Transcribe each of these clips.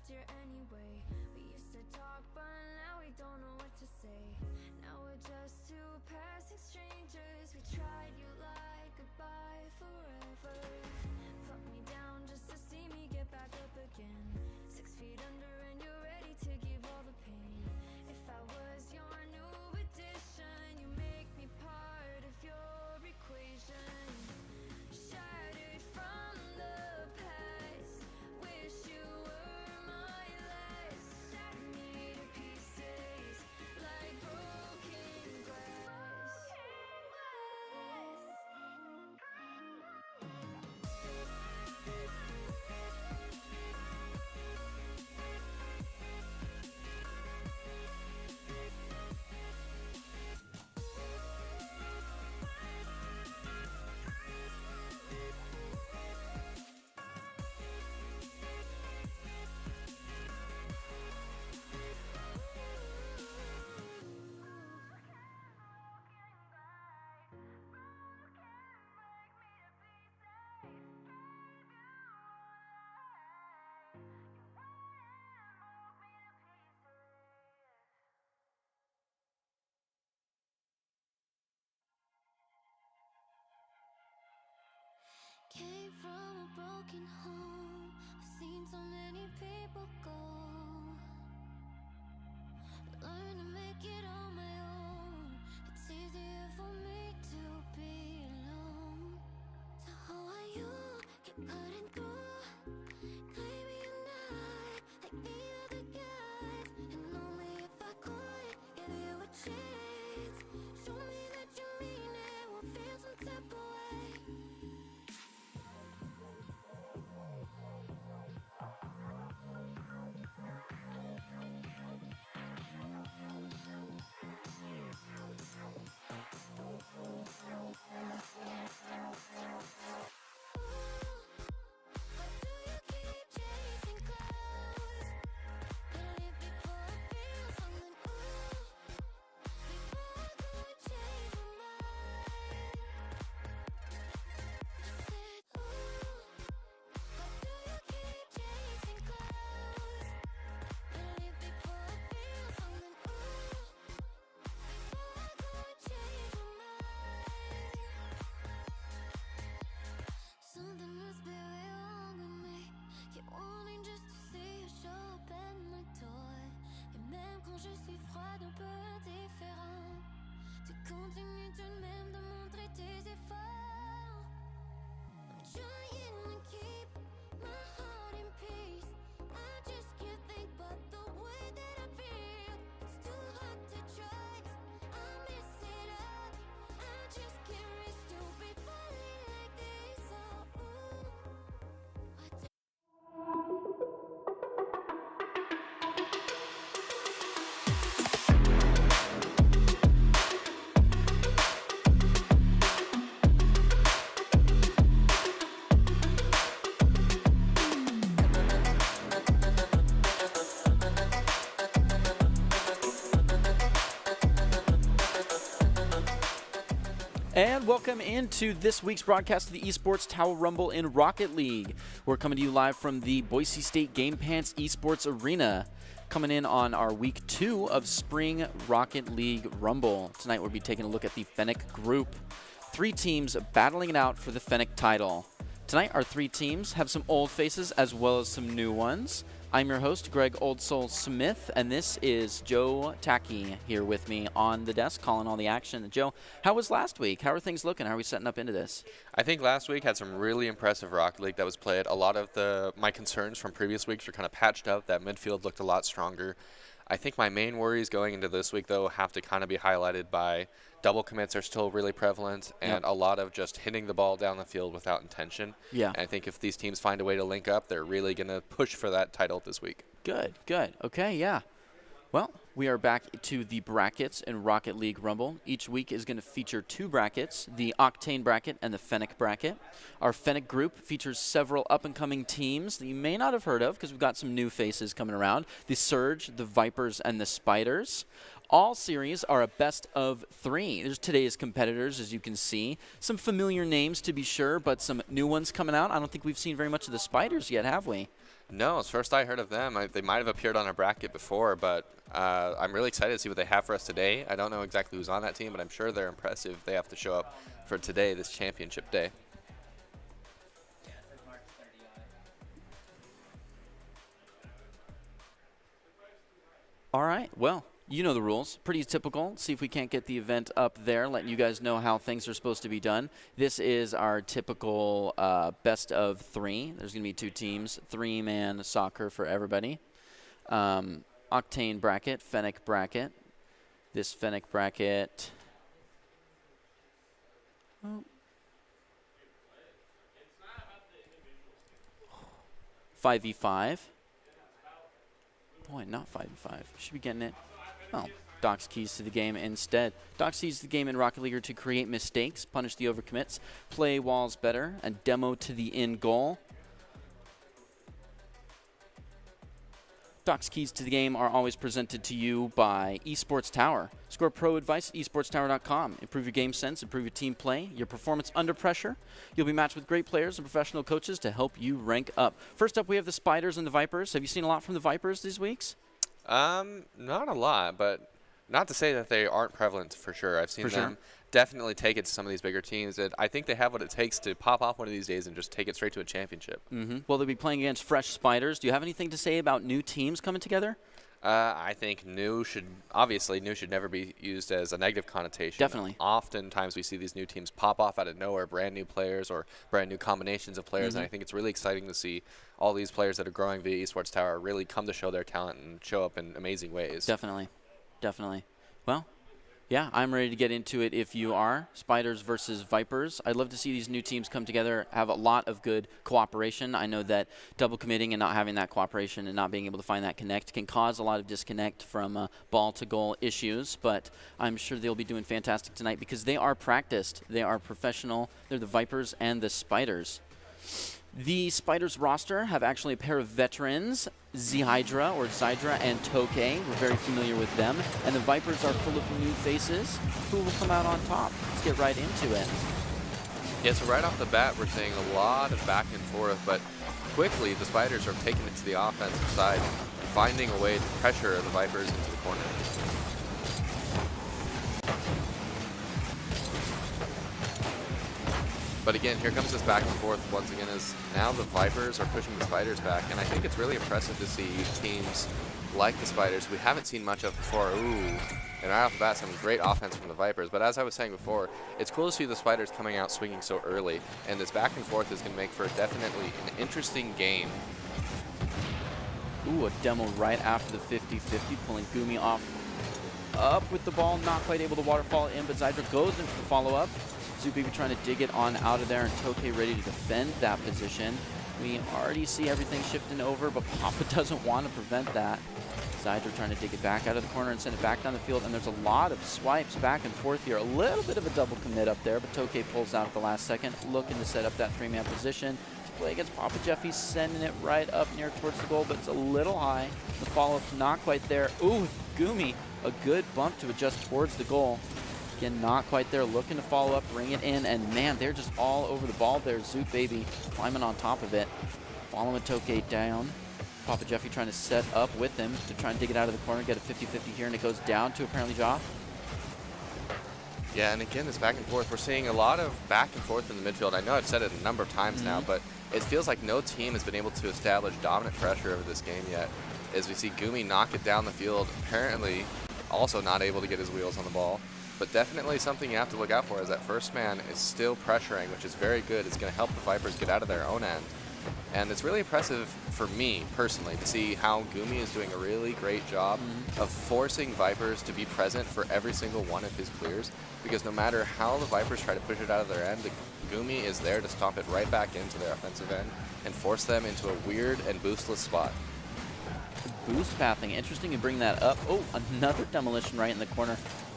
year anyway. We used to talk, but now we don't know what to say. Now we're just two passing strangers. We tried, you lied, goodbye forever. Put me down just to see me get back up again. 6 feet under and you're ready to give all the pain. If I was your new addition, you make me part of your equation. Shattered from the past, wish you were my last. Shatter me to pieces like broken glass. Came from a broken home. I've seen so many people go. Learn to make it on my own. It's easier for me to be alone. So how are you? Keep cutting through, claiming you're not like the other guys. And only if I could give you a chance. Show me that you mean it. Won't feel some type of way. Something must be wrong with me. Keep wanting just to see you show up at my door. Et même quand je suis froide, un peu indifférent, tu continues tout de même de montrer tes efforts. I'm trying to keep my heart in peace. I just can't think about the way that I feel. It's too hard to trust. I mess it up. I just can't risk to be falling like this. Oh, ooh. And welcome into this week's broadcast of the Esports Tower Rumble in Rocket League. We're coming to you live from the Boise State Game Pants Esports Arena, coming in on our week 2 of Spring Rocket League Rumble. Tonight we'll be taking a look at the Fennec group. 3 teams battling it out for the Fennec title. Tonight our 3 teams have some old faces as well as some new ones. I'm your host, Greg Old Soul Smith, and this is Joe Tacky here with me on the desk, calling all the action. Joe, how was last week? How are things looking? How are we setting up into this? I think last week had some really impressive Rocket League that was played. A lot of my concerns from previous weeks are kind of patched up. That midfield looked a lot stronger. I think my main worries going into this week, though, have to kind of be highlighted by double commits are still really prevalent and a lot of just hitting the ball down the field without intention. Yeah. And I think if these teams find a way to link up, they're really going to push for that title this week. Good, good. Okay, yeah. Well, we are back to the brackets in Rocket League Rumble. Each week is going to feature 2 brackets, the Octane bracket and the Fennec bracket. Our Fennec group features several up-and-coming teams that you may not have heard of because we've got some new faces coming around. The Surge, the Vipers, and the Spiders. All series are a best of 3. There's today's competitors, as you can see. Some familiar names, to be sure, but some new ones coming out. I don't think we've seen very much of the Spiders yet, have we? No, it's first I heard of them. They might have appeared on our bracket before, but I'm really excited to see what they have for us today. I don't know exactly who's on that team, but I'm sure they're impressive. They have to show up for today, this championship day. All right, well, you know the rules. Pretty typical. See if we can't get the event up there, letting you guys know how things are supposed to be done. This is our typical best of 3. There's going to be 2 teams, 3-man soccer for everybody. Octane bracket, Fennec bracket. This Fennec bracket. 5v5. Boy, not 5v5. Should be getting it. Oh, Doc's keys to the game instead. Doc's keys to the game in Rocket League are to create mistakes, punish the overcommits, play walls better, and demo to the end goal. Doc's keys to the game are always presented to you by Esports Tower. Score pro advice at esportstower.com. Improve your game sense, improve your team play, your performance under pressure. You'll be matched with great players and professional coaches to help you rank up. First up, we have the Spiders and the Vipers. Have you seen a lot from the Vipers these weeks? Not a lot, but not to say that they aren't prevalent for sure. I've seen them definitely take it to some of these bigger teams. And I think they have what it takes to pop off one of these days and just take it straight to a championship. Well, they'll be playing against fresh Spiders. Do you have anything to say about new teams coming together? I think new should never be used as a negative connotation. Definitely. Oftentimes we see these new teams pop off out of nowhere, brand new players or brand new combinations of players, and I think it's really exciting to see all these players that are growing via Esports Tower really come to show their talent and show up in amazing ways. Definitely. Well, yeah, I'm ready to get into it if you are. Spiders versus Vipers. I'd love to see these new teams come together, have a lot of good cooperation. I know that double committing and not having that cooperation and not being able to find that connect can cause a lot of disconnect from ball-to-goal issues, but I'm sure they'll be doing fantastic tonight because they are practiced. They are professional. They're the Vipers and the Spiders. The Spiders roster have actually a pair of veterans, Zhydra and Tokay. We're very familiar with them. And the Vipers are full of new faces. Who will come out on top? Let's get right into it. Yeah, so right off the bat, we're seeing a lot of back and forth, but quickly the Spiders are taking it to the offensive side, finding a way to pressure the Vipers into the corner. But again, here comes this back and forth once again as now the Vipers are pushing the Spiders back. And I think it's really impressive to see teams like the Spiders we haven't seen much of before. And right off the bat, some great offense from the Vipers. But as I was saying before, it's cool to see the Spiders coming out swinging so early. And this back and forth is going to make for definitely an interesting game. A demo right after the 50-50, pulling Gumi off up with the ball. Not quite able to waterfall in, but Zhydra goes in for the follow-up. Zubaby trying to dig it on out of there, and Tokay ready to defend that position. We already see everything shifting over, but Papa doesn't want to prevent that. Zhydra trying to dig it back out of the corner and send it back down the field, and there's a lot of swipes back and forth here. A little bit of a double commit up there, but Tokay pulls out at the last second, looking to set up that 3-man position. To play against Papa Jeff, he's sending it right up near towards the goal, but it's a little high. The follow-up's not quite there. Gumi, a good bump to adjust towards the goal. Again, not quite there, looking to follow up, bring it in, and man, they're just all over the ball there. Zubaby climbing on top of it, following Tokay down. Papa Jeffy trying to set up with him to try and dig it out of the corner, get a 50-50 here, and it goes down to apparently Joff. Yeah, and again, this back and forth, we're seeing a lot of back and forth in the midfield. I know I've said it a number of times now, but it feels like no team has been able to establish dominant pressure over this game yet. As we see Gumi knock it down the field, apparently also not able to get his wheels on the ball. But definitely something you have to look out for is that first man is still pressuring, which is very good. It's going to help the Vipers get out of their own end. And it's really impressive for me, personally, to see how Gumi is doing a really great job of forcing Vipers to be present for every single one of his clears. Because no matter how the Vipers try to push it out of their end, Gumi is there to stomp it right back into their offensive end and force them into a weird and boostless spot. Boost pathing, interesting to bring that up. Another demolition right in the corner.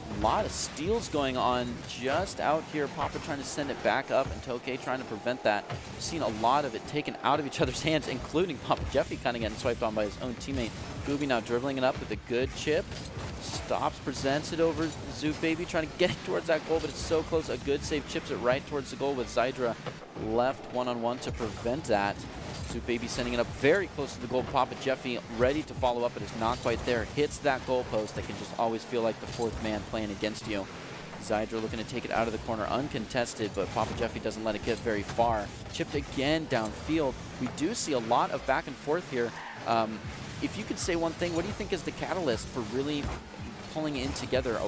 A lot of steals going on just out here. Papa trying to send it back up, and Toke trying to prevent that. We've seen a lot of it taken out of each other's hands, including Papa Jeffy kind of getting swiped on by his own teammate. Gooby now dribbling it up with a good chip. Stops, presents it over Zoop Baby, trying to get it towards that goal, but it's so close. A good save, chips it right towards the goal with Zydra left one-on-one to prevent that. Zoop Baby sending it up very close to the goal. Papa Jeffy ready to follow up, but is not quite there. Hits that goalpost. That can just always feel like the fourth man playing against you. Zydra looking to take it out of the corner uncontested, but Papa Jeffy doesn't let it get very far. Chipped again downfield. We do see a lot of back and forth here. If you could say one thing, what do you think is the catalyst for really pulling in together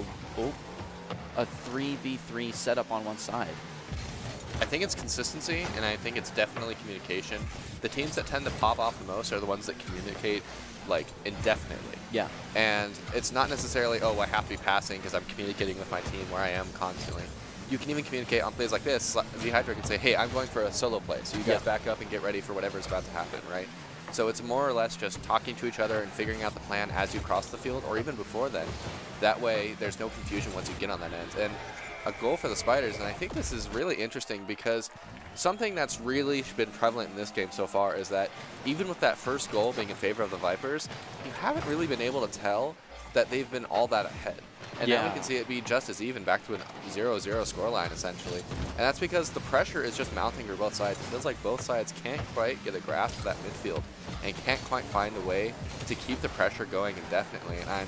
a 3v3 setup on one side? I think it's consistency, and I think it's definitely communication. The teams that tend to pop off the most are the ones that communicate, like, indefinitely. Yeah. And it's not necessarily, oh, I have to be passing because I'm communicating with my team where I am constantly. You can even communicate on plays like this. Vhydra can say, hey, I'm going for a solo play, so you guys back up and get ready for whatever's about to happen, right? So it's more or less just talking to each other and figuring out the plan as you cross the field, or even before then. That way, there's no confusion once you get on that end. And a goal for the Spiders, and I think this is really interesting because something that's really been prevalent in this game so far is that even with that first goal being in favor of the Vipers, you haven't really been able to tell that they've been all that ahead. And now we can see it be just as even, back to a 0-0 scoreline, essentially. And that's because the pressure is just mounting for both sides. It feels like both sides can't quite get a grasp of that midfield and can't quite find a way to keep the pressure going indefinitely. And I'm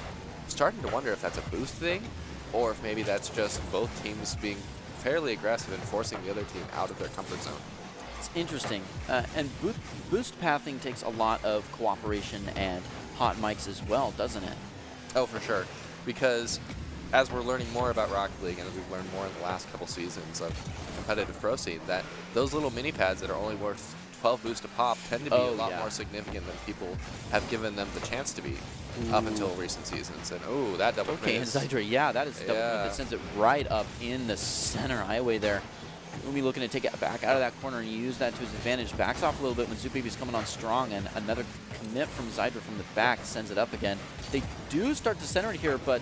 starting to wonder if that's a boost thing, or if maybe that's just both teams being fairly aggressive and forcing the other team out of their comfort zone. It's interesting. And boost pathing takes a lot of cooperation and hot mics as well, doesn't it? Oh, for sure. Because as we're learning more about Rocket League, and as we've learned more in the last couple seasons of competitive pro scene, that those little mini pads that are only worth 12 boosts a pop tend to be a lot more significant than people have given them the chance to be up until recent seasons. And oh, that double miss. And Zydra, that is double that sends it right up in the center highway there. Umi looking to take it back out of that corner and use that to his advantage. Backs off a little bit when Zoop Baby's coming on strong, and another commit from Zydra from the back sends it up again. They do start to center it here, but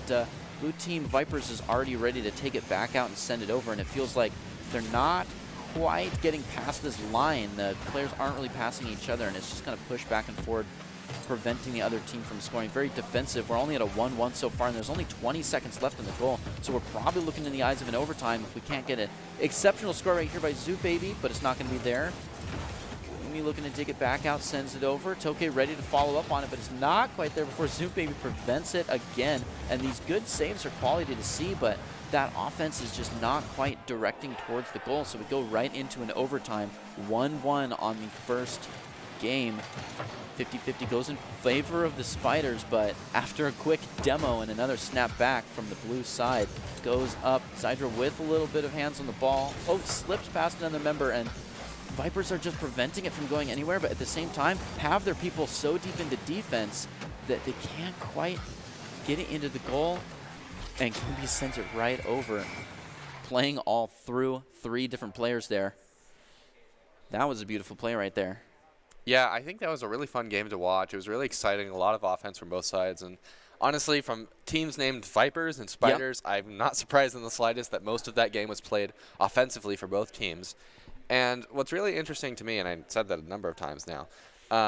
Blue Team Vipers is already ready to take it back out and send it over, and it feels like they're not quite getting past this line. The players aren't really passing each other, and it's just kind of push back and forward, preventing the other team from scoring. Very defensive. We're only at a 1-1 so far, and there's only 20 seconds left in the goal, so we're probably looking in the eyes of an overtime if we can't get an exceptional score right here by Zoop Baby, but it's not going to be there. Umi looking to dig it back out, sends it over. Toke ready to follow up on it, but it's not quite there before Zoop Baby prevents it again. And these good saves are quality to see, but that offense is just not quite directing towards the goal, so we go right into an overtime. 1-1 on the first game. 50-50 goes in favor of the Spiders, but after a quick demo and another snap back from the blue side, goes up. Zydra with a little bit of hands on the ball. Oh, slips past another member, and Vipers are just preventing it from going anywhere, but at the same time have their people so deep into defense that they can't quite get it into the goal, and Kubi sends it right over, playing all through 3 different players there. That was a beautiful play right there. Yeah, I think that was a really fun game to watch. It was really exciting, a lot of offense from both sides, and honestly, from teams named Vipers and Spiders, I'm not surprised in the slightest that most of that game was played offensively for both teams. And what's really interesting to me, and I said that a number of times now,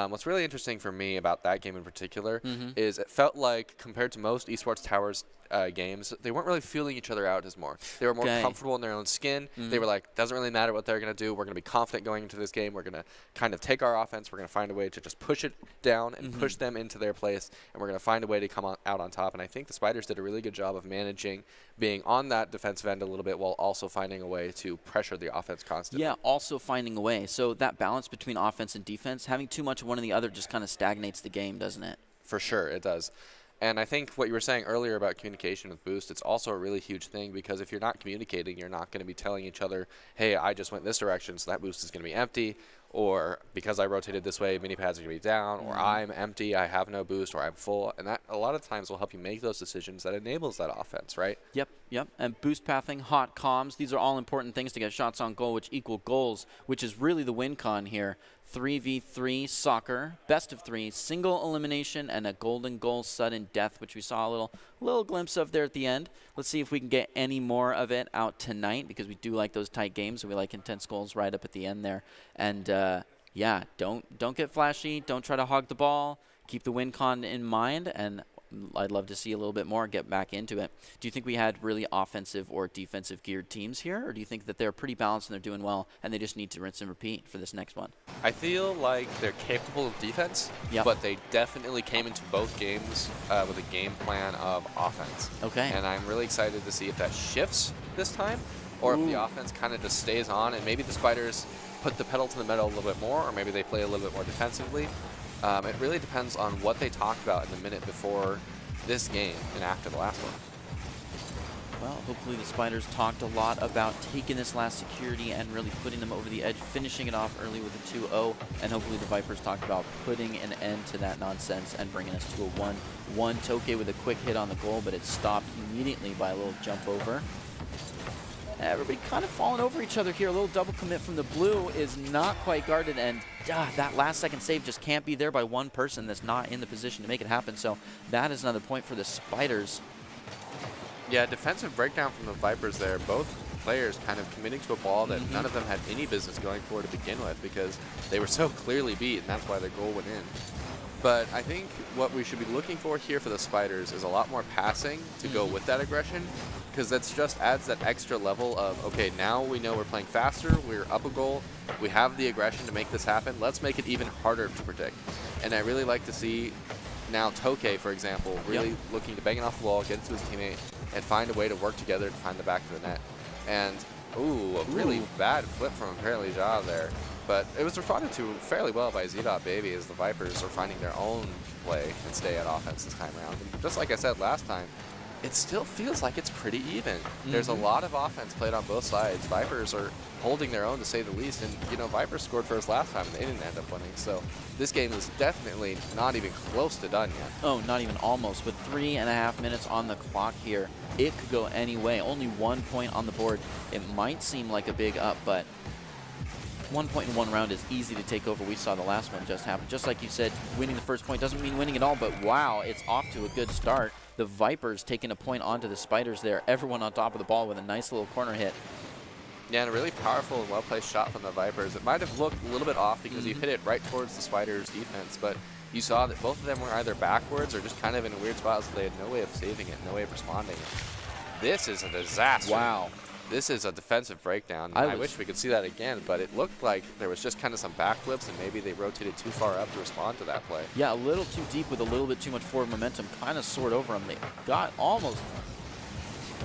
what's really interesting for me about that game in particular is it felt like, compared to most Esports Towers games, they weren't really feeling each other out as more. They were more comfortable in their own skin. They were like, doesn't really matter what they're going to do. We're going to be confident going into this game. We're going to kind of take our offense. We're going to find a way to just push it down and push them into their place, and we're going to find a way to come out on top. And I think the Spiders did a really good job of managing being on that defensive end a little bit while also finding a way to pressure the offense constantly. Yeah, also finding a way. So that balance between offense and defense, having too much of one or the other just kind of stagnates the game, doesn't it? For sure, it does. And I think what you were saying earlier about communication with Boost, it's also a really huge thing, because if you're not communicating, you're not going to be telling each other, hey, I just went this direction, so that boost is going to be empty, or because I rotated this way, mini pads are going to be down, or I'm empty, I have no boost, or I'm full. And that a lot of times will help you make those decisions that enables that offense, right? Yep. And boost pathing, hot comms, these are all important things to get shots on goal, which equal goals, which is really the win con here. 3v3 soccer, best of 3, single elimination, and a golden goal sudden death, which we saw a little glimpse of there at the end. Let's see if we can get any more of it out tonight, because we do like those tight games and we like intense goals right up at the end there. And yeah, don't get flashy, don't try to hog the ball, keep the win con in mind, and I'd love to see a little bit more, get back into it. Do you think we had really offensive or defensive geared teams here, or do you think that they're pretty balanced and they're doing well and they just need to rinse and repeat for this next one? I feel like they're capable of defense, but they definitely came into both games with a game plan of offense. Okay. And I'm really excited to see if that shifts this time, or if the offense kind of just stays on, and maybe the Spiders put the pedal to the metal a little bit more, or maybe they play a little bit more defensively. It really depends on what they talked about in the minute before this game and after the last one. Well, hopefully the Spiders talked a lot about taking this last security and really putting them over the edge, finishing it off early with a 2-0, and hopefully the Vipers talked about putting an end to that nonsense and bringing us to a 1-1. Toke with a quick hit on the goal, but it stopped immediately by a little jump over. Everybody kind of falling over each other here. A little double commit from the blue is not quite guarded, and that last second save just can't be there by one person that's not in the position to make it happen. So that is another point for the Spiders. Yeah, defensive breakdown from the Vipers there. Both players kind of committing to a ball that none of them had any business going for to begin with, because they were so clearly beat, and that's why their goal went in. But I think what we should be looking for here for the Spiders is a lot more passing to go with that aggression, because that just adds that extra level of, okay, now we know we're playing faster, we're up a goal, we have the aggression to make this happen, let's make it even harder to predict. And I really like to see now Toke, for example, really looking to bang it off the wall, get it to his teammate, and find a way to work together to find the back of the net. And, a really bad flip from apparently Ja there. But it was responded to fairly well by Z.Baby, as the Vipers are finding their own play and stay at offense this time around. And just like I said last time, it still feels like it's pretty even. There's a lot of offense played on both sides. Vipers are holding their own, to say the least. And, Vipers scored first last time, and they didn't end up winning. So this game is definitely not even close to done yet. Oh, not even almost. With 3.5 minutes on the clock here, it could go any way. Only 1 point on the board. It might seem like a big up, but 1 point in one round is easy to take over. We saw the last one just happen. Just like you said, winning the first point doesn't mean winning at all, but wow, it's off to a good start. The Vipers taking a point onto the Spiders there. Everyone on top of the ball with a nice little corner hit. Yeah, and a really powerful and well-placed shot from the Vipers. It might have looked a little bit off because you hit it right towards the Spiders' defense, but you saw that both of them were either backwards or just kind of in a weird spot, so they had no way of saving it, no way of responding. This is a disaster. Wow. This is a defensive breakdown. I wish we could see that again, but it looked like there was just kind of some backflips, and maybe they rotated too far up to respond to that play. Yeah, a little too deep with a little bit too much forward momentum. Kind of soared over them. They got almost...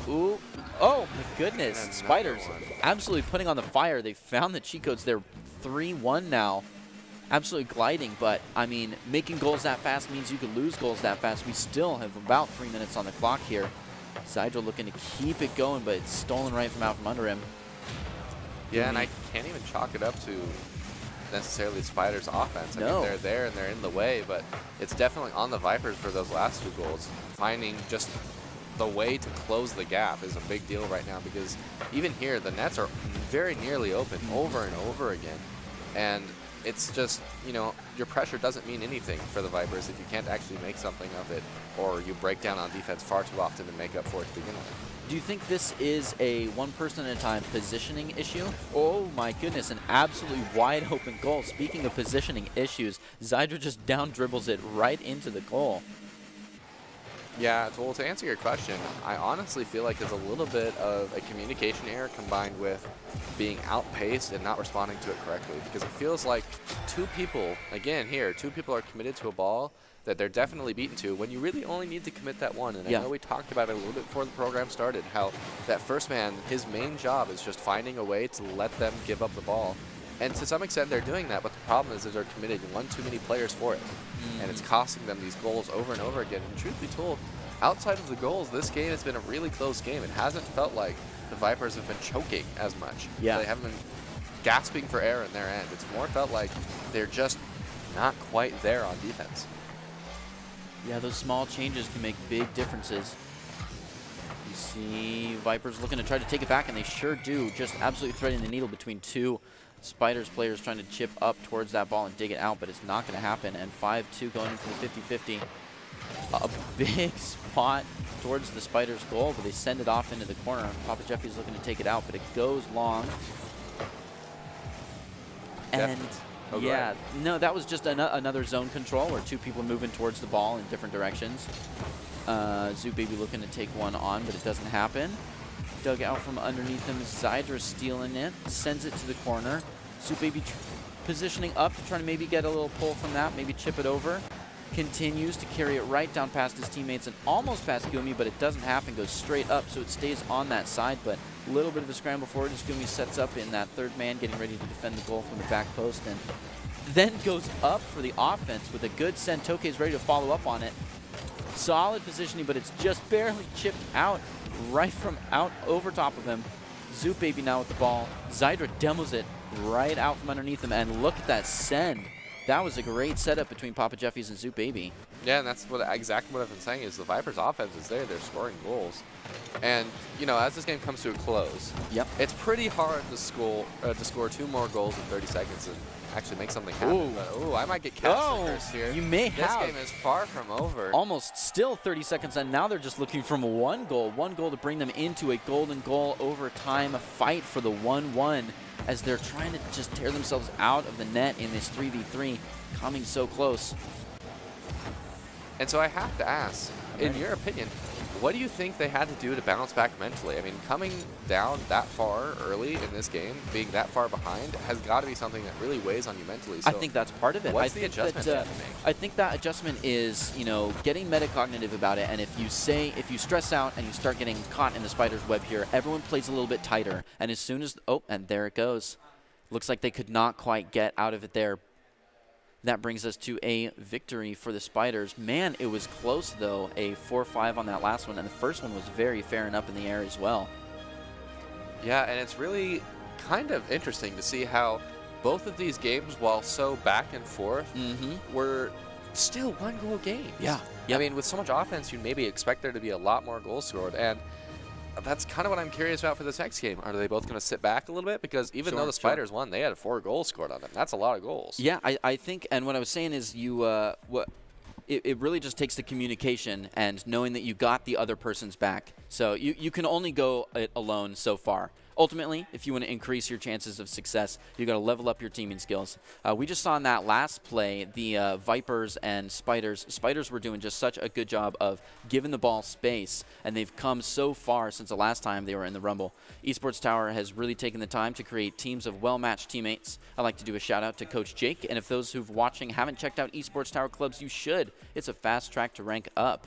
Ooh. Oh, my goodness. Spiders absolutely putting on the fire. They found the cheat codes. They're 3-1 now. Absolutely gliding, but, I mean, making goals that fast means you could lose goals that fast. We still have about 3 minutes on the clock here. Zydra looking to keep it going, but it's stolen right from out from under him. Yeah, and I can't even chalk it up to necessarily the Spiders' offense. I mean, they're there and they're in the way, but it's definitely on the Vipers for those last 2 goals. Finding just the way to close the gap is a big deal right now, because even here, the nets are very nearly open over and over again. And it's just, your pressure doesn't mean anything for the Vipers if you can't actually make something of it, or you break down on defense far too often to make up for it to begin with. Do you think this is a one person at a time positioning issue? Oh my goodness, an absolutely wide open goal. Speaking of positioning issues, Zydra just down dribbles it right into the goal. Yeah, well, to answer your question, I honestly feel like there's a little bit of a communication error combined with being outpaced and not responding to it correctly, because it feels like 2 people, again here, 2 people are committed to a ball that they're definitely beaten to, when you really only need to commit that one. And I know we talked about it a little bit before the program started, how that first man, his main job is just finding a way to let them give up the ball. And to some extent, they're doing that, but the problem is that they're committing one too many players for it. And it's costing them these goals over and over again. And truth be told, outside of the goals, this game has been a really close game. It hasn't felt like the Vipers have been choking as much. Yeah. They haven't been gasping for air in their end. It's more felt like they're just not quite there on defense. Yeah, those small changes can make big differences. You see Vipers looking to try to take it back, and they sure do. Just absolutely threading the needle between 2 Spiders players trying to chip up towards that ball and dig it out, but it's not going to happen. And 5-2 going into the 50-50. A big spot towards the Spiders' goal, but they send it off into the corner. Papa Jeffy's looking to take it out, but it goes long. And yeah, no, that was just another zone control where 2 people moving towards the ball in different directions. Zoo Baby looking to take one on, but it doesn't happen. Dug out from underneath him. Zydra stealing it, sends it to the corner. Zoo Baby positioning up to try to maybe get a little pull from that, maybe chip it over. Continues to carry it right down past his teammates and almost past Gumi, but it doesn't happen. Goes straight up, so it stays on that side, but a little bit of a scramble forward as Gumi sets up in that 3rd man, getting ready to defend the goal from the back post, and then goes up for the offense with a good send. Toke is ready to follow up on it. Solid positioning, but it's just barely chipped out right from out over top of him. Zoo Baby now with the ball. Zydra demos it right out from underneath him, and look at that send. That was a great setup between Papa Jeffy's and Zoo Baby. Yeah, and that's exactly what I've been saying is the Vipers' offense is there. They're scoring goals. And, you know, as this game comes to a close, it's pretty hard to score 2 more goals in 30 seconds and actually make something happen. But, I might get catch here. You may have. This game is far from over. Almost still 30 seconds, and now they're just looking for one goal to bring them into a golden goal overtime fight for the 1-1 as they're trying to just tear themselves out of the net in this 3v3, coming so close. And so I have to ask, in your opinion, what do you think they had to do to bounce back mentally? I mean, coming down that far early in this game, being that far behind, has got to be something that really weighs on you mentally. So I think that's part of it. What's the adjustment they have to make? I think that adjustment is, you know, getting metacognitive about it. And if you stress out and you start getting caught in the spider's web here, everyone plays a little bit tighter. And as soon as, and there it goes. Looks like they could not quite get out of it there. That brings us to a victory for the Spiders. Man, it was close, though. A 4-5 on that last one, and the first one was very fair and up in the air as well. Yeah, and it's really kind of interesting to see how both of these games, while so back and forth, were still 1-goal games. Yeah. I mean, with so much offense, you'd maybe expect there to be a lot more goals scored, and that's kind of what I'm curious about for this next game. Are they both going to sit back a little bit? Because even though the Spiders won, they had 4 goals scored on them. That's a lot of goals. Yeah, I think, and what I was saying is it really just takes the communication and knowing that you got the other person's back. So you can only go it alone so far. Ultimately, if you want to increase your chances of success, you got to level up your teaming skills. We just saw in that last play the Vipers and Spiders. Spiders were doing just such a good job of giving the ball space, and they've come so far since the last time they were in the Rumble. Esports Tower has really taken the time to create teams of well-matched teammates. I'd like to do a shout-out to Coach Jake, and if those who've watching haven't checked out Esports Tower clubs, you should. It's a fast track to rank up.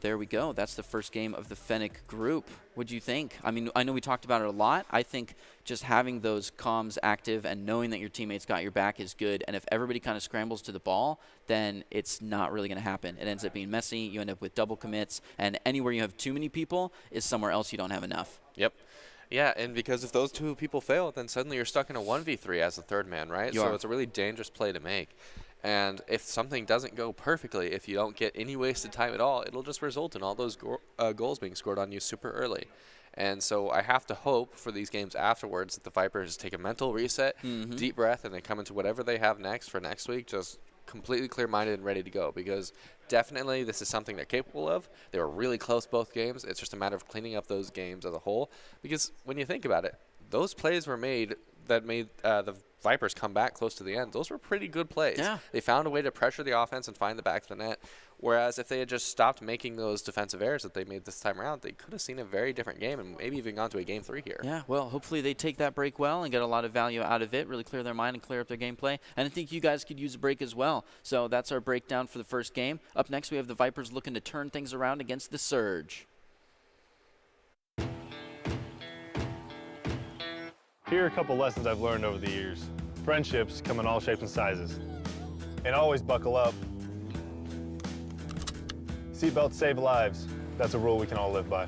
There we go. That's the first game of the Fennec group. What do you think? I mean, I know we talked about it a lot. I think just having those comms active and knowing that your teammates got your back is good. And if everybody kind of scrambles to the ball, then it's not really going to happen. It ends up being messy. You end up with double commits. And anywhere you have too many people is somewhere else you don't have enough. Yep. Yeah, and because if those 2 people fail, then suddenly you're stuck in a 1v3 as the 3rd man, right? So it's a really dangerous play to make. And if something doesn't go perfectly, if you don't get any wasted time at all, it'll just result in all those goals being scored on you super early. And so I have to hope for these games afterwards that the Vipers take a mental reset, deep breath, and they come into whatever they have next for next week just completely clear-minded and ready to go, because definitely this is something they're capable of. They were really close both games. It's just a matter of cleaning up those games as a whole, because when you think about it, those plays were made that made the Vipers come back close to the end. Those were pretty good plays. Yeah. They found a way to pressure the offense and find the back of the net, whereas if they had just stopped making those defensive errors that they made this time around, they could have seen a very different game and maybe even gone to a Game 3 here. Yeah, well, hopefully they take that break well and get a lot of value out of it, really clear their mind and clear up their gameplay. And I think you guys could use a break as well. So that's our breakdown for the first game. Up next, we have the Vipers looking to turn things around against the Surge. Here are a couple lessons I've learned over the years. Friendships come in all shapes and sizes. And always buckle up. Seatbelts save lives. That's a rule we can all live by.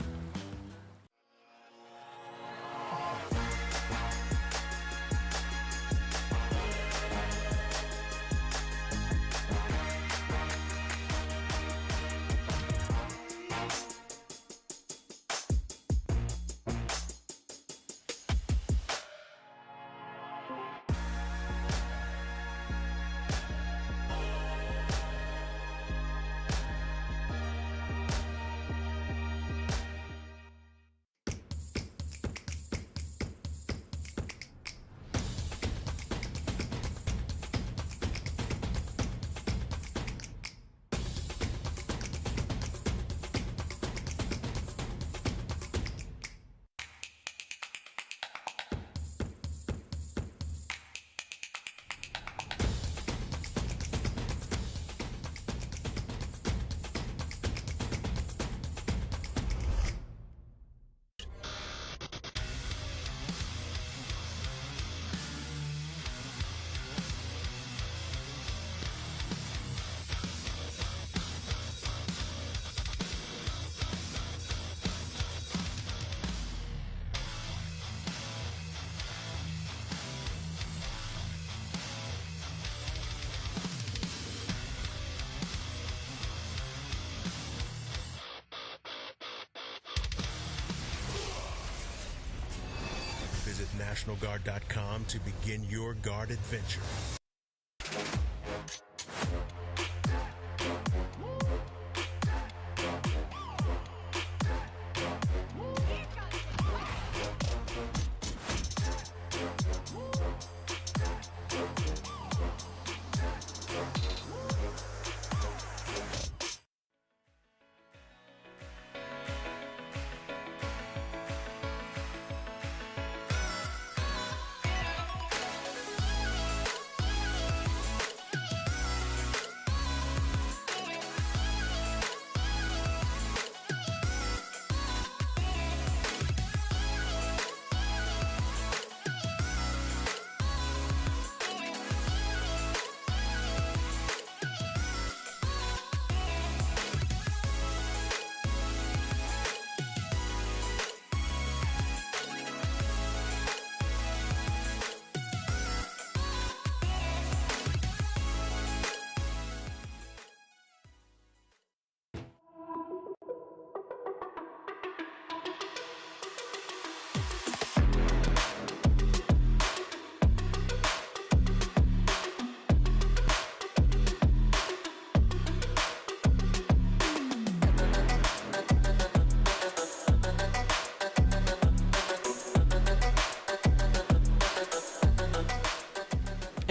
NationalGuard.com to begin your Guard adventure.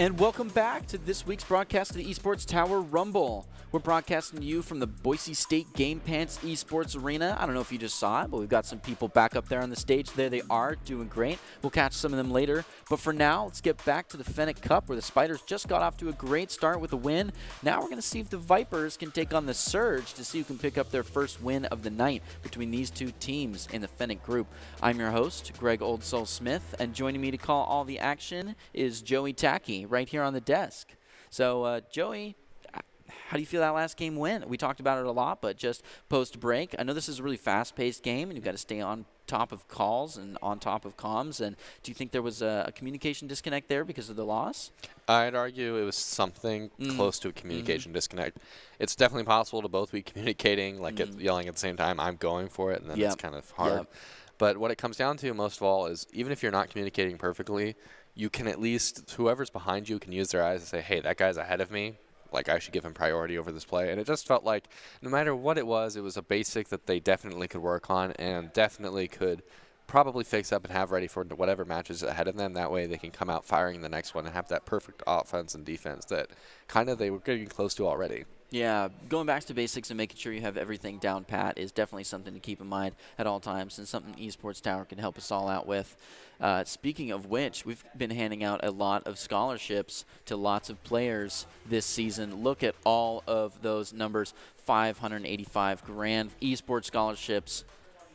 And welcome back to this week's broadcast of the Esports Tower Rumble. We're broadcasting to you from the Boise State Game Pants Esports Arena. I don't know if you just saw it, but we've got some people back up there on the stage. There they are, doing great. We'll catch some of them later. But for now, let's get back to the Fennec Cup, where the Spiders just got off to a great start with a win. Now we're going to see if the Vipers can take on the Surge to see who can pick up their first win of the night between these two teams in the Fennec group. I'm your host, Greg Old Soul Smith, and joining me to call all the action is Joey Tacky, right here on the desk. So, Joey, how do you feel that last game went? We talked about it a lot, but just post-break, I know this is a really fast-paced game, and you've got to stay on top of calls and on top of comms. And do you think there was a communication disconnect there because of the loss? I'd argue it was something close to a communication disconnect. It's definitely possible to both be communicating, like yelling at the same time, I'm going for it, and then it's kind of hard. But what it comes down to most of all is even if you're not communicating perfectly, you can at least, whoever's behind you can use their eyes and say, hey, that guy's ahead of me. Like, I should give him priority over this play. And it just felt like no matter what it was a basic that they definitely could work on and definitely could probably fix up and have ready for whatever matches ahead of them. That way they can come out firing the next one and have that perfect offense and defense that kind of they were getting close to already. Yeah, going back to basics and making sure you have everything down pat is definitely something to keep in mind at all times and something Esports Tower can help us all out with. Speaking of which, we've been handing out a lot of scholarships to lots of players this season. Look at all of those numbers, 585 grand esports scholarships.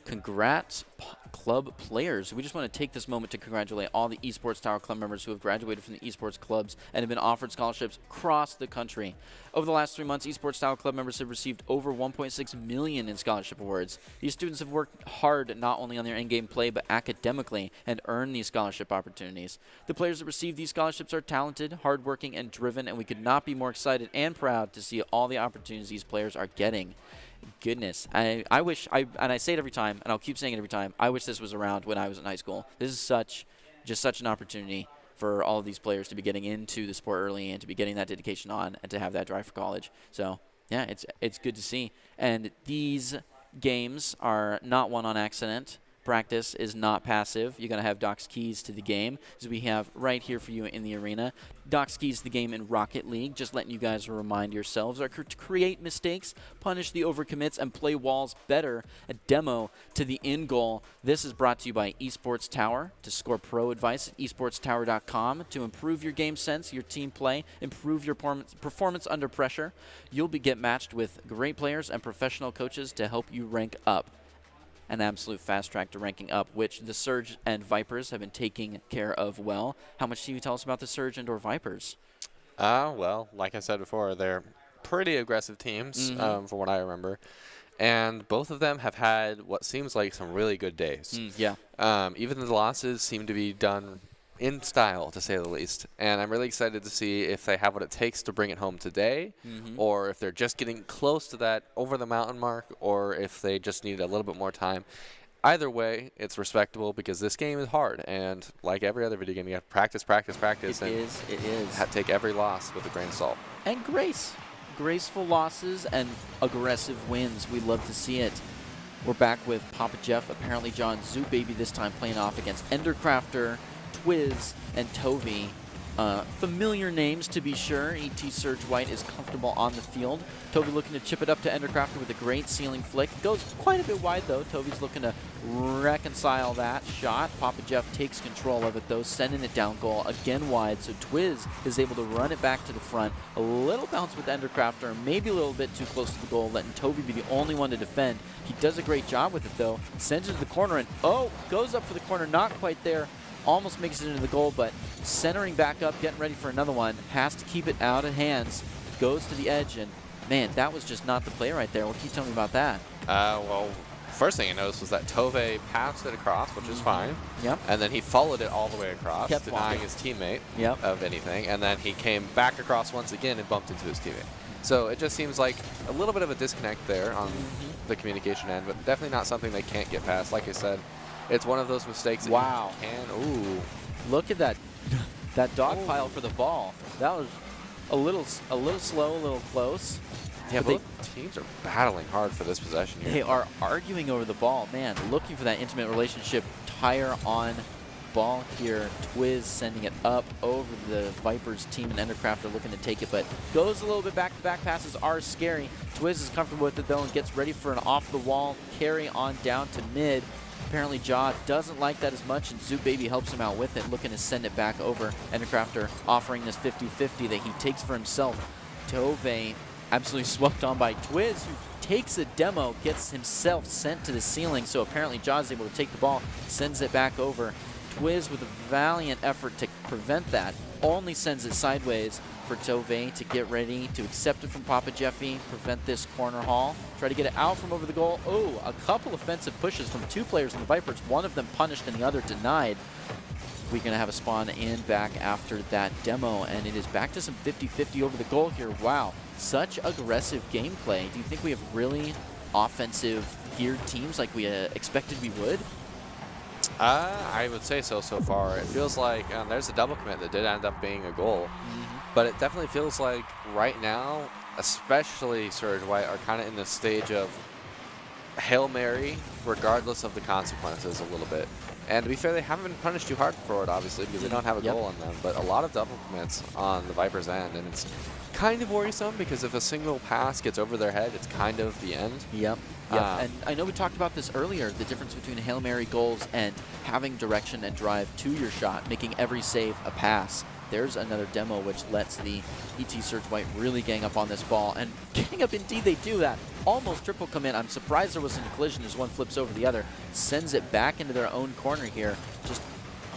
Congrats, club players. We just want to take this moment to congratulate all the Esports Tower club members who have graduated from the esports clubs and have been offered scholarships across the country. Over the last 3 months, Esports Tower club members have received over $1.6 million in scholarship awards. These students have worked hard not only on their in-game play but academically and earned these scholarship opportunities. The players that receive these scholarships are talented, hardworking, and driven, and we could not be more excited and proud to see all the opportunities these players are getting. Goodness, I wish, and I say it every time, and I'll keep saying it every time, I wish this was around when I was in high school. This is just such an opportunity for all of these players to be getting into the sport early and to be getting that dedication on and to have that drive for college. So, yeah, it's good to see. And these games are not won on accident. Practice is not passive. You're going to have Doc's keys to the game, as we have right here for you in the arena. Doc's keys to the game in Rocket League, just letting you guys remind yourselves, are to create mistakes, punish the overcommits, and play walls better. A demo to the end goal. This is brought to you by Esports Tower. To score pro advice at esportstower.com to improve your game sense, your team play, improve your performance under pressure. You'll get matched with great players and professional coaches to help you rank up. An absolute fast track to ranking up, which the Surge and Vipers have been taking care of well. How much can you tell us about the Surge and or Vipers? Well, like I said before, they're pretty aggressive teams from what I remember. And both of them have had what seems like some really good days. Even the losses seem to be done in style, to say the least. And I'm really excited to see if they have what it takes to bring it home today, or if they're just getting close to that over the mountain mark, or if they just need a little bit more time. either way, it's respectable because this game is hard. And like every other video game, you have to practice, practice, practice. It is. Take every loss with a grain of salt. And grace. Graceful losses and aggressive wins. We love to see it. We're back with Papa Jeff, apparently John Zoo Baby this time playing off against Endercrafter, Twiz, and Tovi. Familiar names to be sure. ET Surge White is comfortable on the field. Tovi looking to chip it up to Endercrafter with a great ceiling flick. Goes quite a bit wide though. Tovi's looking to reconcile that shot. Papa Jeff takes control of it though, sending it down goal again wide. So Twiz is able to run it back to the front. A little bounce with Endercrafter, maybe a little bit too close to the goal, letting Tovi be the only one to defend. He does a great job with it though. Sends it to the corner and goes up for the corner, not quite there. Almost makes it into the goal, but centering back up, getting ready for another one. Has to keep it out of hands. Goes to the edge, and man, that was just not the play right there. What can you tell me about that? Well, first thing I noticed was that Tove passed it across, which is fine. Yep. And then he followed it all the way across, Kept denying walking. his teammate Yep. of anything. And then he came back across once again and bumped into his teammate. So it just seems like a little bit of a disconnect there on the communication end, but definitely not something they can't get past. Like I said, it's one of those mistakes that you can. Ooh. Look at that dog pile for the ball. That was a little slow, a little close. Yeah, but both teams are battling hard for this possession here. They are arguing over the ball. Man, looking for that intimate relationship. Tire on ball here. Twiz sending it up over the Vipers team, and Endercraft are looking to take it, but goes a little bit back. The back passes are scary. Twiz is comfortable with it though and gets ready for an off-the-wall carry on down to mid. Apparently Jaw doesn't like that as much, and Zoo Baby helps him out with it, looking to send it back over. Endercrafter offering this 50-50 that he takes for himself. Tove absolutely swept on by Twiz, who takes a demo, gets himself sent to the ceiling, so apparently Jaw is able to take the ball, sends it back over. Twiz with a valiant effort to prevent that, only sends it sideways for Tove to get ready to accept it from Papa Jeffy, prevent this corner haul, try to get it out from over the goal. Oh, a couple offensive pushes from two players in the Vipers, one of them punished and the other denied. We're going to have a spawn in back after that demo, and it is back to some 50-50 over the goal here. Wow, such aggressive gameplay. Do you think we have really offensive geared teams like we expected we would? I would say so far. It feels like there's a double commit that did end up being a goal. But it definitely feels like right now, especially Surge White, are kind of in the stage of Hail Mary, regardless of the consequences a little bit. And to be fair, they haven't been punished too hard for it, obviously, because they don't have a goal on them. But a lot of double commits on the Viper's end, and it's kind of worrisome because if a single pass gets over their head, it's kind of the end. Yep. And I know we talked about this earlier, the difference between Hail Mary goals and having direction and drive to your shot, making every save a pass. There's another demo which lets the ET Surge White really gang up on this ball. And gang up, indeed, they do that. Almost triple commit. I'm surprised there wasn't a collision as one flips over the other. Sends it back into their own corner here. Just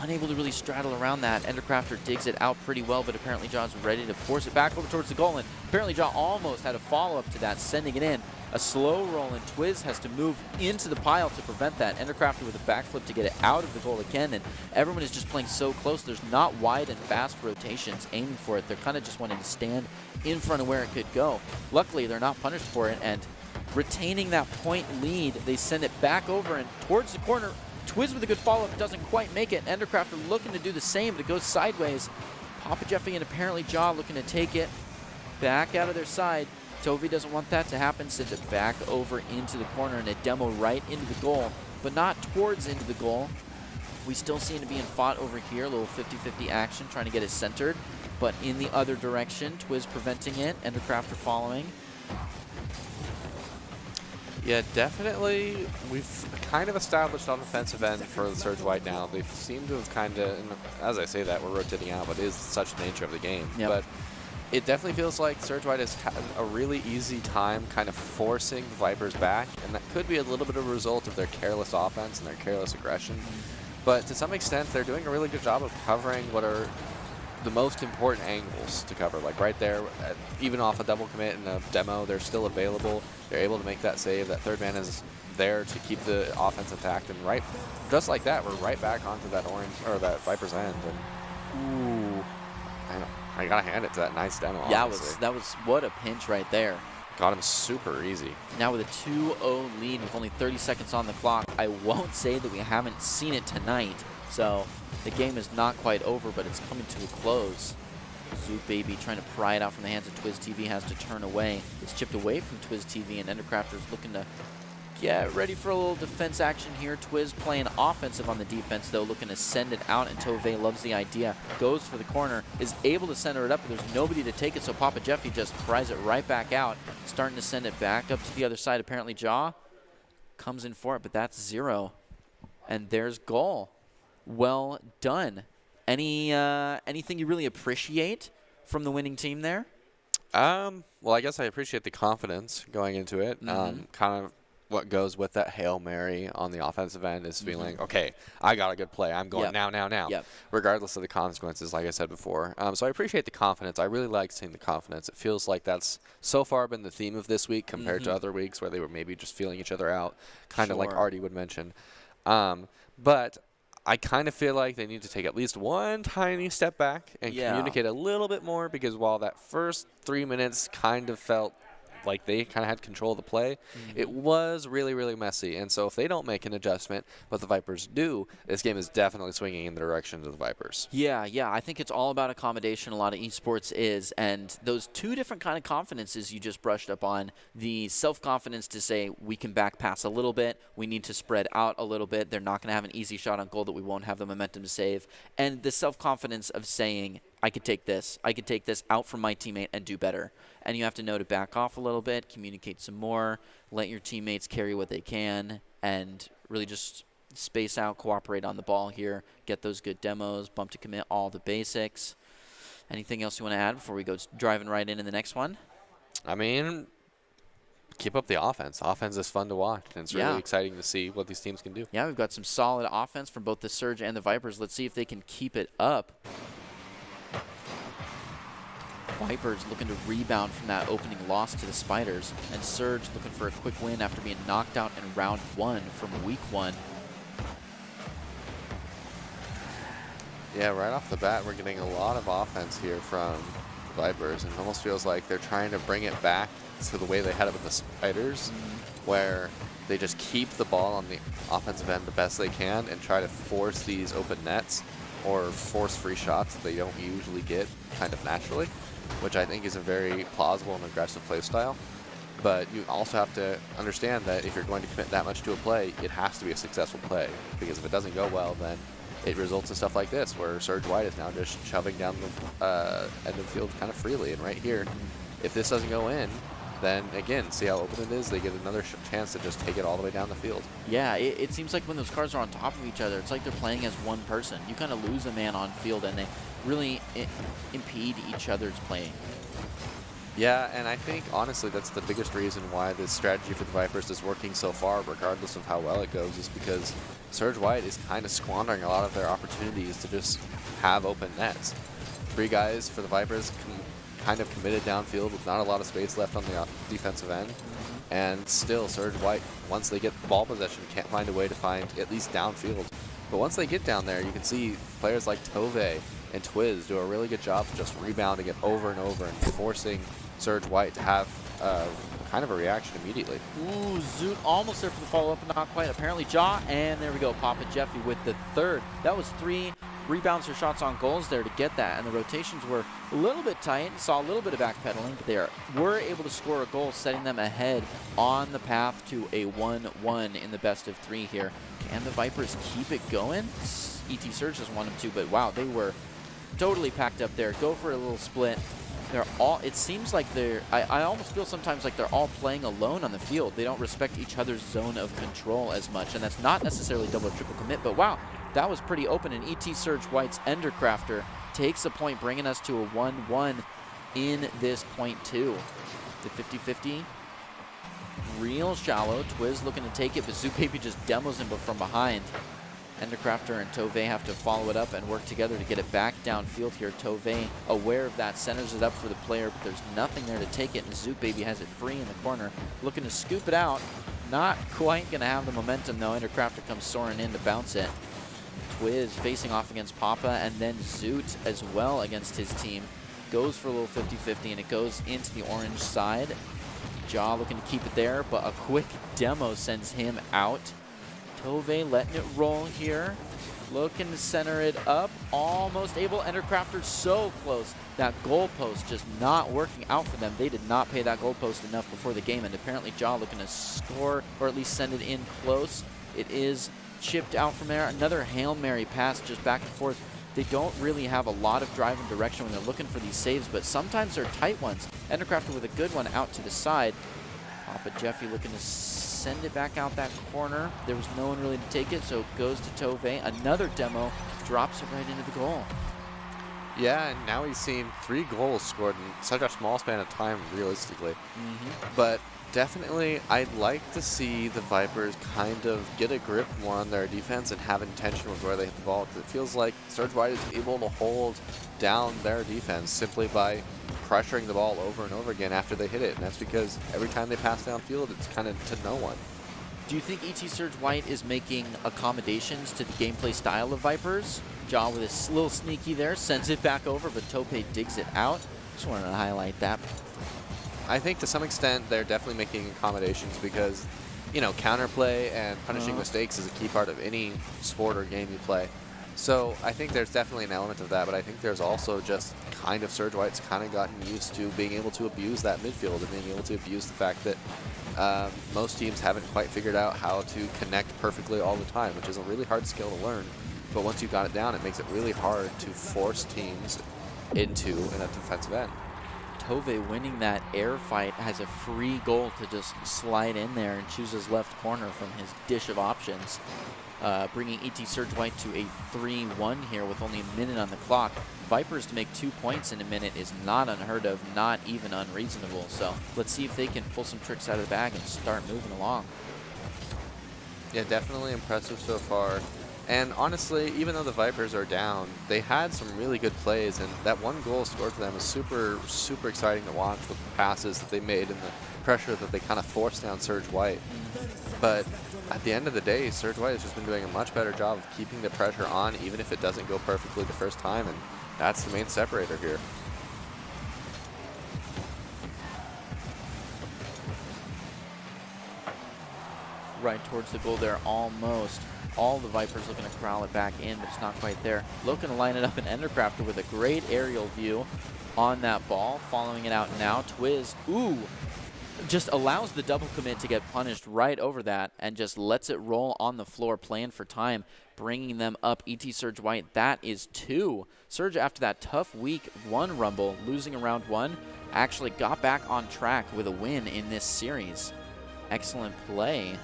unable to really straddle around that. Endercrafter digs it out pretty well, but apparently Jaw's ready to force it back over towards the goal. And apparently Jaw almost had a follow-up to that, sending it in. A slow roll, and Twiz has to move into the pile to prevent that. Endercrafter with a backflip to get it out of the goal again, and everyone is just playing so close. There's not wide and fast rotations aiming for it. They're kind of just wanting to stand in front of where it could go. Luckily, they're not punished for it, and retaining that point lead, they send it back over and towards the corner. Twiz with a good follow-up doesn't quite make it. Endercrafter looking to do the same, but it goes sideways. Papa Jeffy and apparently Jaw looking to take it back out of their side. Tovi doesn't want that to happen, sends it back over into the corner and a demo right into the goal, but not towards into the goal. We still seem to be in fought over here, a little 50-50 action, trying to get it centered, but in the other direction. Twiz preventing it, Endercrafter following. Yeah, definitely. We've kind of established on the offensive end for the Surge White now. They seem to have kind of, as I say that, we're rotating out, but it is such the nature of the game. Yep. But it definitely feels like Surge White has had a really easy time kind of forcing the Vipers back, and that could be a little bit of a result of their careless offense and their careless aggression. But to some extent, they're doing a really good job of covering what are the most important angles to cover. Like right there, even off a double commit and a demo, they're still available. They're able to make that save. That third man is there to keep the offense intact, and right, just like that, we're right back onto that orange or that Viper's end. And ooh, I gotta hand it to that nice demo. Yeah, honestly. that was what a pinch right there. Got him super easy. Now with a 2-0 lead with only 30 seconds on the clock, I won't say that we haven't seen it tonight. So the game is not quite over, but it's coming to a close. Zoot Baby trying to pry it out from the hands of Twiz TV, has to turn away. It's chipped away from Twiz TV, and Endercrafter's looking to get ready for a little defense action here. Twiz playing offensive on the defense, though, looking to send it out, and Tove loves the idea. Goes for the corner, is able to center it up, but there's nobody to take it, so Papa Jeffy just pries it right back out, starting to send it back up to the other side. Apparently, Jaw comes in for it, but that's 0. And there's goal. Well done. Anything you really appreciate from the winning team there? Well, I guess I appreciate the confidence going into it. Kind of what goes with that Hail Mary on the offensive end is feeling, okay, I got a good play. I'm going now, Yep. regardless of the consequences, like I said before. So I appreciate the confidence. I really like seeing the confidence. It feels like that's so far been the theme of this week compared to other weeks where they were maybe just feeling each other out, kind of like Artie would mention. But I kind of feel like they need to take at least one tiny step back and communicate a little bit more, because while that first 3 minutes kind of felt like they kind of had control of the play, it was really, really messy. And so if they don't make an adjustment, but the Vipers do, this game is definitely swinging in the direction of the Vipers. Yeah, I think it's all about accommodation. A lot of esports is, and those two different kind of confidences you just brushed up on. The self-confidence to say we can back pass a little bit, we need to spread out a little bit, they're not going to have an easy shot on goal that we won't have the momentum to save, and the self-confidence of saying, I could take this out from my teammate and do better. And you have to know to back off a little bit, communicate some more, let your teammates carry what they can, and really just space out, cooperate on the ball here, get those good demos, bump to commit, all the basics. Anything else you want to add before we go driving right in the next one? I mean, keep up the offense. Offense is fun to watch, and it's really exciting to see what these teams can do. Yeah, we've got some solid offense from both the Surge and the Vipers. Let's see if they can keep it up. Vipers looking to rebound from that opening loss to the Spiders, and Surge looking for a quick win after being knocked out in round 1 from week 1. Yeah, right off the bat, we're getting a lot of offense here from the Vipers, and it almost feels like they're trying to bring it back to the way they had it with the Spiders, where they just keep the ball on the offensive end the best they can and try to force these open nets or force free shots that they don't usually get kind of naturally, which I think is a very plausible and aggressive play style. But you also have to understand that if you're going to commit that much to a play, it has to be a successful play, because if it doesn't go well, then it results in stuff like this, where Surge White is now just shoving down the end of the field kind of freely. And right here, if this doesn't go in, then again, see how open it is? They get another chance to just take it all the way down the field. Yeah, it seems like when those cards are on top of each other, it's like they're playing as one person. You kind of lose a man on field, and they really impede each other's playing. Yeah, and I think, honestly, that's the biggest reason why this strategy for the Vipers is working so far, regardless of how well it goes, is because Surge White is kind of squandering a lot of their opportunities to just have open nets. 3 guys for the Vipers kind of committed downfield with not a lot of space left on the defensive end. And still, Surge White, once they get ball possession, can't find a way to find at least downfield. But once they get down there, you can see players like Tove and Twiz do a really good job of just rebounding it over and over and forcing Surge White to have kind of a reaction immediately. Ooh, Zoot almost there for the follow-up, but not quite. Apparently Jaw, and there we go, Papa Jeffy with the 3rd. That was 3 rebounds or shots on goals there to get that, and the rotations were a little bit tight. Saw a little bit of backpedaling, but they were able to score a goal, setting them ahead on the path to a 1-1 in the best of 3 here. Can the Vipers keep it going? ET Surge doesn't want them to, but wow, they were totally packed up there. Go for a little split. They're all, it seems like I almost feel sometimes like they're all playing alone on the field. They don't respect each other's zone of control as much, and that's not necessarily double or triple commit, but wow, that was pretty open, and ET Surge White's Endercrafter takes a point, bringing us to a 1-1 in this point 2. The 50-50, real shallow. Twiz looking to take it, but Zoot Baby just demos him from behind. Endercrafter and Tove have to follow it up and work together to get it back downfield here. Tove, aware of that, centers it up for the player, but there's nothing there to take it, and Zoot Baby has it free in the corner, looking to scoop it out. Not quite going to have the momentum, though. Endercrafter comes soaring in to bounce it. Twiz facing off against Papa, and then Zoot as well against his team. Goes for a little 50-50, and it goes into the orange side. Jaw looking to keep it there, but a quick demo sends him out. Tove letting it roll here. Looking to center it up. Almost able. Endercrafter so close. That goalpost just not working out for them. They did not pay that goalpost enough before the game, and apparently Jaw looking to score or at least send it in close. It is chipped out from there. Another Hail Mary pass just back and forth. They don't really have a lot of drive and direction when they're looking for these saves, but sometimes they're tight ones. Endercrafter with a good one out to the side. Papa Jeffy looking to send it back out that corner. There was no one really to take it, so it goes to Tove. Another demo drops it right into the goal. Yeah, and now he's seen 3 goals scored in such a small span of time, realistically. But definitely, I'd like to see the Vipers kind of get a grip more on their defense and have intention with where they hit the ball. Because it feels like Surge White is able to hold down their defense simply by pressuring the ball over and over again after they hit it. And that's because every time they pass downfield, it's kind of to no one. Do you think ET Surge White is making accommodations to the gameplay style of Vipers? Jaw with a little sneaky there, sends it back over, but Tope digs it out. Just wanted to highlight that. I think to some extent they're definitely making accommodations because, you know, counterplay and punishing mistakes is a key part of any sport or game you play. So I think there's definitely an element of that, but I think there's also just kind of Surge White's kind of gotten used to being able to abuse that midfield and being able to abuse the fact that most teams haven't quite figured out how to connect perfectly all the time, which is a really hard skill to learn. But once you've got it down, it makes it really hard to force teams into in a defensive end. Tove winning that air fight has a free goal to just slide in there and choose his left corner from his dish of options. Bringing ET Surge White to a 3-1 here with only a minute on the clock. Vipers to make 2 points in a minute is not unheard of, not even unreasonable. So let's see if they can pull some tricks out of the bag and start moving along. Yeah, definitely impressive so far. And honestly, even though the Vipers are down, they had some really good plays, and that one goal scored for them is super, super exciting to watch with the passes that they made and the pressure that they kind of forced down Surge White. But at the end of the day, Surge White has just been doing a much better job of keeping the pressure on, even if it doesn't go perfectly the first time, and that's the main separator here. Right towards the goal there, almost. All the Vipers looking to corral it back in, but it's not quite there. Looking to line it up in Endercrafter with a great aerial view on that ball. Following it out now, Twiz, just allows the double commit to get punished right over that and just lets it roll on the floor, playing for time, bringing them up. ET Surge White, that is 2. Surge, after that tough week 1 rumble, losing in round 1, actually got back on track with a win in this series. Excellent play.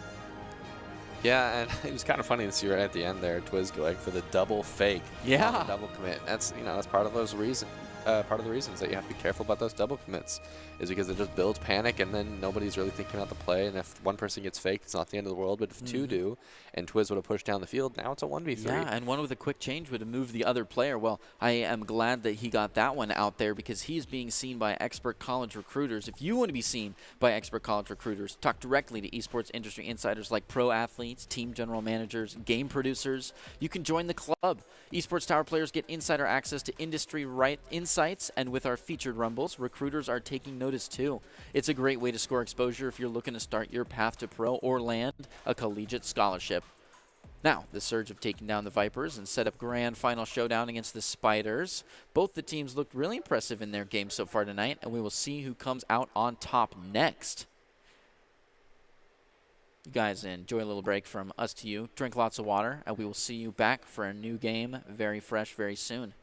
Yeah, and it was kind of funny to see right at the end there, Twiz going for the double fake. Yeah. On the double commit. That's, you know, that's part of those reasons. Part of the reasons that you have to be careful about those double commits is because it just builds panic, and then nobody's really thinking about the play. And if one person gets faked, it's not the end of the world. But if 2 do, and Twiz would have pushed down the field, now it's a 1v3. Yeah, and one with a quick change would have moved the other player. Well, I am glad that he got that one out there because he's being seen by expert college recruiters. If you want to be seen by expert college recruiters, talk directly to esports industry insiders like pro athletes, team general managers, game producers. You can join the club. Esports Tower players get insider access to industry insights, and with our featured rumbles, recruiters are taking notice too. It's a great way to score exposure if you're looking to start your path to pro or land a collegiate scholarship. Now, the Surge have taken down the Vipers and set up grand final showdown against the Spiders. Both the teams looked really impressive in their game so far tonight, and we will see who comes out on top next. You guys enjoy a little break from us to you. Drink lots of water, and we will see you back for a new game very fresh very soon.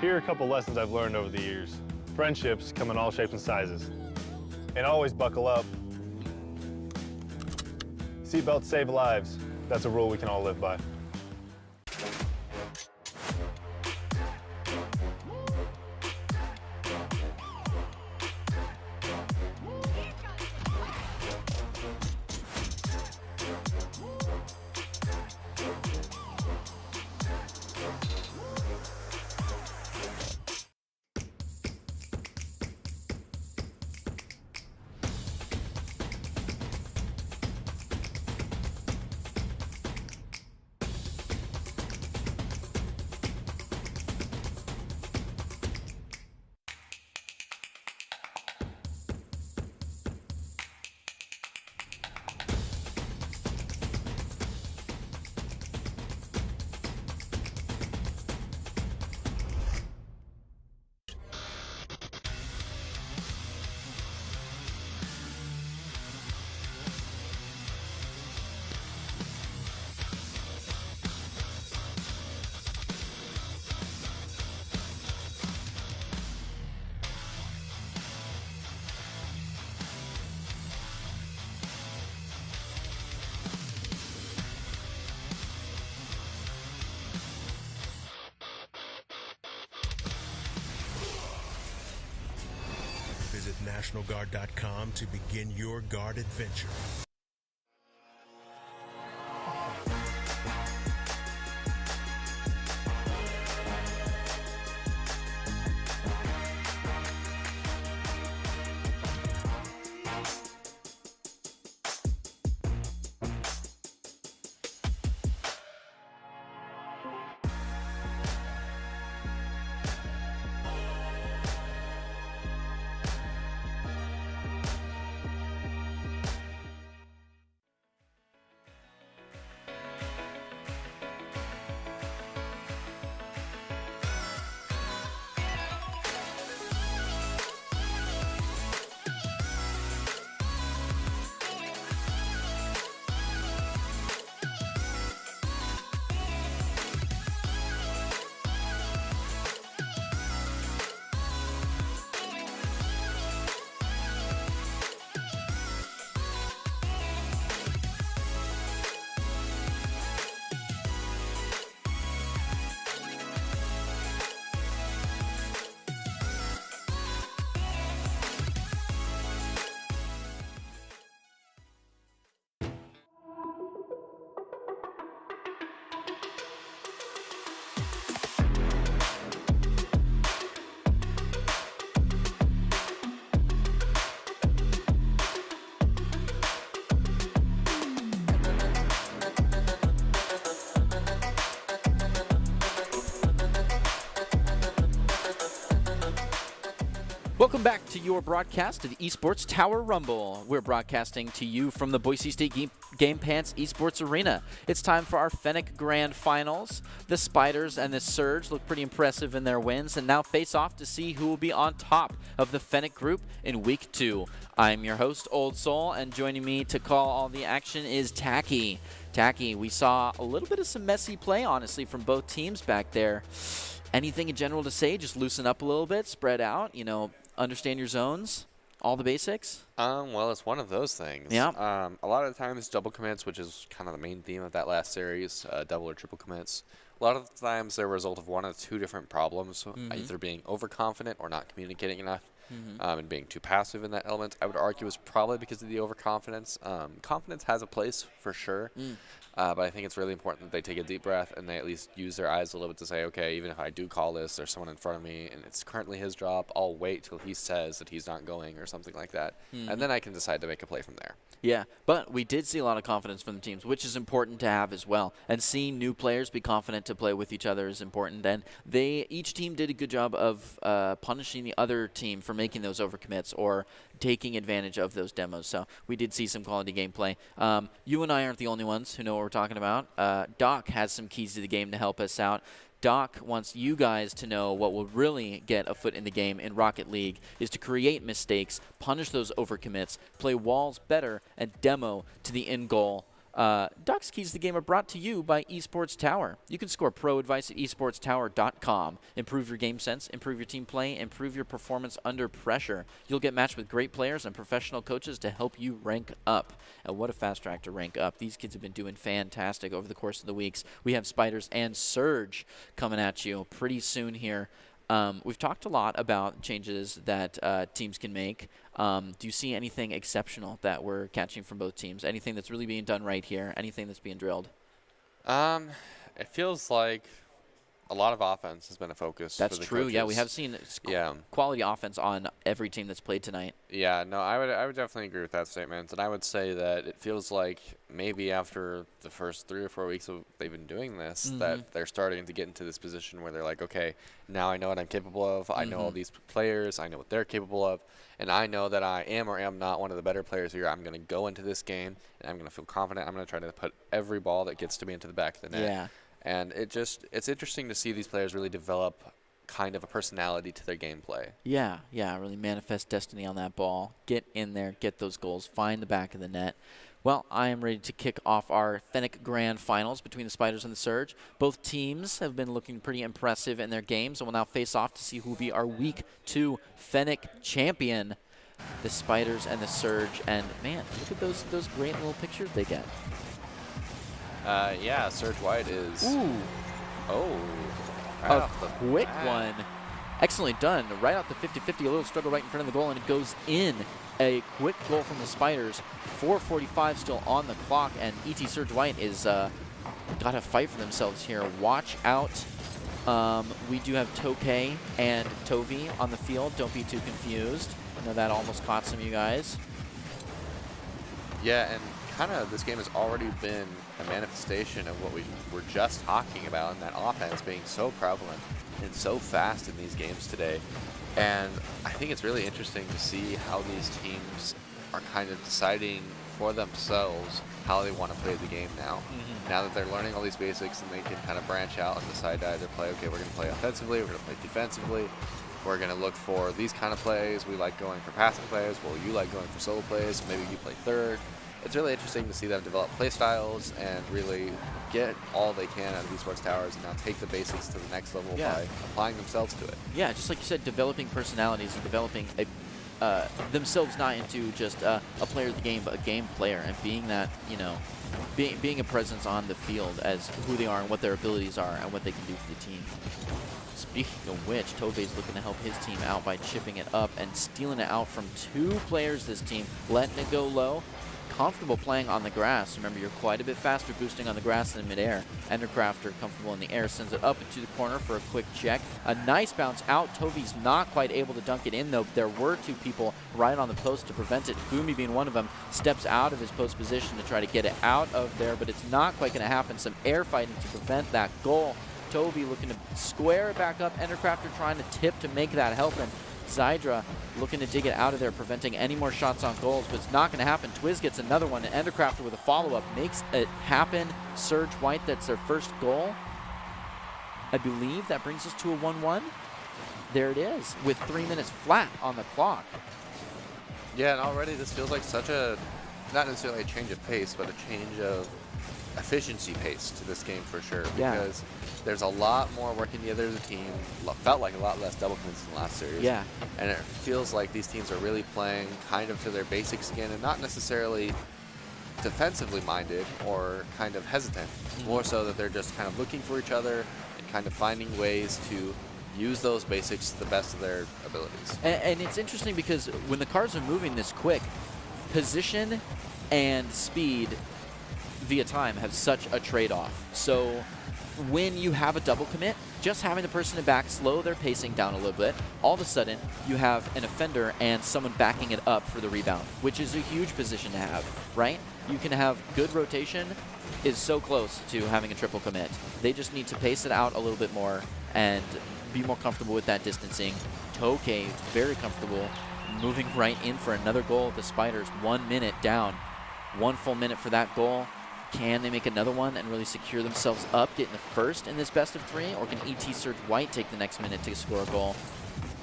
Here are a couple lessons I've learned over the years. Friendships come in all shapes and sizes. And always buckle up. Seatbelts save lives. That's a rule we can all live by. Visit NationalGuard.com to begin your guard adventure. Welcome back to your broadcast of the Esports Tower Rumble. We're broadcasting to you from the Boise State Game Pants Esports Arena. It's time for our Fennec Grand Finals. The Spiders and the Surge look pretty impressive in their wins and now face off to see who will be on top of the Fennec group in Week 2. I'm your host, Old Soul, and joining me to call all the action is Tacky. Tacky, we saw a little bit of some messy play, honestly, from both teams back there. Anything in general to say? Just loosen up a little bit, spread out, understand your zones, all the basics? Well, it's one of those things. Yeah. A lot of the times double commits, which is kind of the main theme of that last series, double or triple commits. A lot of the times they're a result of one of two different problems, either being overconfident or not communicating enough, and being too passive in that element. I would argue is probably because of the overconfidence. Confidence has a place for sure, but I think it's really important that they take a deep breath and they at least use their eyes a little bit to say, okay, even if I do call this, there's someone in front of me and it's currently his job, I'll wait till he says that he's not going or something like that, and then I can decide to make a play from there. Yeah, but we did see a lot of confidence from the teams, which is important to have as well. And seeing new players be confident to play with each other is important. And each team did a good job of punishing the other team for making those overcommits or taking advantage of those demos. So we did see some quality gameplay. You and I aren't the only ones who know what we're talking about. Doc has some keys to the game to help us out. Doc wants you guys to know what will really get a foot in the game in Rocket League is to create mistakes, punish those overcommits, play walls better, and demo to the end goal. Doc's keys to the game are brought to you by Esports Tower. You can score pro advice at esportstower.com. Improve your game sense, improve your team play, improve your performance under pressure. You'll get matched with great players and professional coaches to help you rank up. And what a fast track to rank up. These kids have been doing fantastic over the course of the weeks. We have Spiders and Surge coming at you pretty soon here. We've talked a lot about changes that teams can make. Do you see anything exceptional that we're catching from both teams? Anything that's really being done right here? Anything that's being drilled? It feels like a lot of offense has been a focus. That's for the true. coaches. Yeah, we have seen quality offense on every team that's played tonight. Yeah, no, I would definitely agree with that statement, and I would say that it feels like maybe after the first 3 or 4 weeks of they've been doing this, that they're starting to get into this position where they're like, okay, now I know what I'm capable of. I know all these players. I know what they're capable of, and I know that I am or am not one of the better players here. I'm going to go into this game, and I'm going to feel confident. I'm going to try to put every ball that gets to me into the back of the net. Yeah. And it's interesting to see these players really develop kind of a personality to their gameplay. Yeah, really manifest destiny on that ball. Get in there, get those goals, find the back of the net. Well, I am ready to kick off our Fennec Grand Finals between the Spiders and the Surge. Both teams have been looking pretty impressive in their games and will now face off to see who will be our Week 2 Fennec champion, the Spiders and the Surge. And, man, look at those great little pictures they get. Yeah, Surge White is... Ooh. Oh. A quick one. Excellently done. Right out the 50-50, a little struggle right in front of the goal, and it goes in. A quick goal from the Spiders. 4:45 still on the clock, and ET Surge White is got to fight for themselves here. Watch out. We do have Tokay and Tovi on the field. Don't be too confused. I know that almost caught some of you guys. Yeah, and kind of this game has already been a manifestation of what we were just talking about, and that offense being so prevalent and so fast in these games today. And I think it's really interesting to see how these teams are kind of deciding for themselves how they want to play the game now. Now that they're learning all these basics, and they can kind of branch out and decide to either play, okay, we're going to play offensively, we're going to play defensively, we're going to look for these kind of plays. We like going for passing plays. Well, you like going for solo plays, so maybe you play third. It's really interesting to see them develop play styles and really get all they can out of Esports Towers, and now take the basics to the next level by applying themselves to it. Yeah, just like you said, developing personalities and developing themselves not into just a player of the game, but a game player, and being that, you know, being a presence on the field as who they are and what their abilities are and what they can do for the team. Speaking of which, Tovey's looking to help his team out by chipping it up and stealing it out from 2 players this team, letting it go low. Comfortable playing on the grass. Remember, you're quite a bit faster boosting on the grass than midair. Endercrafter comfortable in the air, sends it up into the corner for a quick check. A nice bounce out. Tovi's not quite able to dunk it in, though. There were 2 people right on the post to prevent it. Gumi being one of them, steps out of his post position to try to get it out of there, but it's not quite going to happen. Some air fighting to prevent that goal. Tovi looking to square it back up. Endercrafter trying to tip to make that happen. Zydra looking to dig it out of there, preventing any more shots on goals, but it's not going to happen. Twiz gets another one, and Endercrafter with a follow-up makes it happen. Surge White, that's their first goal. I believe that brings us to a 1-1. There it is, with 3 minutes flat on the clock. Yeah, and already this feels like such a, not necessarily a change of pace, but a change of efficiency pace to this game for sure. Because there's a lot more working together as a team. Felt like a lot less double commits in the last series. Yeah. And it feels like these teams are really playing kind of to their basics again, and not necessarily defensively minded or kind of hesitant. More so that they're just kind of looking for each other and kind of finding ways to use those basics to the best of their abilities. And it's interesting because when the cars are moving this quick, position and speed via time have such a trade-off. So when you have a double commit, just having the person in back slow their pacing down a little bit, all of a sudden you have an offender and someone backing it up for the rebound, which is a huge position to have, right? You can have good rotation is so close to having a triple commit. They just need to pace it out a little bit more and be more comfortable with that distancing. Tokay, very comfortable, moving right in for another goal. The Spiders, 1 minute down. 1 full minute for that goal. Can they make another one and really secure themselves up, getting the first in this best of 3? Or can ET Surge White take the next minute to score a goal?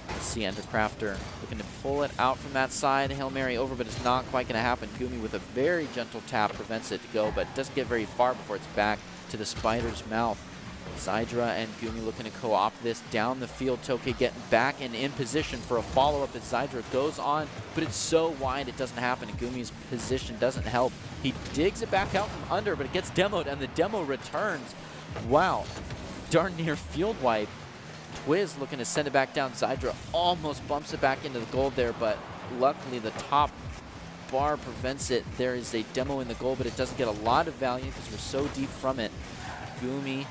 Let's see, Endercrafter looking to pull it out from that side. Hail Mary over, but it's not quite going to happen. Gumi with a very gentle tap prevents it to go, but doesn't get very far before it's back to the Spider's mouth. Zydra and Gumi looking to co-opt this down the field. Tokay getting back and in position for a follow-up as Zydra goes on, but it's so wide it doesn't happen. Gumi's position doesn't help. He digs it back out from under, but it gets demoed, and the demo returns. Wow, darn near field wipe. Twiz looking to send it back down. Zydra almost bumps it back into the goal there, but luckily the top bar prevents it. There is a demo in the goal, but it doesn't get a lot of value because we're so deep from it. Gumi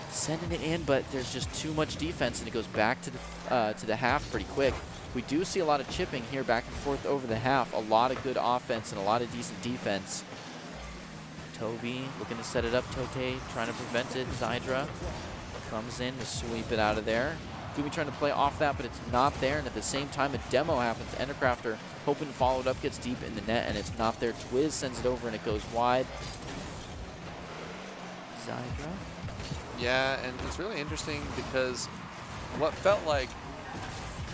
sending it in, but there's just too much defense, and it goes back to the half pretty quick. We do see a lot of chipping here back and forth over the half. A lot of good offense and a lot of decent defense. Toby looking to set it up. Tokay trying to prevent it. Zydra comes in to sweep it out of there. Gumi trying to play off that, but it's not there, and at the same time a demo happens. Endercrafter hoping to follow it up, gets deep in the net, and it's not there. Twiz sends it over, and it goes wide. Zydra. Yeah, and it's really interesting because what felt like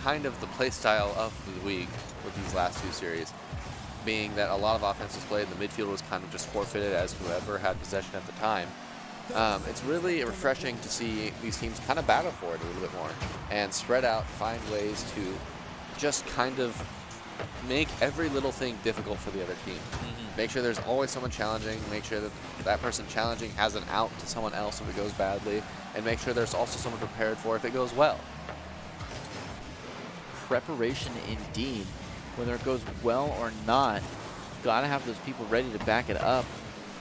kind of the play style of the week with these last 2 series being that a lot of offense was played, the midfield was kind of just forfeited as whoever had possession at the time. It's really refreshing to see these teams kind of battle for it a little bit more and spread out, find ways to just kind of make every little thing difficult for the other team. Make sure there's always someone challenging, make sure that that person challenging has an out to someone else if it goes badly, and make sure there's also someone prepared for if it goes well. preparation indeed. Whether it goes well or not, got to have those people ready to back it up.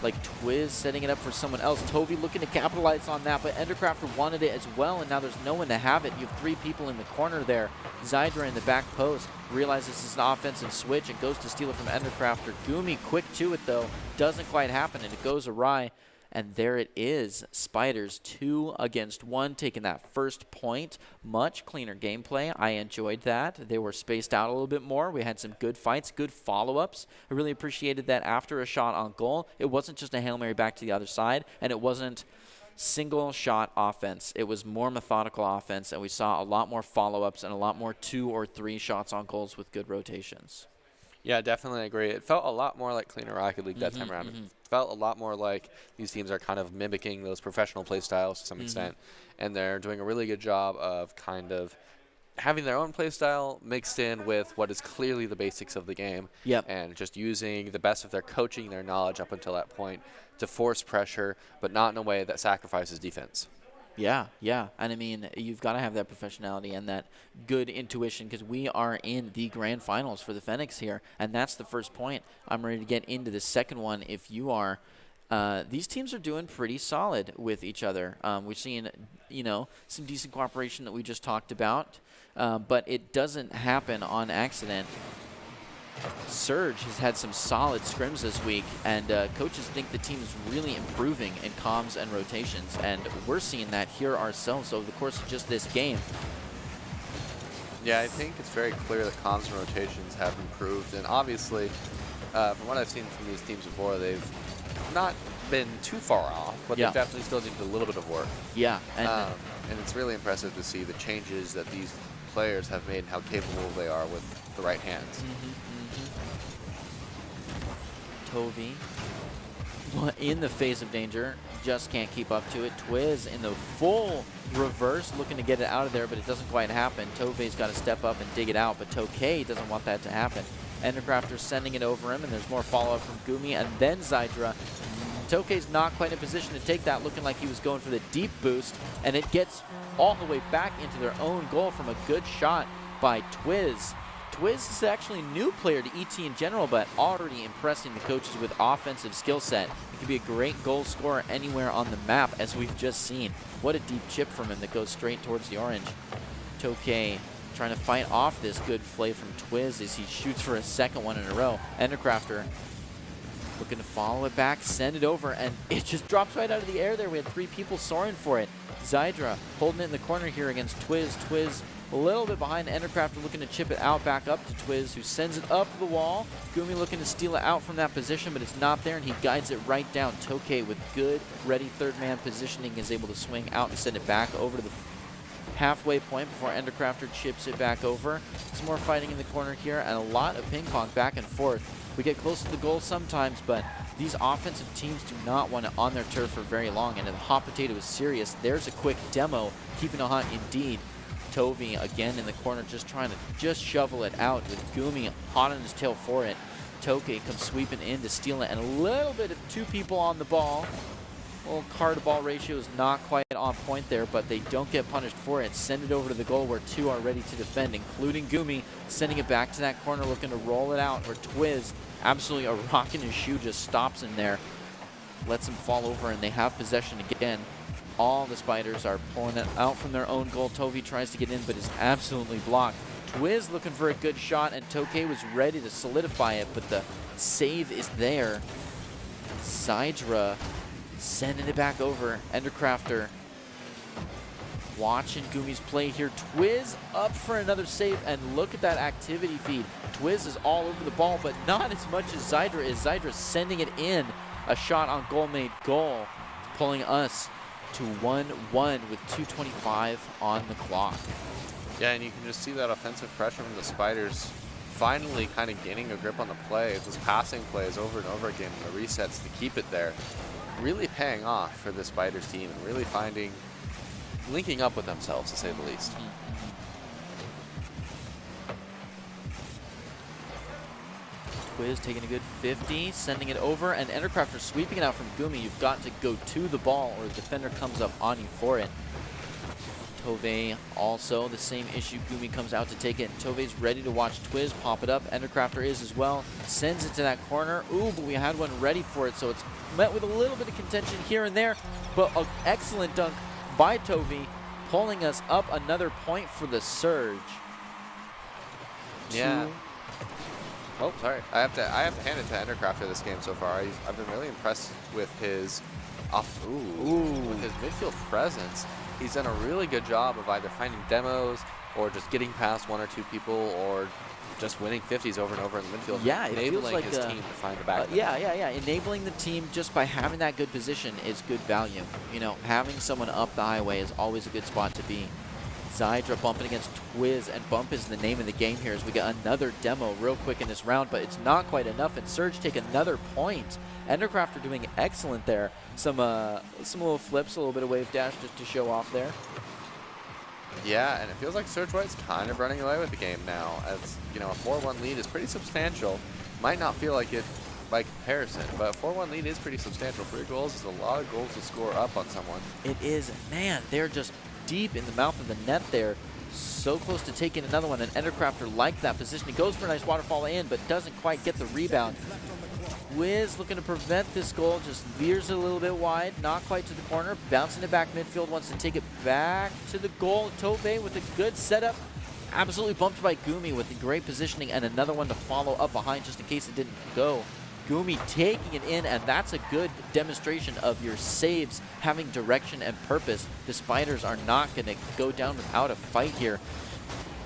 Like Twiz setting it up for someone else. Tovi looking to capitalize on that, but Endercrafter wanted it as well, and now there's no one to have it. You have 3 people in the corner there. Zydra in the back post realizes this is an offensive switch and goes to steal it from Endercrafter. Gumi quick to it though, doesn't quite happen, and it goes awry. And there it is. Spiders 2 against 1, taking that first point. Much cleaner gameplay. I enjoyed that. They were spaced out a little bit more. We had some good fights, good follow-ups. I really appreciated that after a shot on goal, it wasn't just a Hail Mary back to the other side, and it wasn't single shot offense. It was more methodical offense, and we saw a lot more follow-ups and a lot more 2 or 3 shots on goals with good rotations. Yeah, definitely agree. It felt a lot more like cleaner Rocket League that time around. It felt a lot more like these teams are kind of mimicking those professional play styles to some extent, and they're doing a really good job of kind of having their own play style mixed in with what is clearly the basics of the game, and just using the best of their coaching, their knowledge up until that point to force pressure, but not in a way that sacrifices defense. Yeah, yeah. And I mean, you've got to have that professionality and that good intuition, because we are in the grand finals for the Fennecs here, and that's the first point. I'm ready to get into the second one if you are. These teams are doing pretty solid with each other. We're seeing, you know, some decent cooperation that we just talked about, but it doesn't happen on accident. Surge has had some solid scrims this week, and coaches think the team is really improving in comms and rotations, and we're seeing that here ourselves over the course of just this game. Yeah, I think it's very clear that comms and rotations have improved, and obviously, from what I've seen from these teams before, they've not been too far off, but they've definitely still needed a little bit of work. Yeah, and it's really impressive to see the changes that these players have made and how capable they are with the right hands. Tovi in the face of danger, just can't keep up to it. Twiz in the full reverse, looking to get it out of there, but it doesn't quite happen. Tovi's got to step up and dig it out, but Tokay doesn't want that to happen. Endercrafter's sending it over him, and there's more follow-up from Gumi, and then Zydra. Tokay's not quite in position to take that, looking like he was going for the deep boost, and it gets all the way back into their own goal from a good shot by Twiz. Twiz is actually a new player to ET in general, but already impressing the coaches with offensive skill set. He could be a great goal scorer anywhere on the map, as we've just seen. What a deep chip from him that goes straight towards the orange. Tokay trying to fight off this good play from Twiz as he shoots for a second one in a row. Endercrafter looking to follow it back, send it over, and it just drops right out of the air there. We had 3 people soaring for it. Zydra holding it in the corner here against Twiz. Twiz a little bit behind. Endercrafter looking to chip it out back up to Twiz, who sends it up the wall. Gumi looking to steal it out from that position, but it's not there, and he guides it right down. Tokay with good, ready third man positioning is able to swing out and send it back over to the halfway point before Endercrafter chips it back over. Some more fighting in the corner here, and a lot of ping pong back and forth. We get close to the goal sometimes, but these offensive teams do not want it on their turf for very long, and if the hot potato is serious, there's a quick demo, keeping it hot indeed. Tovi again in the corner, just trying to shovel it out with Gumi hot on his tail for it. Tokay comes sweeping in to steal it, and a little bit of 2 people on the ball. Well, card-to-ball ratio is not quite on point there, but they don't get punished for it. Send it over to the goal where 2 are ready to defend, including Gumi, sending it back to that corner, looking to roll it out, where Twiz, absolutely a rock in his shoe, just stops in there, lets him fall over, and they have possession again. All the Spiders are pulling it out from their own goal. Tovi tries to get in, but is absolutely blocked. Twiz looking for a good shot, and Tokay was ready to solidify it, but the save is there. Zydra sending it back over. Endercrafter watching Gumi's play here. Twiz up for another save, and look at that activity feed. Twiz is all over the ball, but not as much as Zydra is. Zydra sending it in. A shot on goal made goal, pulling us to 1-1 with 2:25 on the clock. Yeah, and you can just see that offensive pressure from the Spiders finally kind of gaining a grip on the play. Those passing plays over and over again, and the resets to keep it there, really paying off for the Spiders team and really linking up with themselves, to say the least. Twiz taking a good 50, sending it over, and Endercrafter sweeping it out from Gumi. You've got to go to the ball, or the defender comes up on you for it. Tove also the same issue. Gumi comes out to take it. Tove's ready to watch Twiz pop it up. Endercrafter is as well. Sends it to that corner. Ooh, but we had one ready for it, so it's met with a little bit of contention here and there. But an excellent dunk by Tove, pulling us up another point for the Surge. Yeah. Oh, sorry. I have to hand it to Endercrafter this game so far. I've been really impressed with his with his midfield presence. He's done a really good job of either finding demos or just getting past one or two people or just winning 50s over and over in the midfield. Yeah, it enabling feels like his team to find the back. yeah. Enabling the team just by having that good position is good value. You know, having someone up the highway is always a good spot to be. Zydra bumping against Twiz, and bump is the name of the game here as we get another demo real quick in this round, but it's not quite enough, and Surge take another point. Endercrafter doing excellent there. Some little flips, a little bit of wave dash just to show off there. Yeah, and it feels like Surge White's kind of running away with the game now. As you know, a 4-1 lead is pretty substantial. Might not feel like it by comparison, but a 4-1 lead is pretty substantial. 3 goals is a lot of goals to score up on someone. It is, man, they're just deep in the mouth of the net there. So close to taking another one, and Endercrafter liked that position. He goes for a nice waterfall in, but doesn't quite get the rebound. Twiz looking to prevent this goal, just veers it a little bit wide, not quite to the corner, bouncing it back midfield, wants to take it back to the goal. Tove with a good setup, absolutely bumped by Gumi with the great positioning, and another one to follow up behind just in case it didn't go. Gumi taking it in, and that's a good demonstration of your saves having direction and purpose. The Spiders are not going to go down without a fight here.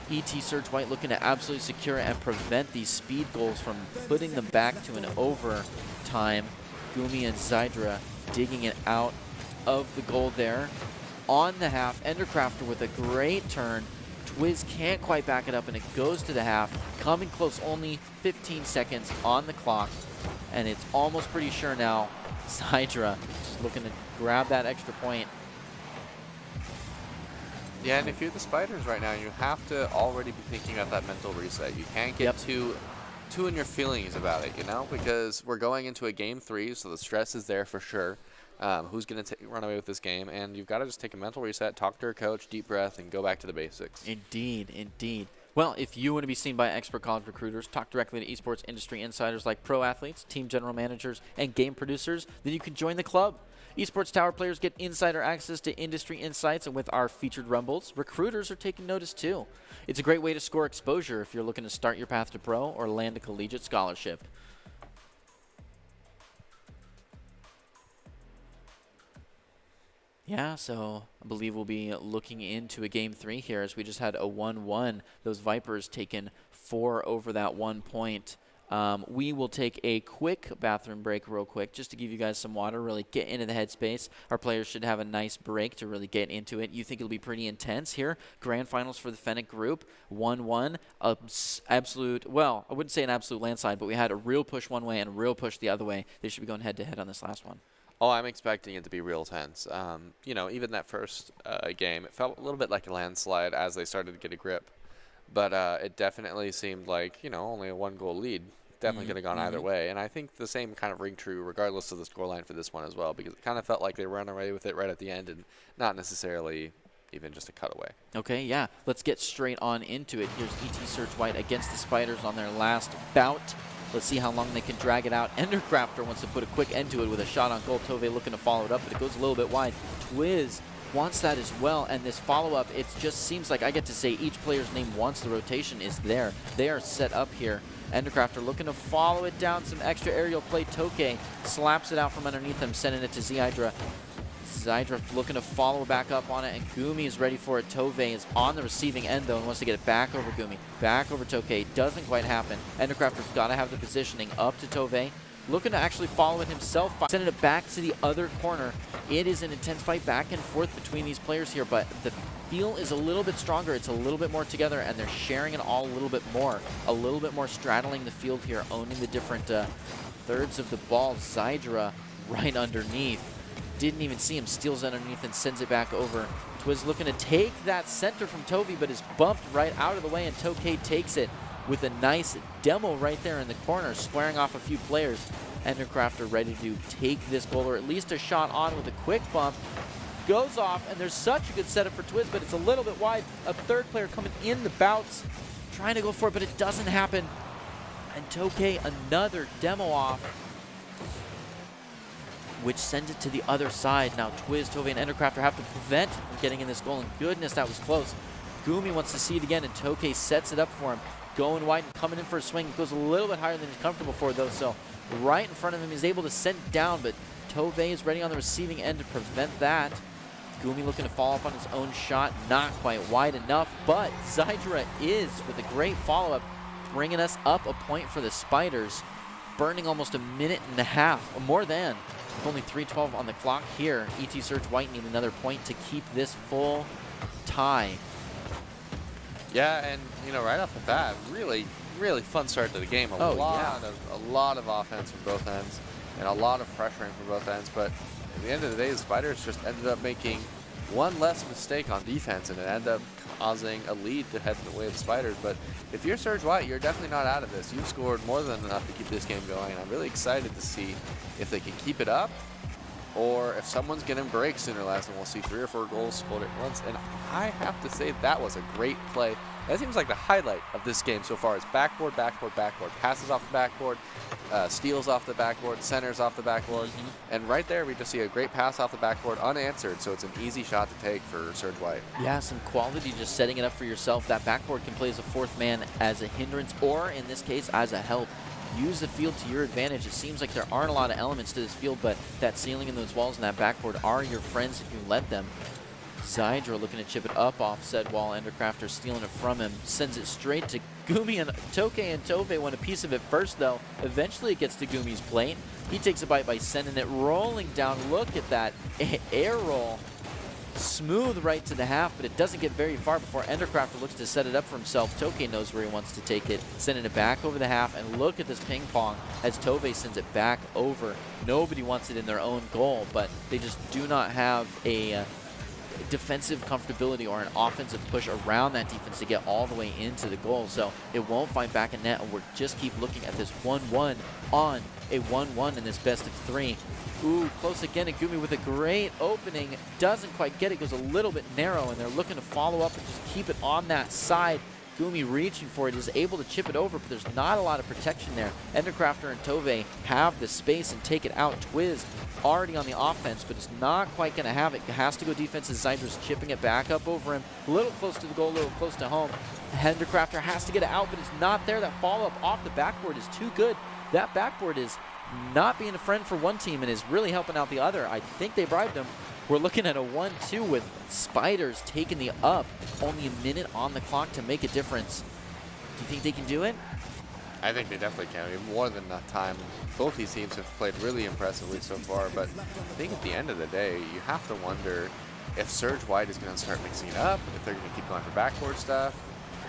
ET Surge White looking to absolutely secure and prevent these speed goals from putting them back to an overtime. Gumi and Zydra digging it out of the goal there. On the half, Endercrafter with a great turn. Twiz can't quite back it up, and it goes to the half. Coming close, only 15 seconds on the clock. And it's almost pretty sure now Zydra just looking to grab that extra point. Yeah, and if you're the Spiders right now, you have to already be thinking about that mental reset. You can't get too in your feelings about it, you know, because we're going into a game 3, so the stress is there for sure. Who's going to run away with this game? And you've got to just take a mental reset, talk to your coach, deep breath, and go back to the basics. Indeed, indeed. Well, if you want to be seen by expert college recruiters, talk directly to esports industry insiders like pro athletes, team general managers, and game producers, then you can join the club. Esports Tower players get insider access to industry insights, and with our featured rumbles, recruiters are taking notice too. It's a great way to score exposure if you're looking to start your path to pro or land a collegiate scholarship. Yeah, so I believe we'll be looking into a game 3 here as we just had a 1-1. Those Vipers taken 4 over that 1 point. We will take a quick bathroom break real quick just to give you guys some water, really get into the headspace. Our players should have a nice break to really get into it. You think it'll be pretty intense here. Grand finals for the Fennec group, 1-1. Absolute, well, I wouldn't say an absolute landslide, but we had a real push one way and a real push the other way. They should be going head-to-head on this last one. Oh, I'm expecting it to be real tense. You know, even that first game, it felt a little bit like a landslide as they started to get a grip. But it definitely seemed like, you know, only a 1-goal lead. Definitely could have gone either way. And I think the same kind of ring true regardless of the scoreline for this one as well, because it kind of felt like they ran away with it right at the end and not necessarily even just a cutaway. Okay, yeah. Let's get straight on into it. Here's ET Surge White against the Spiders on their last bout. Let's see how long they can drag it out. Endercrafter wants to put a quick end to it with a shot on goal. Tove looking to follow it up, but it goes a little bit wide. Twiz wants that as well, and this follow-up, it just seems like I get to say each player's name once the rotation is there. They are set up here. Endercrafter looking to follow it down, some extra aerial play. Toke slaps it out from underneath him, sending it to Zydra. Zydra looking to follow back up on it, and Gumi is ready for it. Tove is on the receiving end, though, and wants to get it back over Gumi. Back over Toke. Doesn't quite happen. Endercrafter's got to have the positioning up to Tove. Looking to actually follow it himself, sending it back to the other corner. It is an intense fight back and forth between these players here, but the feel is a little bit stronger. It's a little bit more together, and they're sharing it all a little bit more straddling the field here, owning the different thirds of the ball. Zydra right underneath. Didn't even see him, steals underneath and sends it back over. Twiz looking to take that center from Tove, but is bumped right out of the way, and Toke takes it with a nice demo right there in the corner, squaring off a few players. Endercrafter ready to take this goal, or at least a shot on with a quick bump. goes off, and there's such a good setup for Twiz, but it's a little bit wide. A third player coming in the bouts, trying to go for it, but it doesn't happen. And Tokay, another demo off, which sends it to the other side. Now Twiz, Tove, and Endercrafter have to prevent from getting in this goal, and goodness, that was close. Gumi wants to see it again, and Tokay sets it up for him. Going wide and coming in for a swing. It goes a little bit higher than he's comfortable for, though, so right in front of him, he's able to send it down, but Tove is ready on the receiving end to prevent that. Gumi looking to follow up on his own shot, not quite wide enough, but Zydra is, with a great follow-up, bringing us up a point for the Spiders, burning almost a minute and a half, or more than, with only 3:12 on the clock here. ET Surge White need another point to keep this full tie. Yeah, and you know, right off the bat, really fun start to the game. A lot of offense from both ends, and a lot of pressuring from both ends. But at the end of the day, the Spiders just ended up making one less mistake on defense, and it ended up causing a lead to head the way of the Spiders. But if you're Surge White, you're definitely not out of this. You've scored more than enough to keep this game going, and I'm really excited to see if they can keep it up, or if someone's getting breaks sooner or less, and we'll see 3 or 4 goals scored at once. And I have to say, that was a great play. That seems like the highlight of this game so far is backboard, backboard, backboard. Passes off the backboard, steals off the backboard, centers off the backboard. And right there, we just see a great pass off the backboard unanswered, so it's an easy shot to take for Surge White. Yeah, some quality just setting it up for yourself. That backboard can play as a 4th man, as a hindrance, or in this case, as a help. Use the field to your advantage. It seems like there aren't a lot of elements to this field, but that ceiling and those walls and that backboard are your friends if you let them. Zydra looking to chip it up off said wall. Endercrafter stealing it from him. Sends it straight to Gumi, and Tokay and Tove want a piece of it first, though. Eventually it gets to Gumi's plate. He takes a bite by sending it rolling down. Look at that air roll. Smooth right to the half, but it doesn't get very far before Endercrafter looks to set it up for himself. Tokay knows where he wants to take it, sending it back over the half, and look at this ping pong as Tove sends it back over. Nobody wants it in their own goal, but they just do not have a defensive comfortability or an offensive push around that defense to get all the way into the goal, so it won't find back in net, and we're just keep looking at this 1-1 on a 1-1 in this best of 3. Ooh, close again, and Gumi with a great opening. Doesn't quite get it, goes a little bit narrow, and they're looking to follow up and just keep it on that side. Gumi reaching for it, is able to chip it over, but there's not a lot of protection there. Endercrafter and Tove have the space and take it out. Twiz already on the offense, but is not quite going to have it. Has to go defense as Zydra's chipping it back up over him. A little close to the goal, a little close to home. Endercrafter has to get it out, but it's not there. That follow-up off the backboard is too good. That backboard is not being a friend for one team and is really helping out the other. I think they bribed him. We're looking at a 1-2 with Spiders taking the up. Only a minute on the clock to make a difference. Do you think they can do it? I think they definitely can. We have more than enough time. Both these teams have played really impressively so far, but I think at the end of the day, you have to wonder if Surge White is going to start mixing it up, if they're going to keep going for backboard stuff,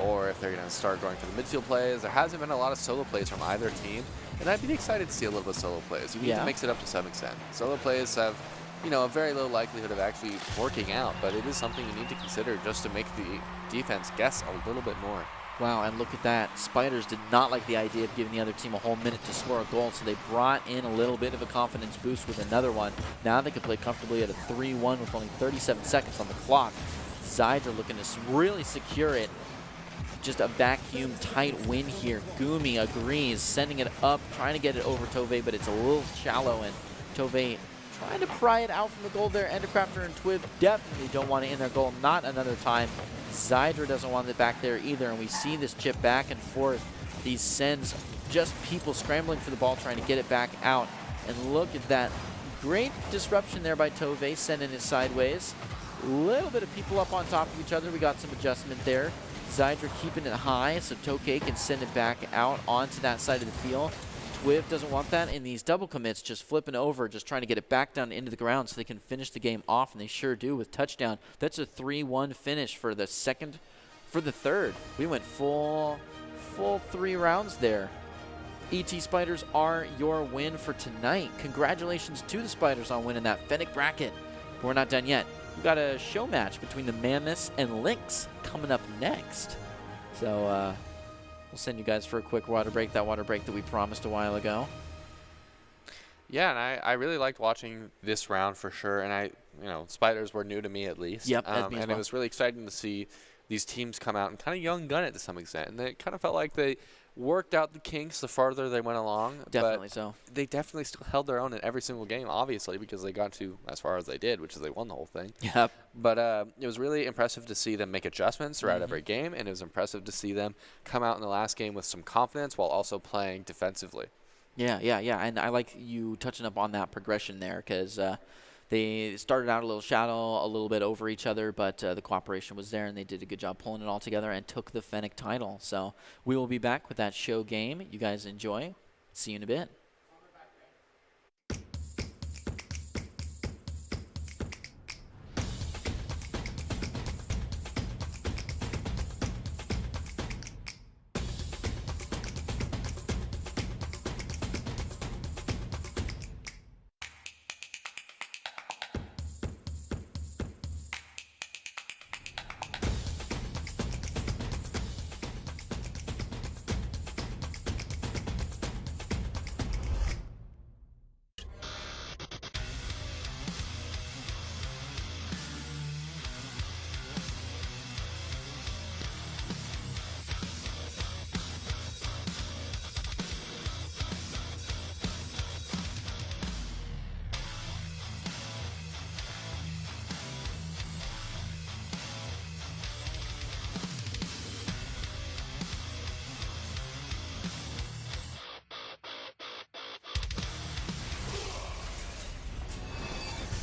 or if they're going to start going for the midfield plays. There hasn't been a lot of solo plays from either team, and I'd be excited to see a little bit of solo plays. You need to mix it up to some extent. Solo plays have, you know, a very low likelihood of actually working out, but it is something you need to consider just to make the defense guess a little bit more. Wow, and look at that. Spiders did not like the idea of giving the other team a whole minute to score a goal, so they brought in a little bit of a confidence boost with another one. Now they can play comfortably at a 3-1 with only 37 seconds on the clock. Zydra looking to really secure it. Just a vacuum tight win here. Gumi agrees, sending it up, trying to get it over Tove, but it's a little shallow, and Tove trying to pry it out from the goal there. Endercrafter and Twiv definitely don't want it in their goal. Not another time. Zydra doesn't want it back there either, and we see this chip back and forth. These sends, just people scrambling for the ball, trying to get it back out. And look at that. Great disruption there by Tove, sending it sideways. A little bit of people up on top of each other. We got some adjustment there. Zydra keeping it high, so Tokay can send it back out onto that side of the field. Twiv doesn't want that, and these double commits just flipping over, just trying to get it back down into the ground so they can finish the game off, and they sure do with touchdown. That's a 3-1 finish for the third. We went full 3 rounds there. ET Spiders are your win for tonight. Congratulations to the Spiders on winning that Fennec bracket. But we're not done yet. We've got a show match between the Mammoths and Lynx coming up next. So, we'll send you guys for a quick water break, that water break that we promised a while ago. Yeah, and I really liked watching this round for sure. And spiders were new to me at least. Yep, as me as and well. it was really exciting to see these teams come out and kind of young gun it to some extent. And it kind of felt like they worked out the kinks the farther they went along. Definitely but so. They definitely still held their own in every single game, obviously, because they got to as far as they did, which is they won the whole thing. Yep. But it was really impressive to see them make adjustments throughout every game, and it was impressive to see them come out in the last game with some confidence while also playing defensively. Yeah. And I like you touching up on that progression there because they started out a little shallow, a little bit over each other, but the cooperation was there, and they did a good job pulling it all together and took the Fennec title. So we will be back with that show game. You guys enjoy. See you in a bit.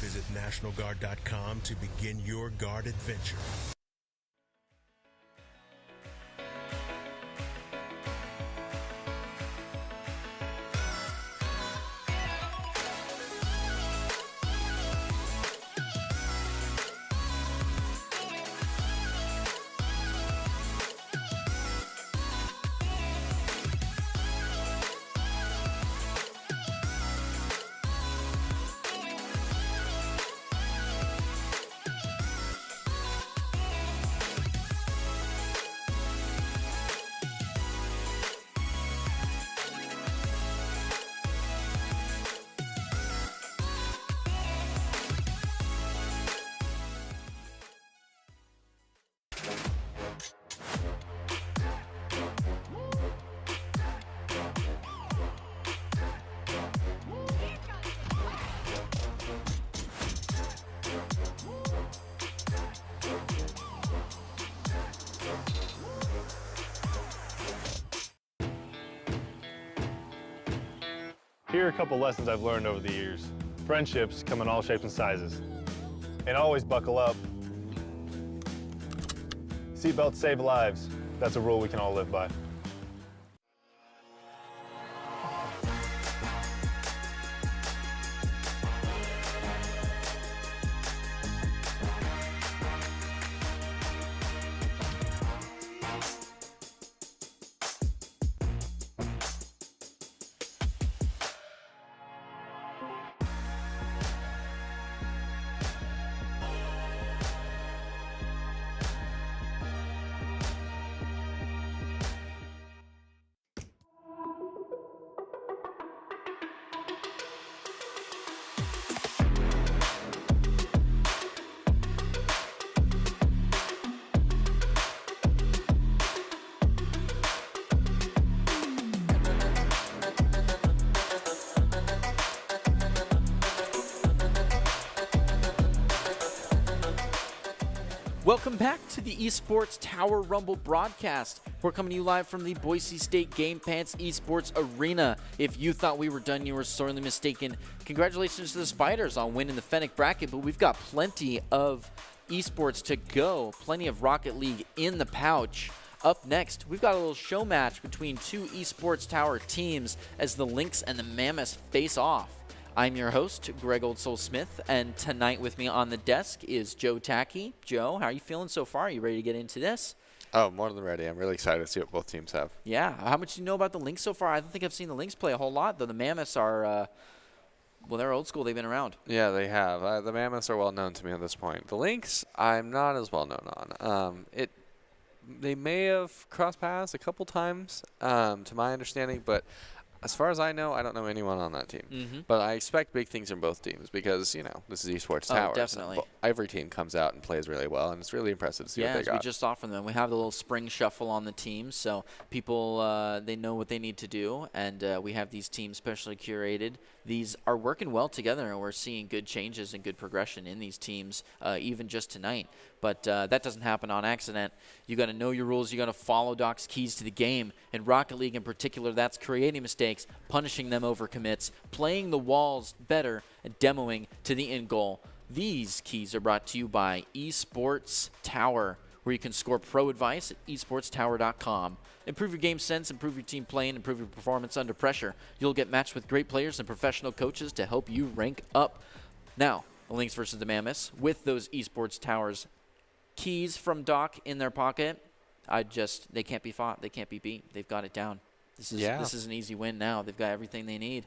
Visit NationalGuard.com to begin your guard adventure. Here are a couple lessons I've learned over the years. Friendships come in all shapes and sizes. And always buckle up. Seatbelts save lives. That's a rule we can all live by. Welcome back to the Esports Tower Rumble broadcast. We're coming to you live from the Boise State Game Pants Esports Arena. If you thought we were done, you were sorely mistaken. Congratulations to the Spiders on winning the Fennec bracket, but we've got plenty of esports to go, plenty of Rocket League in the pouch. Up next, we've got a little show match between two Esports Tower teams as the Lynx and the Mammoths face off. I'm your host, Greg Oldsoul Smith, and tonight with me on the desk is Joe Tacky. Joe, how are you feeling so far? Are you ready to get into this? Oh, more than ready. I'm really excited to see what both teams have. Yeah. How much do you know about the Lynx so far? I don't think I've seen the Lynx play a whole lot, though the Mammoths are, well, they're old school. They've been around. Yeah, they have. The Mammoths are well known to me at this point. The Lynx, I'm not as well known on. They may have crossed paths a couple times, to my understanding, but As far as I know, I don't know anyone on that team. But I expect big things from both teams because, you know, this is Esports Towers. Definitely. Every team comes out and plays really well, and it's really impressive to see what they got. We just saw from them. We have the little spring shuffle on the team, so people, they know what they need to do, and we have these teams specially curated. These are working well together, and we're seeing good changes and good progression in these teams, even just tonight. But that doesn't happen on accident. You got to know your rules. You got to follow Doc's keys to the game. In Rocket League in particular, that's creating mistakes, punishing them over commits, playing the walls better, and demoing to the end goal. These keys are brought to you by Esports Tower, where you can score pro advice at esportstower.com. Improve your game sense, improve your team play, and improve your performance under pressure. You'll get matched with great players and professional coaches to help you rank up. Now, the Lynx versus the Mammoths with those Esports Towers keys from Doc in their pocket. They can't be fought. They can't be beat. They've got it down. This is an easy win now. They've got everything they need.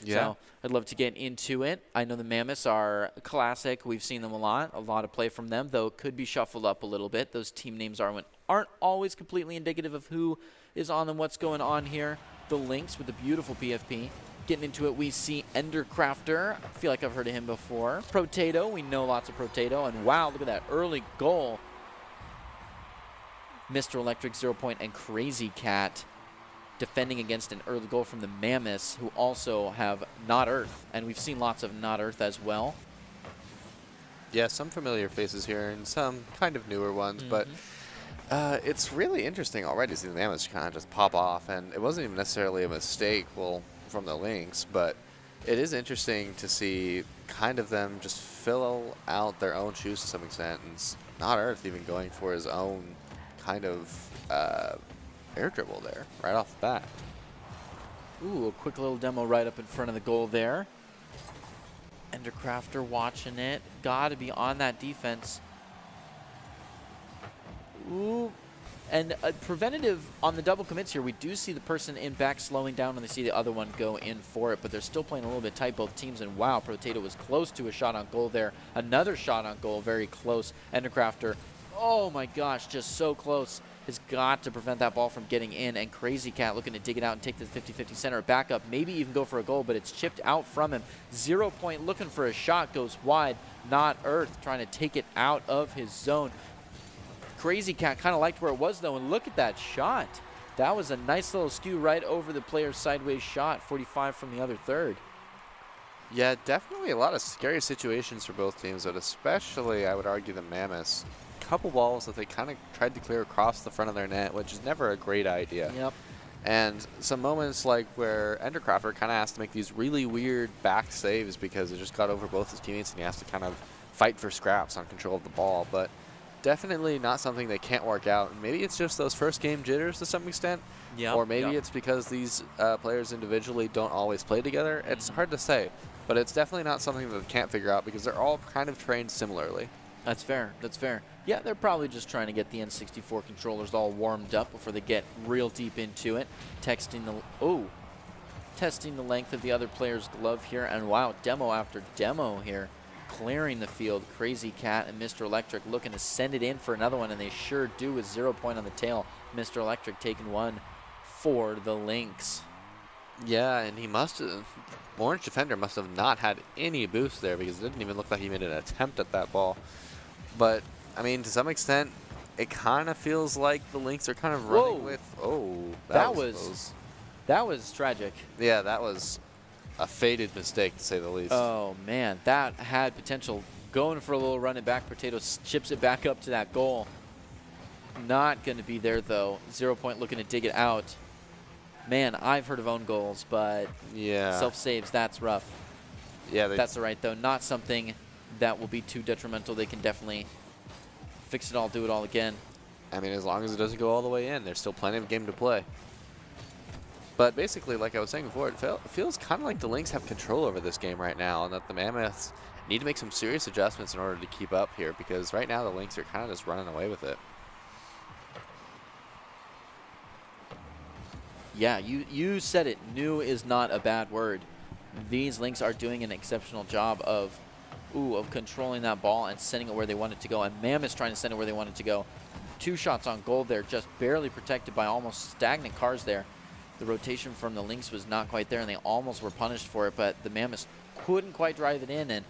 Yeah. So I'd love to get into it. I know the Mammoths are classic. We've seen them a lot of play from them, though it could be shuffled up a little bit. Those team names aren't always completely indicative of who is on them, what's going on here. The Lynx with the beautiful PFP. Getting into it, we see Endercrafter. I feel like I've heard of him before. Protato, we know lots of Protato. And wow, look at that early goal. Mr. Electric, 0 point, and Crazy Cat defending against an early goal from the Mammoths, who also have Not Earth. And we've seen lots of Not Earth as well. Yeah, some familiar faces here and some kind of newer ones, but it's really interesting already to see the Mammoths kind of just pop off. And it wasn't even necessarily a mistake, from the Lynx, but it is interesting to see kind of them just fill out their own shoes to some extent, and Not Earth even going for his own kind of air dribble there right off the bat. Ooh, a quick little demo right up in front of the goal there. Endercrafter watching it. Got to be on that defense. Ooh. And preventative on the double commits here, we do see the person in back slowing down, and they see the other one go in for it, but they're still playing a little bit tight, both teams, and wow, Protato was close to a shot on goal there. Another shot on goal, very close. Endercrafter, oh my gosh, just so close. Has got to prevent that ball from getting in, and Crazy Cat looking to dig it out and take the 50-50 center back up, maybe even go for a goal, but it's chipped out from him. 0 point looking for a shot, goes wide. Not Earth trying to take it out of his zone. Crazy Cat kind of liked where it was, though, and look at that shot. That was a nice little skew right over the player's sideways shot, 45 from the other third. Yeah, definitely a lot of scary situations for both teams, but especially, I would argue, the Mammoths. Couple balls that they kind of tried to clear across the front of their net, which is never a great idea. Yep. And some moments like where Endercrafter kind of has to make these really weird back saves because it just got over both his teammates and he has to kind of fight for scraps on control of the ball. But definitely not something they can't work out. And maybe it's just those first game jitters to some extent. Yep. Or maybe it's because these players individually don't always play together. It's hard to say. But it's definitely not something that they can't figure out because they're all kind of trained similarly. That's fair. That's fair. Yeah, they're probably just trying to get the N64 controllers all warmed up before they get real deep into it. Testing the length of the other player's glove here. And wow, demo after demo here. Clearing the field. Crazy Cat and Mr. Electric looking to send it in for another one, and they sure do with 0 point on the tail. Mr. Electric taking one for the Lynx. Yeah, and he must have, Orange Defender must have not had any boost there because it didn't even look like he made an attempt at that ball. But, I mean, to some extent, it kind of feels like the Lynx are kind of running with, that was tragic. Yeah, that was a fated mistake, to say the least. Oh, man, that had potential. Going for a little run and back. Potato chips it back up to that goal. Not going to be there, though. 0 point looking to dig it out. Man, I've heard of own goals, but yeah, self-saves, that's rough. Yeah, that's all right, though. Not something that will be too detrimental. They can definitely fix it all, do it all again. I mean, as long as it doesn't go all the way in, there's still plenty of game to play. But basically, like I was saying before, it feels kind of like the Lynx have control over this game right now, and that the Mammoths need to make some serious adjustments in order to keep up here, because right now the Lynx are kind of just running away with it. Yeah, you said it. New is not a bad word. These Lynx are doing an exceptional job of controlling that ball and sending it where they want it to go. And Mammoth's trying to send it where they want it to go. 2 shots on goal there, just barely protected by almost stagnant cars there. The rotation from the Lynx was not quite there, and they almost were punished for it, but the Mammoths couldn't quite drive it in, and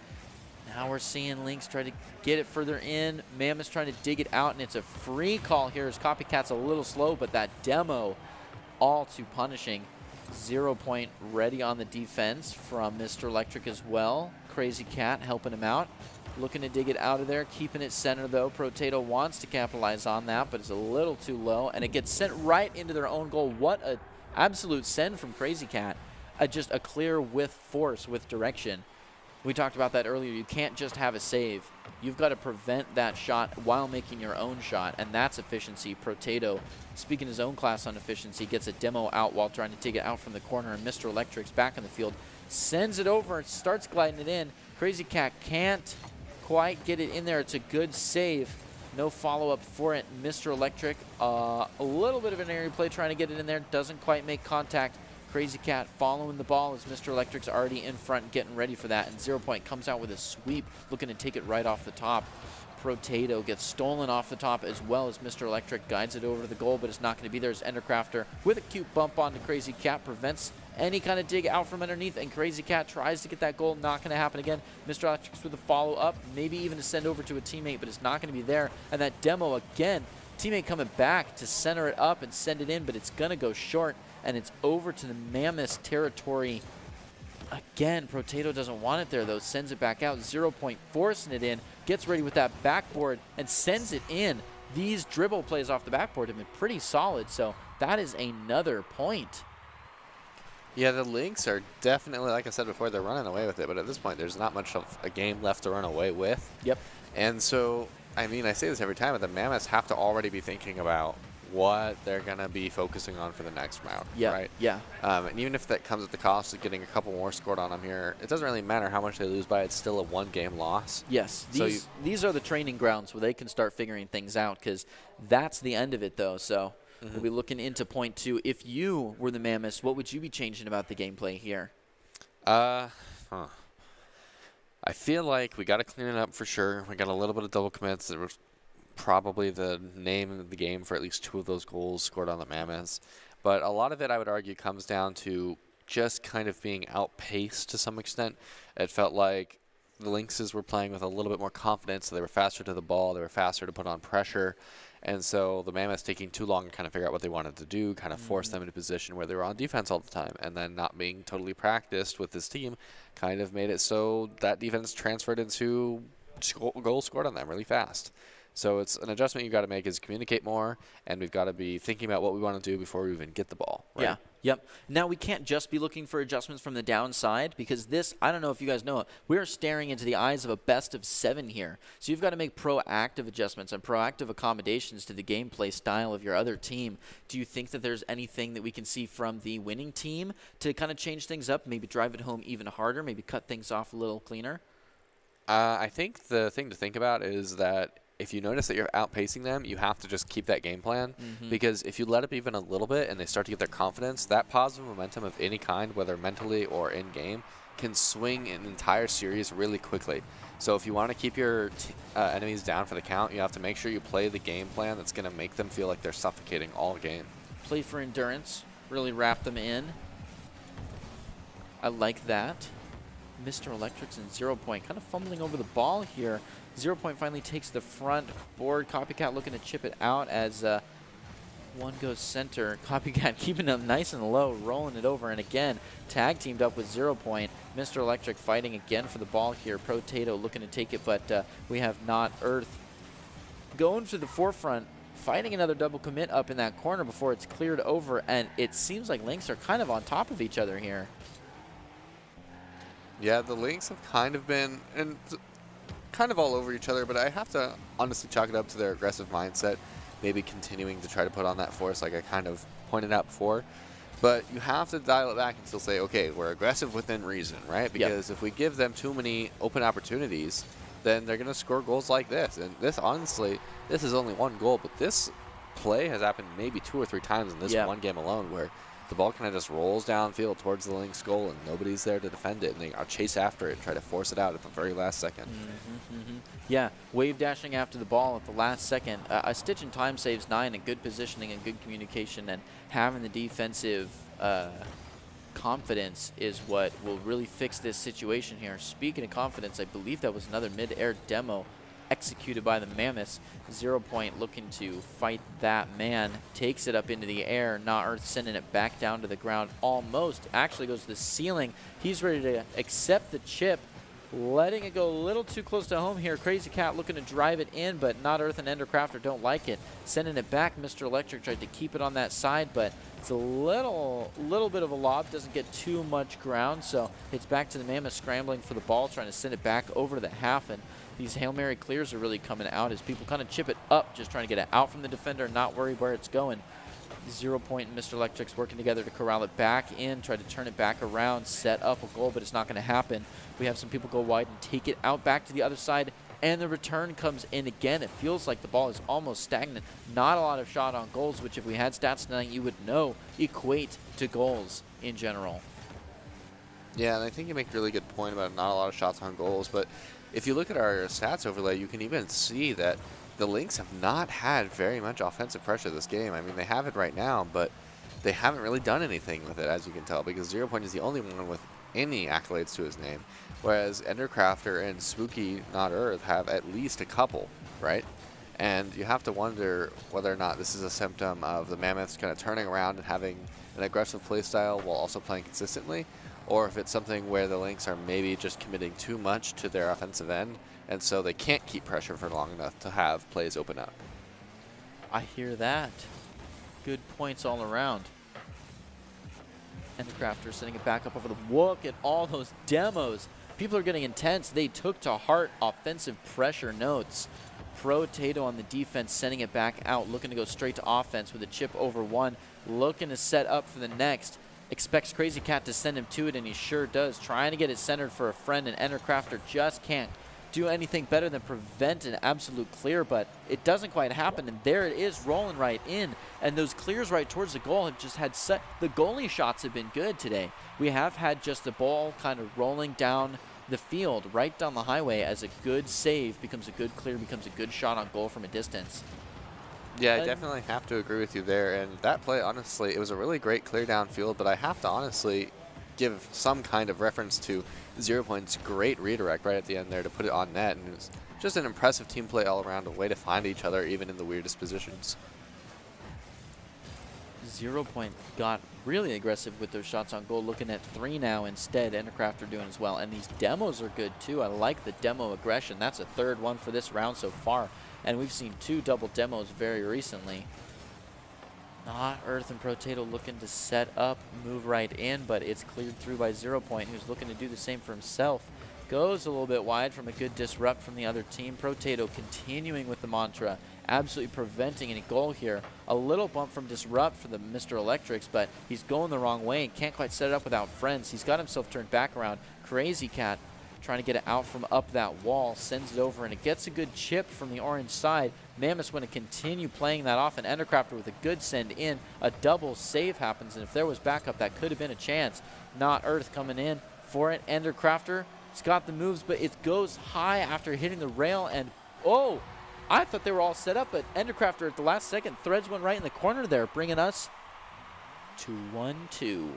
now we're seeing Lynx try to get it further in. Mammoths trying to dig it out, and it's a free call here as Copycat's a little slow, but that demo all too punishing. 0 point ready on the defense from Mr. Electric as well. Crazy Cat helping him out. Looking to dig it out of there, keeping it center though. Protato wants to capitalize on that, but it's a little too low, and it gets sent right into their own goal. What an absolute send from Crazy Cat. Just a clear with force, with direction. We talked about that earlier. You can't just have a save. You've got to prevent that shot while making your own shot, and that's efficiency. Protato, speaking his own class on efficiency, gets a demo out while trying to dig it out from the corner, and Mr. Electric's back in the field, sends it over and starts gliding it in. Crazy Cat can't quite get it in there. It's a good save. No follow-up for it. Mr. Electric, a little bit of an area play trying to get it in there. Doesn't quite make contact. Crazy Cat following the ball as Mr. Electric's already in front getting ready for that, and 0 point comes out with a sweep, looking to take it right off the top. Protato gets stolen off the top as well as Mr. Electric guides it over to the goal, but it's not going to be there as Endercrafter with a cute bump onto Crazy Cat prevents any kind of dig out from underneath, and Crazy Cat tries to get that goal. Not going to happen again. Mr. Electric's with a follow-up, maybe even to send over to a teammate, but it's not going to be there. And that demo again, teammate coming back to center it up and send it in, but it's going to go short, and it's over to the Mammoths territory. Again, Protato doesn't want it there, though. Sends it back out. 0 point forcing it in. Gets ready with that backboard and sends it in. These dribble plays off the backboard have been pretty solid, so that is another point. Yeah, the Lynx are definitely, like I said before, they're running away with it. But at this point, there's not much of a game left to run away with. Yep. And so, I mean, I say this every time, but the Mammoths have to already be thinking about what they're going to be focusing on for the next round, right? Yeah. And even if that comes at the cost of getting a couple more scored on them here, it doesn't really matter how much they lose by. It's still a one-game loss. Yes. These are the training grounds where they can start figuring things out, because that's the end of it, though. So we'll be looking into point 2. If you were the Mammoths, what would you be changing about the gameplay here? I feel like we got to clean it up for sure. We got a little bit of double commits. There was probably the name of the game for at least 2 of those goals scored on the Mammoths. But a lot of it, I would argue, comes down to just kind of being outpaced to some extent. It felt like the Lynxes were playing with a little bit more confidence. So they were faster to the ball. They were faster to put on pressure. And so the Mammoths taking too long to kind of figure out what they wanted to do, kind of forced them into a position where they were on defense all the time. And then not being totally practiced with this team kind of made it so that defense transferred into goals scored on them really fast. So it's an adjustment you got to make is communicate more, and we've got to be thinking about what we want to do before we even get the ball. Right? Yeah. Yep. Now, we can't just be looking for adjustments from the downside, because this, I don't know if you guys know it, we're staring into the eyes of a best of 7 here. So you've got to make proactive adjustments and proactive accommodations to the gameplay style of your other team. Do you think that there's anything that we can see from the winning team to kind of change things up, maybe drive it home even harder, maybe cut things off a little cleaner? I think the thing to think about is that if you notice that you're outpacing them, you have to just keep that game plan. Because if you let up even a little bit and they start to get their confidence, that positive momentum of any kind, whether mentally or in-game, can swing an entire series really quickly. So if you want to keep your enemies down for the count, you have to make sure you play the game plan that's going to make them feel like they're suffocating all game. Play for endurance, really wrap them in. I like that. Mr. Electric's in 0 point, kind of fumbling over the ball here. 0 point finally takes the front board. Copycat looking to chip it out as one goes center. Copycat keeping them nice and low, rolling it over. And again, tag teamed up with 0 point. Mr. Electric fighting again for the ball here. Protato looking to take it, but we have not Earth going to the forefront, fighting another double commit up in that corner before it's cleared over. And it seems like Lynx are kind of on top of each other here. Yeah, the Lynx have kind of been kind of all over each other, but I have to honestly chalk it up to their aggressive mindset, maybe continuing to try to put on that force like I kind of pointed out before. But you have to dial it back and still say, okay, we're aggressive within reason, right? Because if we give them too many open opportunities, then they're going to score goals like this. And this, honestly, this is only 1 goal, but this play has happened maybe 2 or 3 times in this one game alone, where the ball kind of just rolls downfield towards the Lynx goal and nobody's there to defend it, and they chase after it and try to force it out at the very last second. Yeah, wave dashing after the ball at the last second. A stitch in time saves 9, and good positioning and good communication, and having the defensive confidence is what will really fix this situation here. Speaking of confidence, I believe that was another mid-air demo executed by the Mammoths. 0 Point looking to fight that man, takes it up into the air. Not Earth sending it back down to the ground almost. Actually goes to the ceiling. He's ready to accept the chip, letting it go a little too close to home here. Crazy Cat looking to drive it in, but Not Earth and Endercrafter don't like it. Sending it back. Mr. Electric tried to keep it on that side, but it's a little bit of a lob. Doesn't get too much ground, so it's back to the Mammoth scrambling for the ball, trying to send it back over to the half. And these Hail Mary clears are really coming out as people kind of chip it up, just trying to get it out from the defender, not worry where it's going. 0 Point and Mr. Electric's working together to corral it back in, try to turn it back around, set up a goal, but it's not going to happen. We have some people go wide and take it out back to the other side, and the return comes in again. It feels like the ball is almost stagnant. Not a lot of shot on goals, which if we had stats tonight, you would know equate to goals in general. Yeah, and I think you make a really good point about not a lot of shots on goals, but if you look at our stats overlay, you can even see that the Lynx have not had very much offensive pressure this game. I mean, they have it right now, but they haven't really done anything with it, as you can tell, because 0 Point is the only one with any accolades to his name, whereas Endercrafter and Spooky Not Earth have at least a couple, right? And you have to wonder whether or not this is a symptom of the Mammoths kind of turning around and having an aggressive playstyle while also playing consistently, or if it's something where the Lynx are maybe just committing too much to their offensive end, and so they can't keep pressure for long enough to have plays open up. I hear that. Good points all around. Endercrafter sending it back up over the... Look at all those demos. People are getting intense. They took to heart offensive pressure notes. Pro-Tato on the defense, sending it back out, looking to go straight to offense with a chip over one, looking to set up for the next. Expects Crazy Cat to send him to it, and he sure does. Trying to get it centered for a friend, and Endercrafter just can't do anything better than prevent an absolute clear, but it doesn't quite happen, and there it is, rolling right in. And those clears right towards the goal have just had the goalie shots have been good today. We have had just the ball kind of rolling down the field, right down the highway, as a good save becomes a good clear, becomes a good shot on goal from a distance. Yeah, I definitely have to agree with you there. And that play, honestly, it was a really great clear downfield, but I have to honestly give some kind of reference to 0 Point's great redirect right at the end there to put it on net. And it was just an impressive team play all around, a way to find each other even in the weirdest positions. 0 Point got really aggressive with their shots on goal, looking at 3 now instead. Endercrafter doing as well. And these demos are good too. I like the demo aggression. That's a third one for this round so far. And we've seen 2 double demos very recently. Not Earth and Pro-Tato looking to set up, move right in, but it's cleared through by 0 Point, who's looking to do the same for himself. Goes a little bit wide from a good disrupt from the other team. Pro-Tato continuing with the mantra, absolutely preventing any goal here. A little bump from disrupt for the Mr. Electrics, but he's going the wrong way and can't quite set it up without friends. He's got himself turned back around. Crazy Cat trying to get it out from up that wall, sends it over, and it gets a good chip from the orange side. Mammoth's want to continue playing that off, and Endercrafter with a good send in. A double save happens, and if there was backup, that could have been a chance. Not Earth coming in for it. Endercrafter, he's got the moves, but it goes high after hitting the rail, and oh, I thought they were all set up, but Endercrafter at the last second threads one right in the corner there, bringing us to 1-2.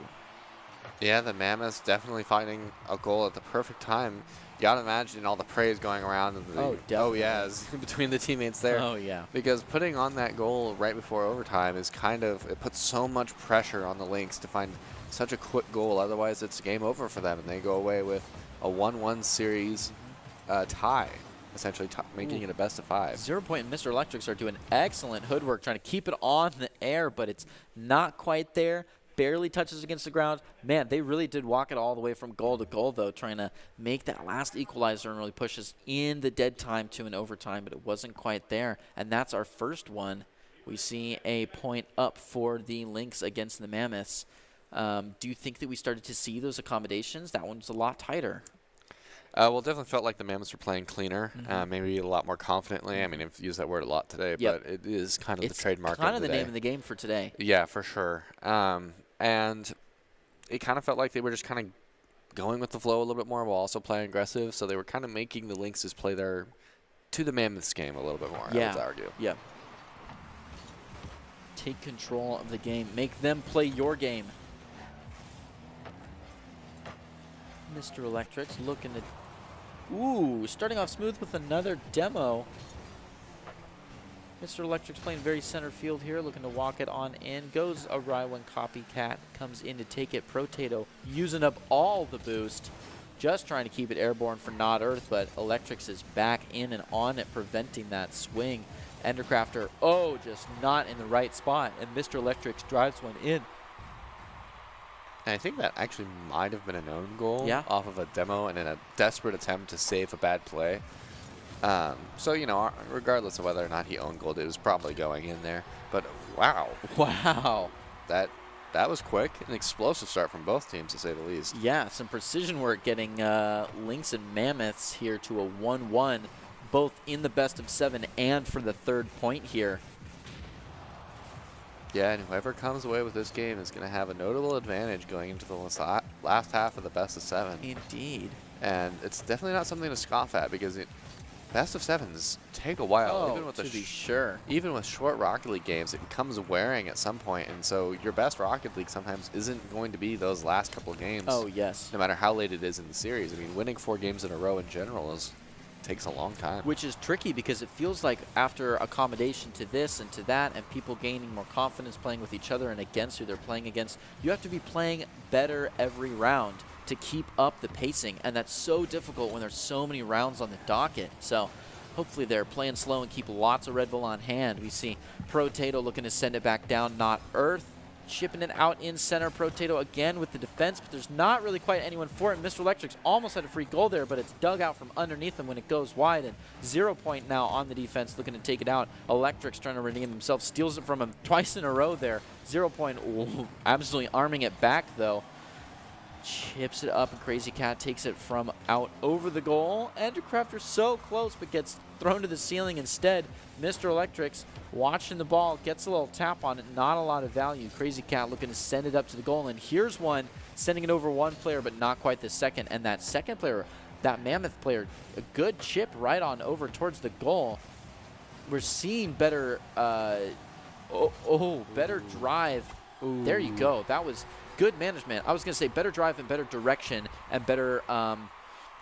Yeah, the Mammoths definitely finding a goal at the perfect time. You gotta imagine all the praise going around. And the, oh yeahs between the teammates there. Oh yeah. Because putting on that goal right before overtime is kind of, it puts so much pressure on the Lynx to find such a quick goal. Otherwise, it's game over for them, and they go away with a 1-1 series tie, essentially making it a best of 5. 0 Point and Mr. Electrics are doing excellent hood work, trying to keep it on the air, but it's not quite there. Barely touches against the ground. Man, they really did walk it all the way from goal to goal, though, trying to make that last equalizer and really push us in the dead time to an overtime, but it wasn't quite there. And that's our first one. We see a point up for the Lynx against the Mammoths. Do you think that we started to see those accommodations? That one's a lot tighter. Well, it definitely felt like the Mammoths were playing cleaner, maybe a lot more confidently. I mean, I've used that word a lot today, but it is kind of the trademark of the day. It's kind of the name of the game for today. Yeah, for sure. And it kind of felt like they were just kind of going with the flow a little bit more while also playing aggressive. So they were kind of making the Lynxes play to the Mammoths game a little bit more, I would argue. Yeah. take control of the game. Make them play your game. Mr. Electric's looking to... Ooh, starting off smooth with another demo. Mr. Electric's playing very center field here, looking to walk it on in. Goes a Raiwan Copycat, comes in to take it. Protato using up all the boost. Just trying to keep it airborne for Not Earth, but Electric's is back in and on it, preventing that swing. Endercrafter, oh, just not in the right spot, and Mr. Electric's drives one in. And I think that actually might have been an own goal off of a demo and in a desperate attempt to save a bad play. So, you know, regardless of whether or not he owned gold, it was probably going in there. But wow. Wow. That was quick. An explosive start from both teams, to say the least. Yeah, some precision work getting Lynx and Mammoths here to a 1-1, both in the best of 7 and for the 3rd point here. Yeah, and whoever comes away with this game is going to have a notable advantage going into the last half of the best of 7. Indeed. And it's definitely not something to scoff at, because best of 7s take a while. Oh, even with to be sure. Even with short Rocket League games, it becomes wearing at some point, and so your best Rocket League sometimes isn't going to be those last couple of games. Oh, yes. No matter how late it is in the series. I mean, winning 4 games in a row in general takes a long time. Which is tricky, because it feels like after accommodation to this and to that and people gaining more confidence playing with each other and against who they're playing against, you have to be playing better every round to keep up the pacing, and that's so difficult when there's so many rounds on the docket. So hopefully they're playing slow and keep lots of Red Bull on hand. We see Protato looking to send it back down, Not Earth chipping it out in center. Protato again with the defense, but there's not really quite anyone for it. Mr. Electric's almost had a free goal there, but it's dug out from underneath him when it goes wide, and 0 point now on the defense looking to take it out. Electric's trying to redeem himself, steals it from him twice in a row there. 0 point, ooh, absolutely arming it back though. Chips it up, and Crazy Cat takes it from out over the goal. Endercrafter so close, but gets thrown to the ceiling instead. Mr. Electric's watching the ball, gets a little tap on it, not a lot of value. Crazy Cat looking to send it up to the goal, and here's one, sending it over one player, but not quite the second. And that second player, that Mammoth player, a good chip right on over towards the goal. We're seeing better, better drive. Ooh. There you go. That was good management. I was going to say better drive and better direction and better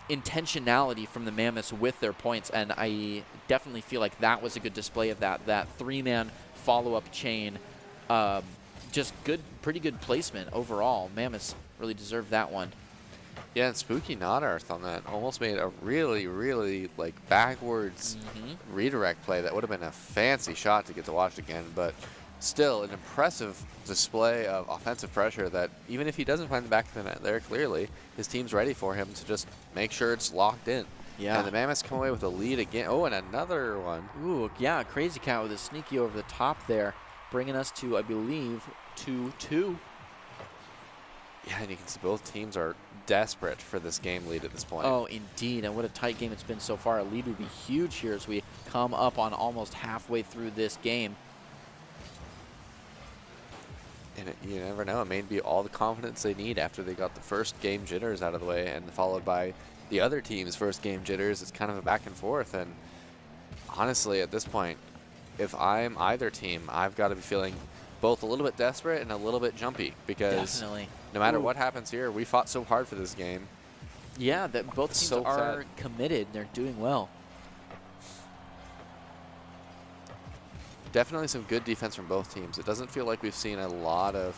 intentionality from the Mammoths with their points, and I definitely feel like that was a good display of that 3-man follow-up chain. Just good, pretty good placement overall. Mammoths really deserved that one. Yeah, and Spooky Not Earth on that almost made a really, really like backwards redirect play that would have been a fancy shot to get to watch again, but still an impressive display of offensive pressure that even if he doesn't find the back of the net there clearly, his team's ready for him to just make sure it's locked in. Yeah. And the Mammoths come away with a lead again. Oh, and another one. Ooh, yeah, Crazy Cat with a sneaky over the top there, bringing us to, I believe, 2-2. Yeah, and you can see both teams are desperate for this game lead at this point. Oh, indeed, and what a tight game it's been so far. A lead would be huge here as we come up on almost halfway through this game. And you never know, it may be all the confidence they need after they got the first game jitters out of the way and followed by the other team's first game jitters. It's kind of a back and forth, and honestly at this point, if I'm either team, I've got to be feeling both a little bit desperate and a little bit jumpy, because no matter what happens here, we fought so hard for this game. Yeah, that both teams so are committed. They're doing well. Definitely some good defense from both teams. It doesn't feel like we've seen a lot of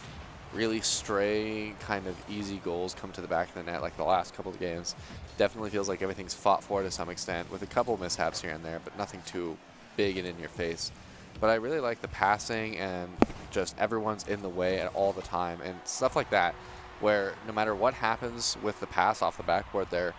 really stray kind of easy goals come to the back of the net like the last couple of games. Definitely feels like everything's fought for to some extent, with a couple mishaps here and there, but nothing too big and in your face. But I really like the passing and just everyone's in the way at all the time and stuff like that, where no matter what happens with the pass off the backboard there,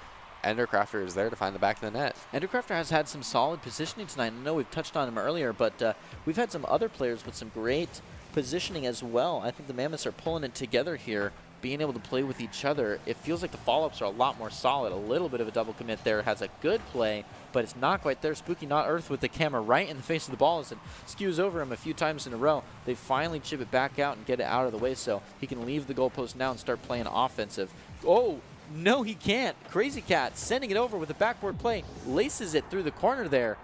Endercrafter is there to find the back of the net. Endercrafter has had some solid positioning tonight. I know we've touched on him earlier, but we've had some other players with some great positioning as well. I think the Mammoths are pulling it together here, being able to play with each other. It feels like the follow-ups are a lot more solid. A little bit of a double commit there has a good play, but it's not quite there. Spooky Not Earth with the camera right in the face of the ball as it skews over him a few times in a row. They finally chip it back out and get it out of the way so he can leave the goalpost now and start playing offensive. Oh! No, he can't. Crazy Cat sending it over with a backboard play. Laces it through the corner there.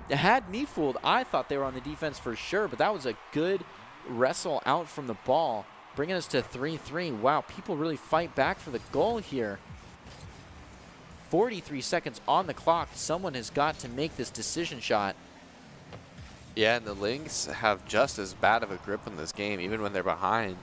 It had me fooled. I thought they were on the defense for sure, but that was a good wrestle out from the ball, bringing us to 3-3. Wow, people really fight back for the goal here. 43 seconds on the clock. Someone has got to make this decision shot. Yeah, and the Lynx have just as bad of a grip in this game, even when they're behind.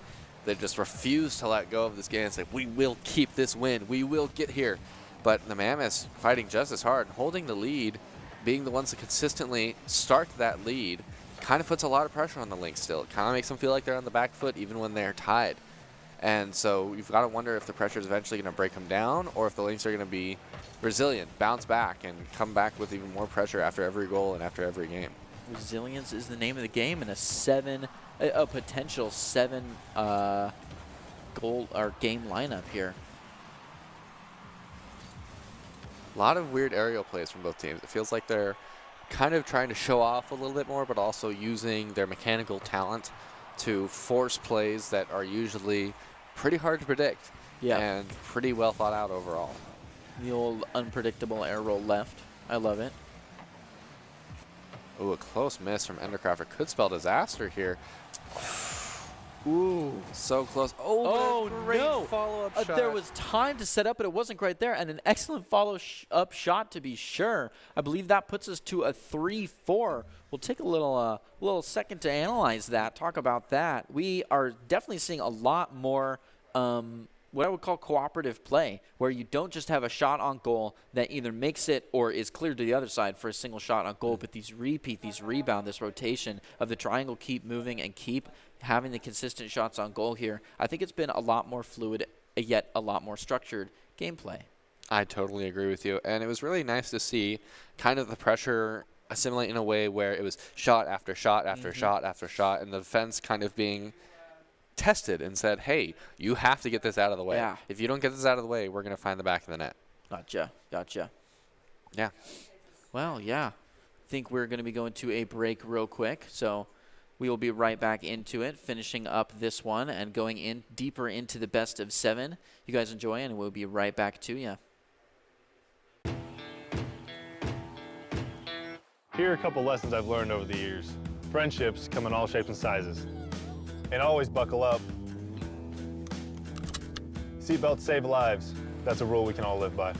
They just refuse to let go of this game and say, we will keep this win. We will get here. But the Mammoths fighting just as hard, holding the lead, being the ones that consistently start that lead, kind of puts a lot of pressure on the Lynx still. It kind of makes them feel like they're on the back foot even when they're tied. And so you've got to wonder if the pressure is eventually going to break them down or if the Lynx are going to be resilient, bounce back, and come back with even more pressure after every goal and after every game. Resilience is the name of the game, and a potential 7 goal or game lineup here. A lot of weird aerial plays from both teams. It feels like they're kind of trying to show off a little bit more, but also using their mechanical talent to force plays that are usually pretty hard to predict and pretty well thought out overall. The old unpredictable air roll left. I love it. Ooh, a close miss from Endercrafter. Could spell disaster here. Ooh. So close. Oh, great no. follow-up shot. There was time to set up, but it wasn't quite there, and an excellent follow-up shot to be sure. I believe that puts us to a 3-4. We'll take a little second to analyze that, talk about that. We are definitely seeing a lot more what I would call cooperative play, where you don't just have a shot on goal that either makes it or is cleared to the other side for a single shot on goal, but these repeat, these rebound, this rotation of the triangle keep moving and keep having the consistent shots on goal here. I think it's been a lot more fluid, yet a lot more structured gameplay. I totally agree with you. And it was really nice to see kind of the pressure assimilate in a way where it was shot after shot after shot after shot, and the defense kind of being tested and said, hey, you have to get this out of the way. Yeah. If you don't get this out of the way, we're going to find the back of the net. Gotcha. Yeah. Well, yeah. I think we're going to be going to a break real quick, so we will be right back into it, finishing up this one and going in deeper into the best of 7. You guys enjoy, and we'll be right back to you. Here are a couple lessons I've learned over the years. Friendships come in all shapes and sizes. And always buckle up. Seatbelts save lives. That's a rule we can all live by.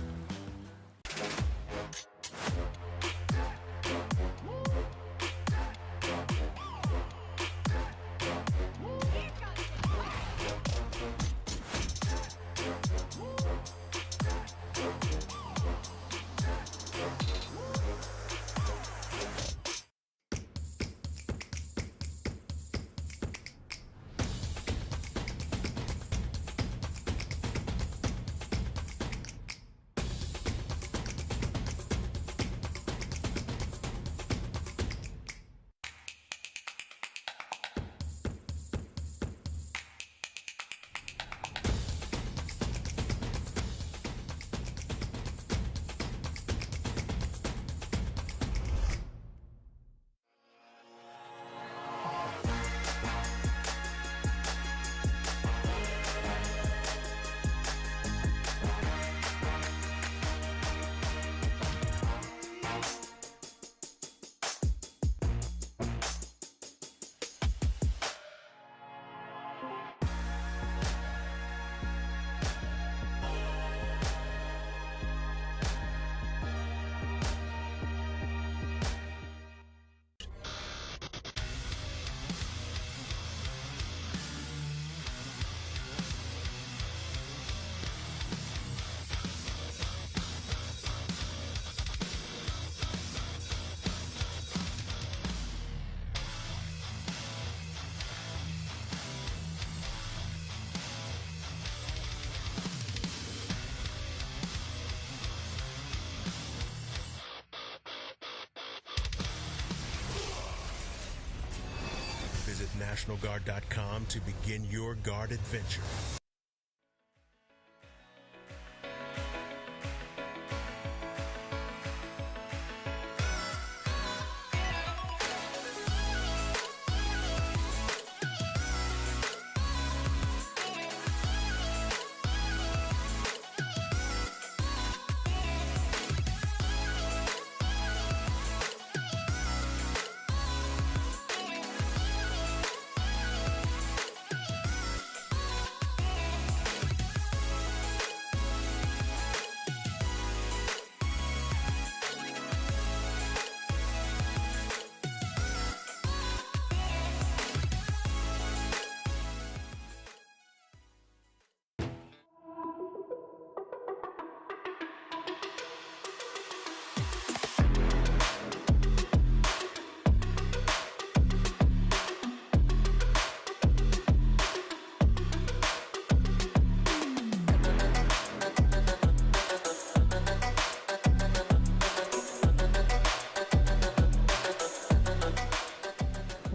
Visit NationalGuard.com to begin your guard adventure.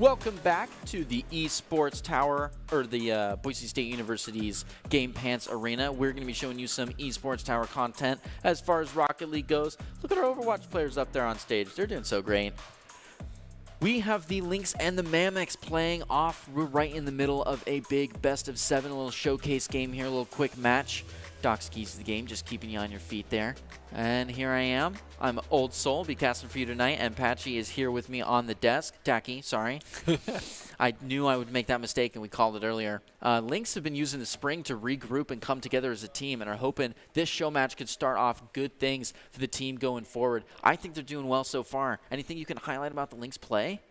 Welcome back to the Esports Tower, or the Boise State University's Game Pants Arena. We're going to be showing you some Esports Tower content as far as Rocket League goes. Look at our Overwatch players up there on stage. They're doing so great. We have the Lynx and the Mammoths playing off. We're right in the middle of a big best-of-7, a little showcase game here, a little quick match. Doc's keys to the game, just keeping you on your feet there. And here I am. I'm Old Soul, be casting for you tonight, and Patchy is here with me on the desk. Tacky, sorry. I knew I would make that mistake, and we called it earlier. Lynx have been using the spring to regroup and come together as a team, and are hoping this show match could start off good things for the team going forward. I think they're doing well so far. Anything you can highlight about the Lynx play?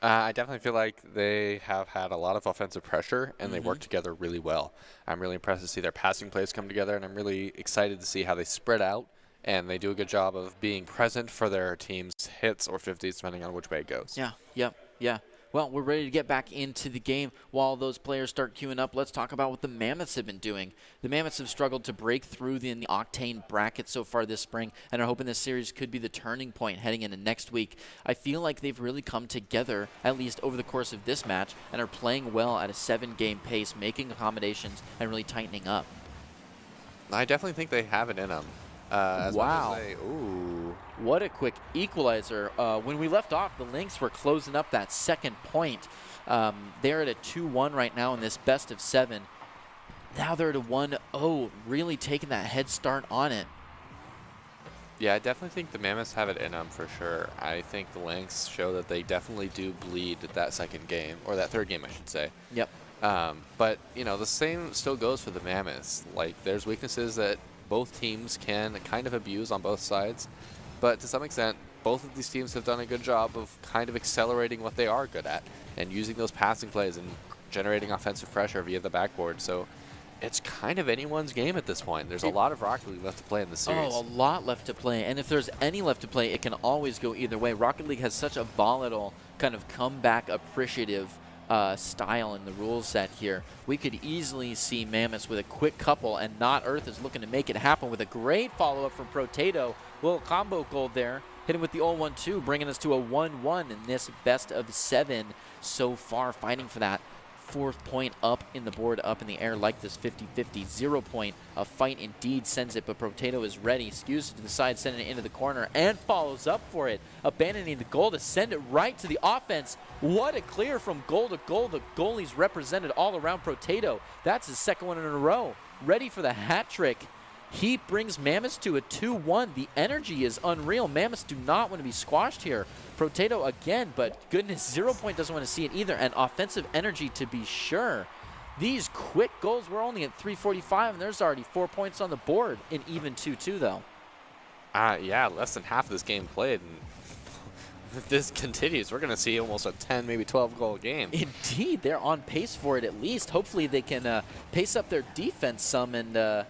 I definitely feel like they have had a lot of offensive pressure, and they work together really well. I'm really impressed to see their passing plays come together, and I'm really excited to see how they spread out, and they do a good job of being present for their team's hits or 50s, depending on which way it goes. Yeah. Well, we're ready to get back into the game. While those players start queuing up, let's talk about what the Mammoths have been doing. The Mammoths have struggled to break through in the Octane bracket so far this spring, and are hoping this series could be the turning point heading into next week. I feel like they've really come together, at least over the course of this match, and are playing well at a 7-game pace, making accommodations and really tightening up. I definitely think they have it in them. Wow. Ooh. What a quick equalizer. When we left off, the Lynx were closing up that second point. They're at a 2-1 right now in this best-of-7. Now they're at a 1-0, really taking that head start on it. Yeah, I definitely think the Mammoths have it in them for sure. I think the Lynx show that they definitely do bleed that second game, or that third game, I should say. Yep. But, you know, the same still goes for the Mammoths. Like, there's weaknesses that both teams can kind of abuse on both sides. But to some extent, both of these teams have done a good job of kind of accelerating what they are good at and using those passing plays and generating offensive pressure via the backboard. So it's kind of anyone's game at this point. There's a lot of Rocket League left to play in the series. Oh, a lot left to play. And if there's any left to play, it can always go either way. Rocket League has such a volatile, kind of comeback appreciative style in the rule set here. We could easily see Mammoths with a quick couple, and Not Earth is looking to make it happen with a great follow-up from Protato. Little combo goal there. Hit him with the 0-1-2, bringing us to a 1-1 in this best-of-7 so far, fighting for that 4th point up in the board, up in the air like this 50-50. 0 point. A fight indeed sends it, but Protato is ready. Skews it to the side, sending it into the corner, and follows up for it. Abandoning the goal to send it right to the offense. What a clear from goal to goal. The goalie's represented all around Protato. That's his second one in a row. Ready for the hat trick. He brings Mammoths to a 2-1. The energy is unreal. Mammoths do not want to be squashed here. Protato again, but goodness, 0 point doesn't want to see it either. And offensive energy to be sure. These quick goals, we're only at 3:45, and there's already 4 points on the board in even 2-2, though. Yeah, less than half of this game played. And if this continues, we're going to see almost a 10, maybe 12-goal game. Indeed, they're on pace for it at least. Hopefully they can pace up their defense some and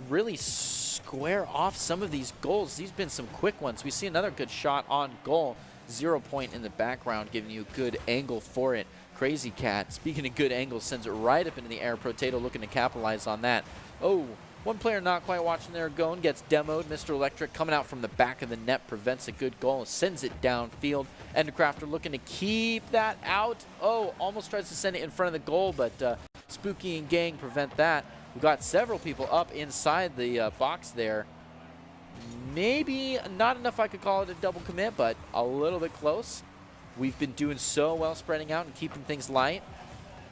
really square off some of these goals. These have been some quick ones. We see another good shot on goal. 0 point in the background, giving you a good angle for it. Crazy Cat, speaking of good angles, sends it right up into the air. Potato looking to capitalize on that. Oh, one player not quite watching their going, gets demoed. Mr. Electric coming out from the back of the net, prevents a good goal, sends it downfield. Endcrafter looking to keep that out. Oh, almost tries to send it in front of the goal, but Spooky and Gang prevent that. We've got several people up inside the box there. Maybe not enough I could call it a double commit, but a little bit close. We've been doing so well spreading out and keeping things light.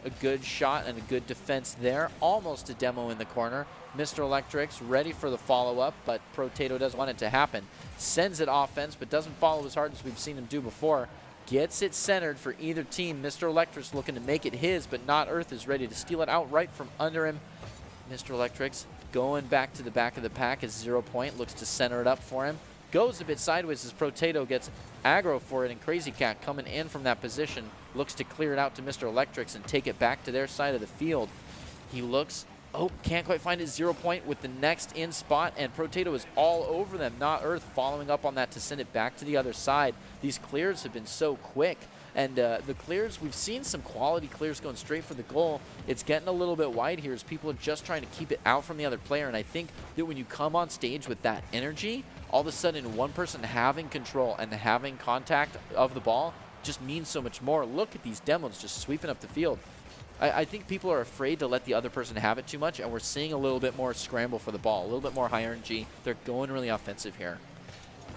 A good shot and a good defense there. Almost a demo in the corner. Mr. Electric's ready for the follow-up, but Protato doesn't want it to happen. Sends it offense, but doesn't follow as hard as we've seen him do before. Gets it centered for either team. Mr. Electric's looking to make it his, but Not Earth is ready to steal it outright from under him. Mr. Electric's going back to the back of the pack as 0 point. Looks to center it up for him. Goes a bit sideways as Protato gets aggro for it, and Crazy Cat coming in from that position looks to clear it out to Mr. Electric's and take it back to their side of the field. He looks, oh, can't quite find his 0 point with the next in spot, and Protato is all over them. Not Earth following up on that to send it back to the other side. These clears have been so quick. And the clears, we've seen some quality clears going straight for the goal. It's getting a little bit wide here as people are just trying to keep it out from the other player. And I think that when you come on stage with that energy, all of a sudden one person having control and having contact of the ball just means so much more. Look at these demos just sweeping up the field. I think people are afraid to let the other person have it too much, and we're seeing a little bit more scramble for the ball, a little bit more high RNG. They're going really offensive here.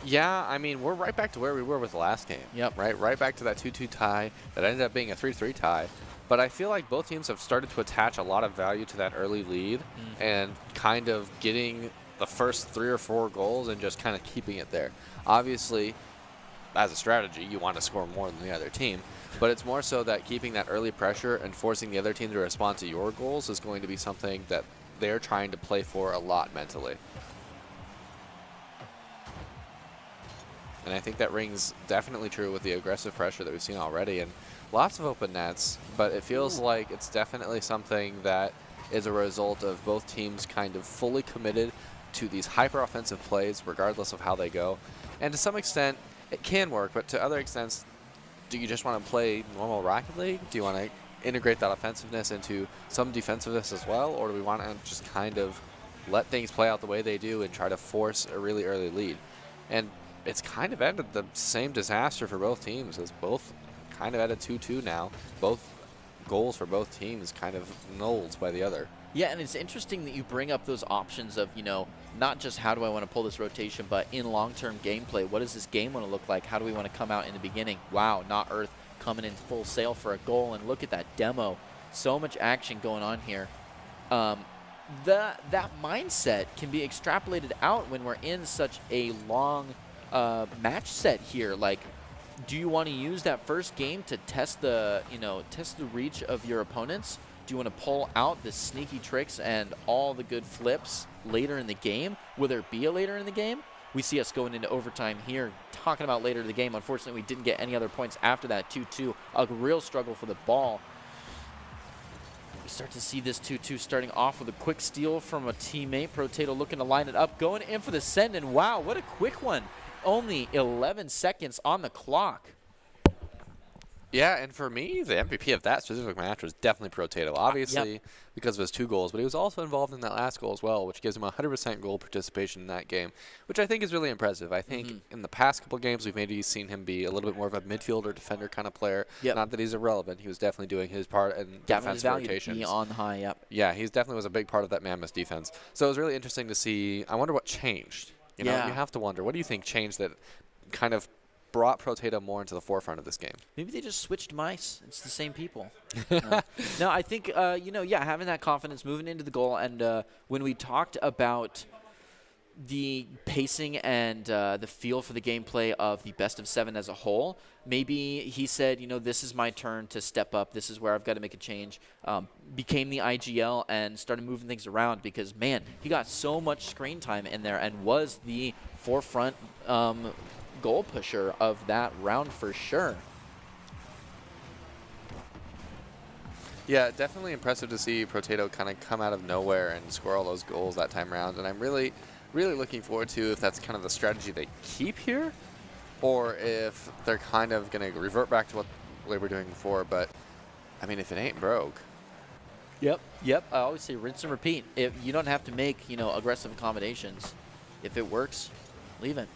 Yeah, I mean, we're right back to where we were with the last game. Yep. Right back to that 2-2 tie that ended up being a 3-3 tie. But I feel like both teams have started to attach a lot of value to that early lead and kind of getting the first 3 or 4 goals and just kind of keeping it there. Obviously, as a strategy, you want to score more than the other team. But it's more so that keeping that early pressure and forcing the other team to respond to your goals is going to be something that they're trying to play for a lot mentally. And I think that rings definitely true with the aggressive pressure that we've seen already. And lots of open nets, but it feels like it's definitely something that is a result of both teams kind of fully committed to these hyper-offensive plays, regardless of how they go. And to some extent, it can work, but to other extents, do you just want to play normal Rocket League? Do you want to integrate that offensiveness into some defensiveness as well? Or do we want to just kind of let things play out the way they do and try to force a really early lead? And it's kind of ended the same disaster for both teams, as both kind of at a 2-2 now. Both goals for both teams kind of nulls by the other. Yeah, and it's interesting that you bring up those options of, you know, not just how do I want to pull this rotation, but in long-term gameplay, what does this game want to look like? How do we want to come out in the beginning? Wow, Not Earth coming in full sail for a goal, and look at that demo. So much action going on here. That mindset can be extrapolated out when we're in such a long match set here. Like, do you want to use that first game to test the, test the reach of your opponents? Do you want to pull out the sneaky tricks and all the good flips later in the game? Will there be a later in the game? We see us going into overtime here, talking about later in the game. Unfortunately, we didn't get any other points after that 2-2. A real struggle for the ball. We start to see this 2-2 starting off with a quick steal from a teammate. Protato looking to line it up, going in for the send, and wow, what a quick one. Only 11 seconds on the clock. Yeah, and for me, the MVP of that specific match was definitely Protato. Obviously, because of his 2 goals, but he was also involved in that last goal as well, which gives him 100% goal participation in that game, which I think is really impressive. I think in the past couple games, we've maybe seen him be a little bit more of a midfielder, defender kind of player. Not that he's irrelevant. He was definitely doing his part in defensive rotations. Be on high, Yeah, he definitely was a big part of that Mammoth defense. So it was really interesting to see. I wonder what changed. You know, you have to wonder. What do you think changed that kind of brought Protato more into the forefront of this game? Maybe they just switched mice. It's the same people. No, I think, having that confidence moving into the goal. And when we talked about the pacing and the feel for the gameplay of the best of 7 as a whole, maybe he said, this is my turn to step up. This is where I've got to make a change. Became the IGL and started moving things around because, man, he got so much screen time in there and was the forefront goal pusher of that round for sure. Yeah, definitely impressive to see Protato kind of come out of nowhere and score all those goals that time around. And I'm really looking forward to if that's kind of the strategy they keep here or if they're kind of going to revert back to what they were doing before. But, I mean, if it ain't broke. Yep. I always say rinse and repeat. If you don't have to make, aggressive accommodations. If it works, leave it.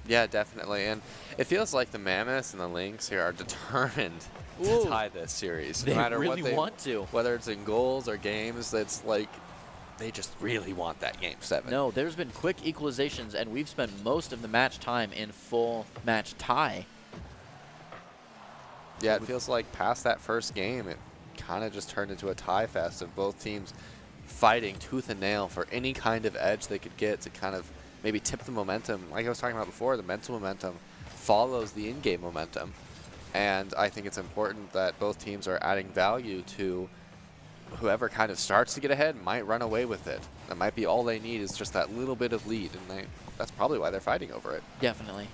Yeah, definitely. And it feels like the Mammoths and the Lynx here are determined to tie this series. They no matter really what want to. Whether it's in goals or games, it's like they just really want that game 7. No, there's been quick equalizations, and we've spent most of the match time in full match tie. Yeah, it feels like past that first game, it kind of just turned into a tie fest of both teams fighting tooth and nail for any kind of edge they could get to kind of maybe tip the momentum. Like I was talking about before, the mental momentum follows the in-game momentum. And I think it's important that both teams are adding value to whoever kind of starts to get ahead might run away with it. That might be all they need is just that little bit of lead, and that's probably why they're fighting over it. Definitely.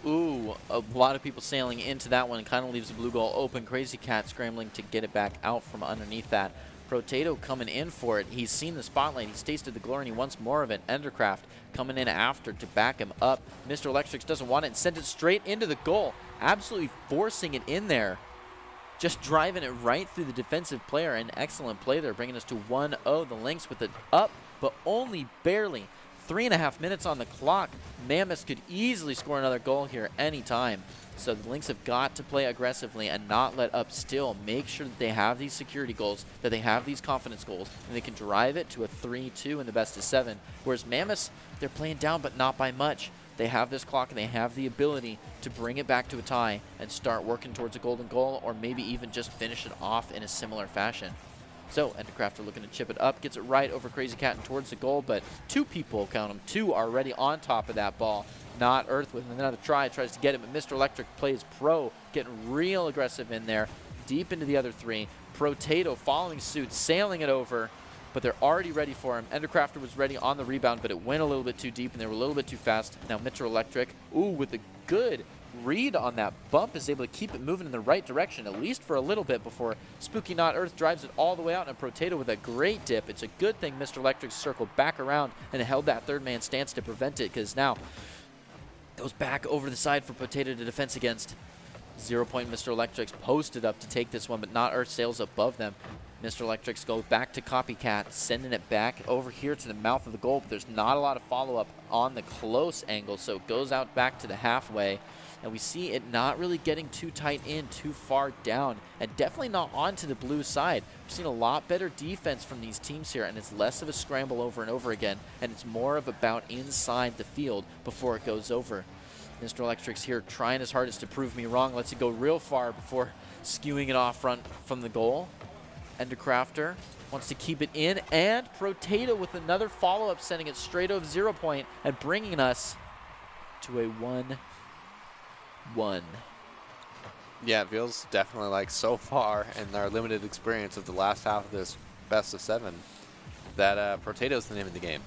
Ooh, a lot of people sailing into that one. Kind of leaves the blue goal open. Crazy Cat scrambling to get it back out from underneath that. Protato coming in for it. He's seen the spotlight. He's tasted the glory, and he wants more of it. Endercraft coming in after to back him up. Mr. Electrics doesn't want it and sends it straight into the goal. Absolutely forcing it in there. Just driving it right through the defensive player. An excellent play there, bringing us to 1-0. The Lynx with it up, but only barely. 3.5 minutes on the clock. Mammoth could easily score another goal here anytime. So the Lynx have got to play aggressively and not let up still. Make sure that they have these security goals, that they have these confidence goals, and they can drive it to a 3-2 in the best of 7. Whereas Mammoth, they're playing down, but not by much. They have this clock, and they have the ability to bring it back to a tie and start working towards a golden goal, or maybe even just finish it off in a similar fashion. So Endercrafter looking to chip it up, gets it right over Crazy Cat and towards the goal, but 2 people, count them, 2 are already on top of that ball. Not Earth with another try, tries to get it, but Mr. Electric plays pro, getting real aggressive in there, deep into the other 3. Protato following suit, sailing it over, but they're already ready for him. Endercrafter was ready on the rebound, but it went a little bit too deep, and they were a little bit too fast. Now Mr. Electric, with a good read on that bump, is able to keep it moving in the right direction, at least for a little bit, before Spooky Not Earth drives it all the way out, and Protato with a great dip. It's a good thing Mr. Electric circled back around and held that third man stance to prevent it, because now goes back over the side for Potato to defense against. 0 point Mr. Electrics posted up to take this one, but Not Earth sails above them. Mr. Electrics go back to Copycat, sending it back over here to the mouth of the goal, but there's not a lot of follow-up on the close angle, so it goes out back to the halfway. And we see it not really getting too tight in, too far down, and definitely not onto the blue side. We've seen a lot better defense from these teams here, and it's less of a scramble over and over again, and it's more of about inside the field before it goes over. Mr. Electric's here trying his hardest to prove me wrong, lets it go real far before skewing it off front from the goal. Endercrafter wants to keep it in, and Protato with another follow-up, sending it straight over 0 point and bringing us to a 1-1. Yeah, it feels definitely like so far in our limited experience of the last half of this best of 7 that Protato's the name of the game.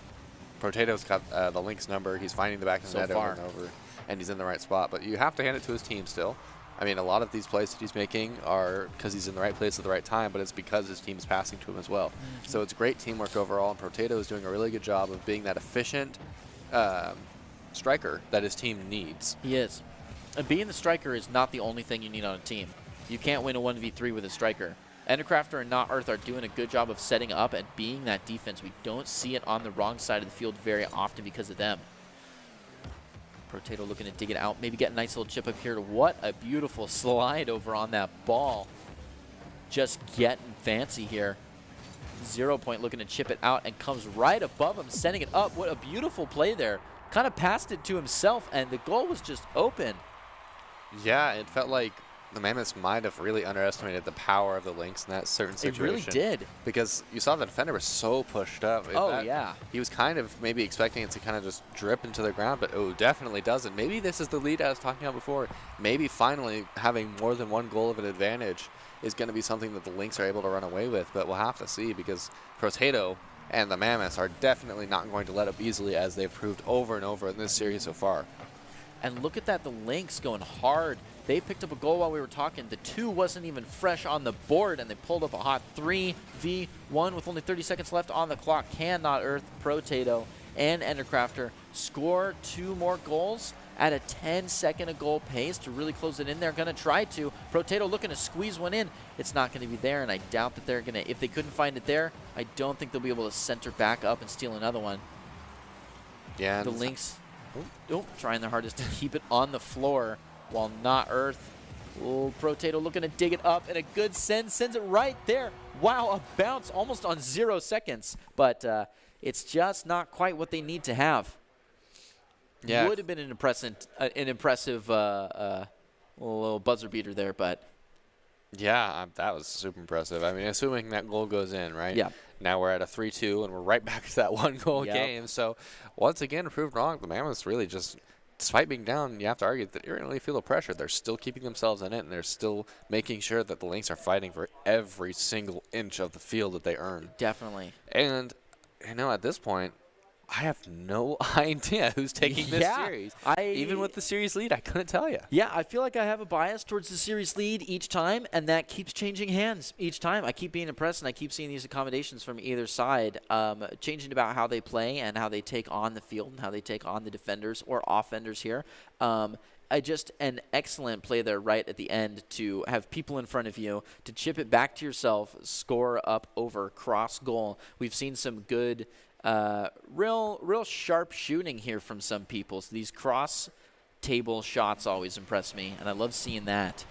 Protato's got the Lynx number. He's finding the back of the net over and over, and he's in the right spot. But you have to hand it to his team still. I mean, a lot of these plays that he's making are because he's in the right place at the right time, but it's because his team is passing to him as well. So it's great teamwork overall, and Protato is doing a really good job of being that efficient striker that his team needs. He is. And being the striker is not the only thing you need on a team. You can't win a 1v3 with a striker. Endercrafter and Not Earth are doing a good job of setting up and being that defense. We don't see it on the wrong side of the field very often because of them. Protato looking to dig it out, maybe get a nice little chip up here. What a beautiful slide over on that ball. Just getting fancy here. 0 point looking to chip it out and comes right above him, sending it up. What a beautiful play there. Kind of passed it to himself, and the goal was just open. Yeah, it felt like the Mammoths might have really underestimated the power of the Lynx in that certain situation. It really did. Because you saw the defender was so pushed up. Yeah. He was kind of maybe expecting it to kind of just drip into the ground, but definitely doesn't. Maybe this is the lead I was talking about before. Maybe finally having more than one goal of an advantage is going to be something that the Lynx are able to run away with, but we'll have to see because Protato and the Mammoths are definitely not going to let up easily, as they've proved over and over in this series so far. And look at that, the Lynx going hard. They picked up a goal while we were talking. The 2 wasn't even fresh on the board, and they pulled up a hot 3v1 with only 30 seconds left on the clock. Can Not Earth, Protato, and Endercrafter score 2 more goals at a 10-second-a-goal pace to really close it in? They're going to try to. Protato looking to squeeze one in. It's not going to be there, and I doubt that they're going to. If they couldn't find it there, I don't think they'll be able to center back up and steal another one. Yeah. The Lynx trying their hardest to keep it on the floor, while Not Earth. Protato looking to dig it up, and a good sends it right there. Wow, a bounce almost on 0 seconds, but it's just not quite what they need to have. Yeah, would have been an impressive little buzzer beater there, but yeah, that was super impressive. I mean, assuming that goal goes in, right? Yeah. Now we're at a 3-2, and we're right back to that 1-goal game. So once again, proved wrong. The Mammoths really just, despite being down, you have to argue that they didn't really feel the pressure. They're still keeping themselves in it, and they're still making sure that the Lynx are fighting for every single inch of the field that they earn. Definitely. And, you know, at this point, I have no idea who's taking this series. Even with the series lead, I couldn't tell you. Yeah, I feel like I have a bias towards the series lead each time, and that keeps changing hands each time. I keep being impressed, and I keep seeing these accommodations from either side, changing about how they play and how they take on the field and how they take on the defenders or offenders here. just an excellent play there right at the end to have people in front of you, to chip it back to yourself, score up over cross goal. We've seen some good, real sharp shooting here from some people. So these cross table shots always impress me, and I love seeing that.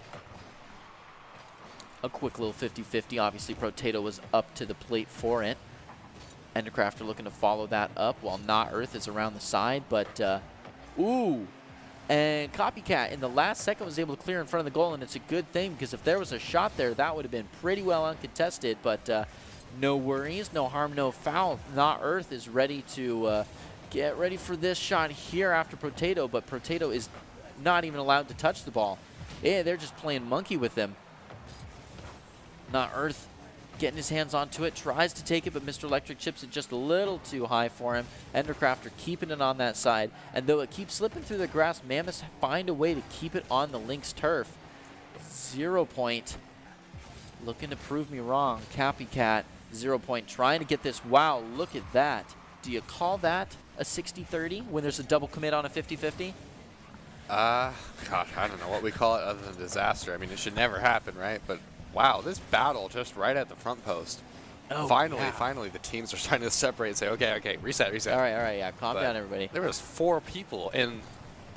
A quick little 50-50. Obviously, Protato was up to the plate for it. Endercrafter looking to follow that up while Not Earth is around the side, but ooh. And Copycat in the last second was able to clear in front of the goal, and it's a good thing because if there was a shot there, that would have been pretty well uncontested, but no worries, no harm, no foul. Not Earth is ready to get ready for this shot here after Protato, but Protato is not even allowed to touch the ball. Yeah, they're just playing monkey with him. Not Earth getting his hands onto it, tries to take it, but Mr. Electric chips it just a little too high for him. Endercrafter keeping it on that side, and though it keeps slipping through the grass, Mammoths find a way to keep it on the Lynx turf. 0 point. Looking to prove me wrong. Copycat, 0 point, trying to get this. Wow, look at that. Do you call that a 60-30 when there's a double commit on a 50-50? Gosh, I don't know what we call it other than disaster. I mean, it should never happen, right? But wow, this battle just right at the front post. Oh, finally, the teams are starting to separate and say, okay, reset. All right, yeah, calm down, everybody. There was 4 people in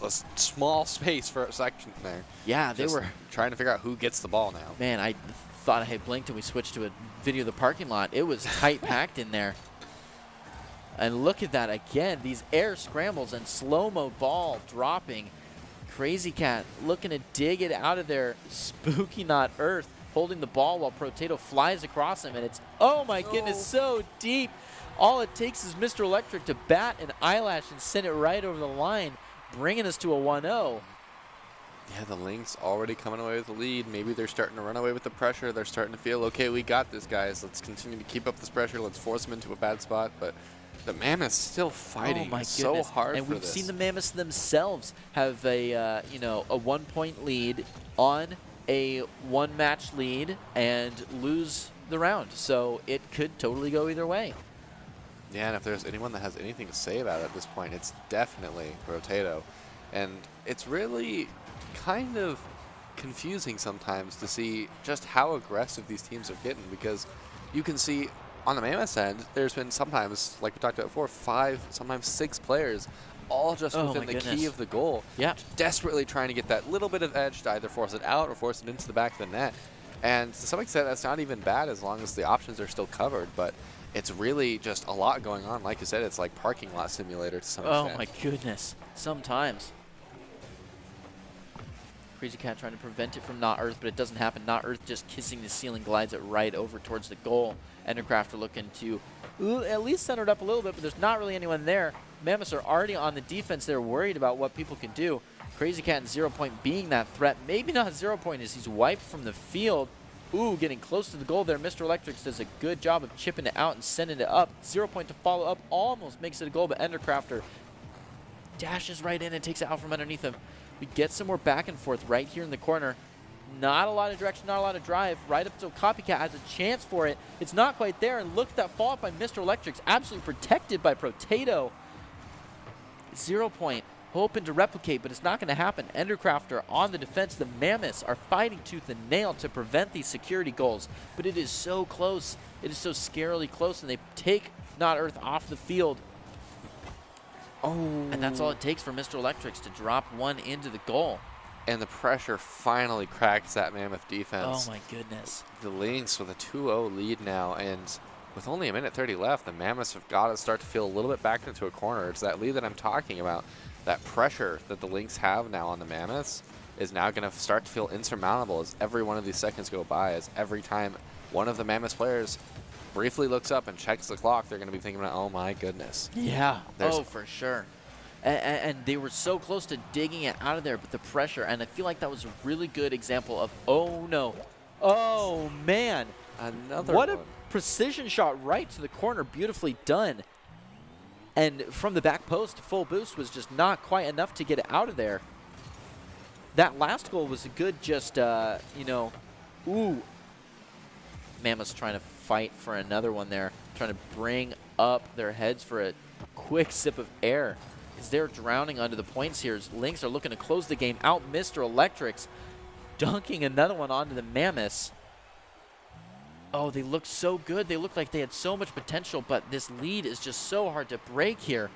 a small space for a section there. Yeah, they were trying to figure out who gets the ball now. Man, I thought I had blinked and we switched to a video of the parking lot. It was tight packed in there. And look at that again, these air scrambles and slow-mo ball dropping. Crazy Cat looking to dig it out of there. Spooky Not Earth holding the ball while Protato flies across him, and it's, oh my goodness, so deep. All it takes is Mr. Electric to bat an eyelash and send it right over the line, bringing us to a 1-0. Yeah, the Lynx already coming away with the lead. Maybe they're starting to run away with the pressure. They're starting to feel, okay, we got this, guys. Let's continue to keep up this pressure. Let's force them into a bad spot. But the Mammoths still fighting so hard and for we've this. seen the Mammoths themselves have a, a 1-point lead on a 1-match lead and lose the round. So it could totally go either way. Yeah, and if there's anyone that has anything to say about it at this point, it's definitely Protato. And it's really kind of confusing sometimes to see just how aggressive these teams are getting, because you can see on the Mammoths end, there's been sometimes, like we talked about before, 5, sometimes 6 players all just within the key of the goal. Yeah. Desperately trying to get that little bit of edge to either force it out or force it into the back of the net. And to some extent, that's not even bad as long as the options are still covered. But it's really just a lot going on. Like you said, it's like parking lot simulator to some extent. Oh my goodness. Sometimes. Crazy Cat trying to prevent it from Not Earth, but it doesn't happen. Not Earth just kissing the ceiling, glides it right over towards the goal. Endercrafter looking to at least center it up a little bit, but there's not really anyone there. Mammoths are already on the defense. They're worried about what people can do. Crazy Cat and 0 point being that threat. Maybe not 0 point as he's wiped from the field. Ooh, getting close to the goal there. Mr. Electric does a good job of chipping it out and sending it up. 0 point to follow up. Almost makes it a goal, but Endercrafter dashes right in and takes it out from underneath him. We get some more back and forth right here in the corner. Not a lot of direction, not a lot of drive. Right up to Copycat has a chance for it. It's not quite there, and look at that fall up by Mr. Electric's absolutely protected by Protato. 0 point, hoping to replicate, but it's not going to happen. Endercrafter on the defense. The Mammoths are fighting tooth and nail to prevent these security goals, but it is so close. It is so scarily close, and they take Not Earth off the field. Oh. And that's all it takes for Mr. Electrics to drop one into the goal. And the pressure finally cracks that Mammoth defense. Oh my goodness. The Lynx with a 2-0 lead now, and with only a minute 30 left, the Mammoths have got to start to feel a little bit backed into a corner. It's that lead that I'm talking about. That pressure that the Lynx have now on the Mammoths is now going to start to feel insurmountable as every one of these seconds go by, as every time one of the Mammoths players briefly looks up and checks the clock, they're going to be thinking about, oh my goodness. Yeah, for sure. And they were so close to digging it out of there, but the pressure, and I feel like that was a really good example of, oh no, oh man. Another what one. A precision shot right to the corner, beautifully done. And from the back post, full boost was just not quite enough to get it out of there. That last goal was a good just, ooh. Mammoth's trying to fight for another one there, trying to bring up their heads for a quick sip of air. as they're drowning under the points here. As Lynx are looking to close the game out. Mr. Electrics dunking another one onto the Mammoths. Oh, they looked so good. They looked like they had so much potential, but this lead is just so hard to break here.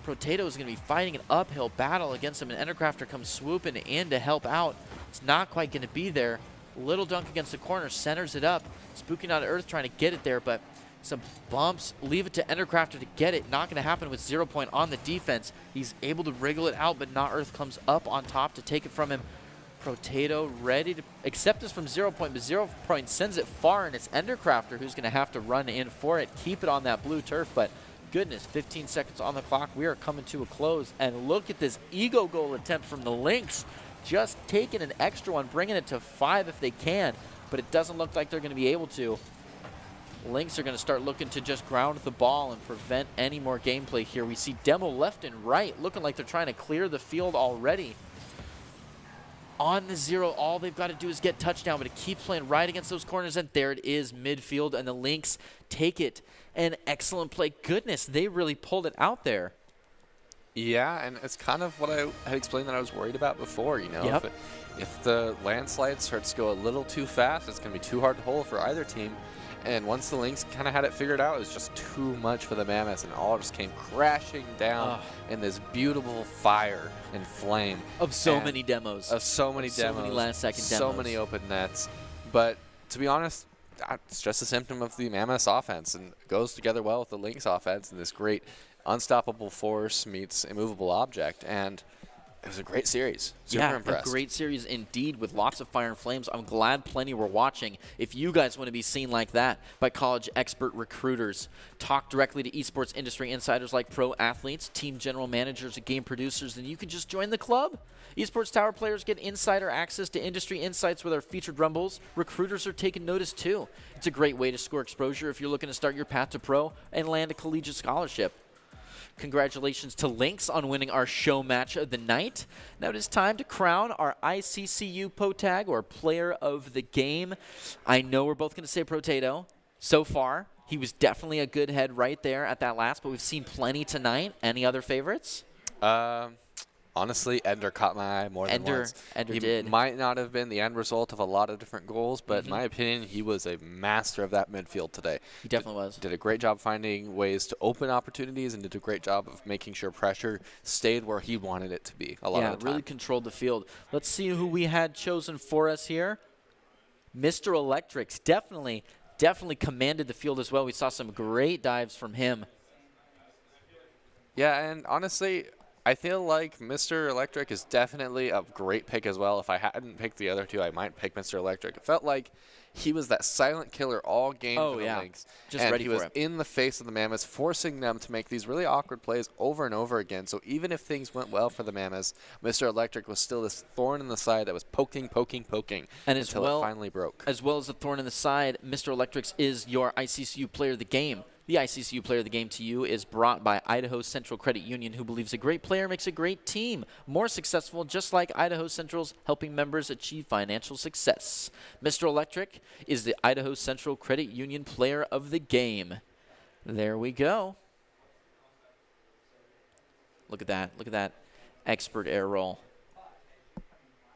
Potato is going to be fighting an uphill battle against him, and Endercrafter comes swooping in to help out. It's not quite going to be there. Little dunk against the corner, centers it up. Spooking out of Earth trying to get it there, but some bumps. Leave it to Endercrafter to get it. Not going to happen with 0 Point on the defense. He's able to wriggle it out, but Not Earth comes up on top to take it from him. Potato ready to accept this from 0 Point, but 0 Point sends it far, and it's Endercrafter who's going to have to run in for it, keep it on that blue turf. But goodness, 15 seconds on the clock. We are coming to a close, and look at this ego goal attempt from the Lynx. Just taking an extra one, bringing it to 5 if they can, but it doesn't look like they're going to be able to. Lynx are going to start looking to just ground the ball and prevent any more gameplay here. We see Demo left and right, looking like they're trying to clear the field already. On the 0, all they've got to do is get touchdown, but it keeps playing right against those corners, and there it is, midfield, and the Lynx take it. An excellent play. Goodness, they really pulled it out there. Yeah, and it's kind of what I had explained that I was worried about before, you know. Yep. If the landslide starts to go a little too fast, it's going to be too hard to hold for either team. And once the Lynx kind of had it figured out, it was just too much for the Mammoths, and all just came crashing down in this beautiful fire and flame. Of so many demos. Of so many demos. So many last-second demos. So many open nets. But to be honest, it's just a symptom of the Mammoths offense, and it goes together well with the Lynx offense and this great unstoppable force meets immovable object. And it was a great series. Super impressed. A great series indeed with lots of fire and flames. I'm glad plenty were watching. If you guys want to be seen like that by college expert recruiters, talk directly to esports industry insiders like pro athletes, team general managers, and game producers, then you can just join the club. Esports Tower players get insider access to industry insights with our featured rumbles. Recruiters are taking notice too. It's a great way to score exposure if you're looking to start your path to pro and land a collegiate scholarship. Congratulations to Lynx on winning our show match of the night. Now it is time to crown our ICCU POTAG, or player of the game. I know we're both going to say Potato. So far, he was definitely a good head right there at that last, but we've seen plenty tonight. Any other favorites? Honestly, Ender caught my eye more than once. Ender did. He might not have been the end result of a lot of different goals, but in my opinion, he was a master of that midfield today. He definitely was. Did a great job finding ways to open opportunities and did a great job of making sure pressure stayed where he wanted it to be a lot of the time. Really controlled the field. Let's see who we had chosen for us here. Mr. Electrics definitely commanded the field as well. We saw some great dives from him. Yeah, and honestly, I feel like Mr. Electric is definitely a great pick as well. If I hadn't picked the other two, I might pick Mr. Electric. It felt like he was that silent killer all game for the Lynx. Just and ready he for was it. in the face of the Mammoths, forcing them to make these really awkward plays over and over again. So even if things went well for the Mammoths, Mr. Electric was still this thorn in the side that was poking and until it finally broke. As well as the thorn in the side, Mr. Electrics is your ICCU player of the game. The ICCU Player of the Game to you is brought by Idaho Central Credit Union, who believes a great player makes a great team. More successful, just like Idaho Central's helping members achieve financial success. Mr. Electric is the Idaho Central Credit Union Player of the Game. There we go. Look at that. Look at that expert air roll.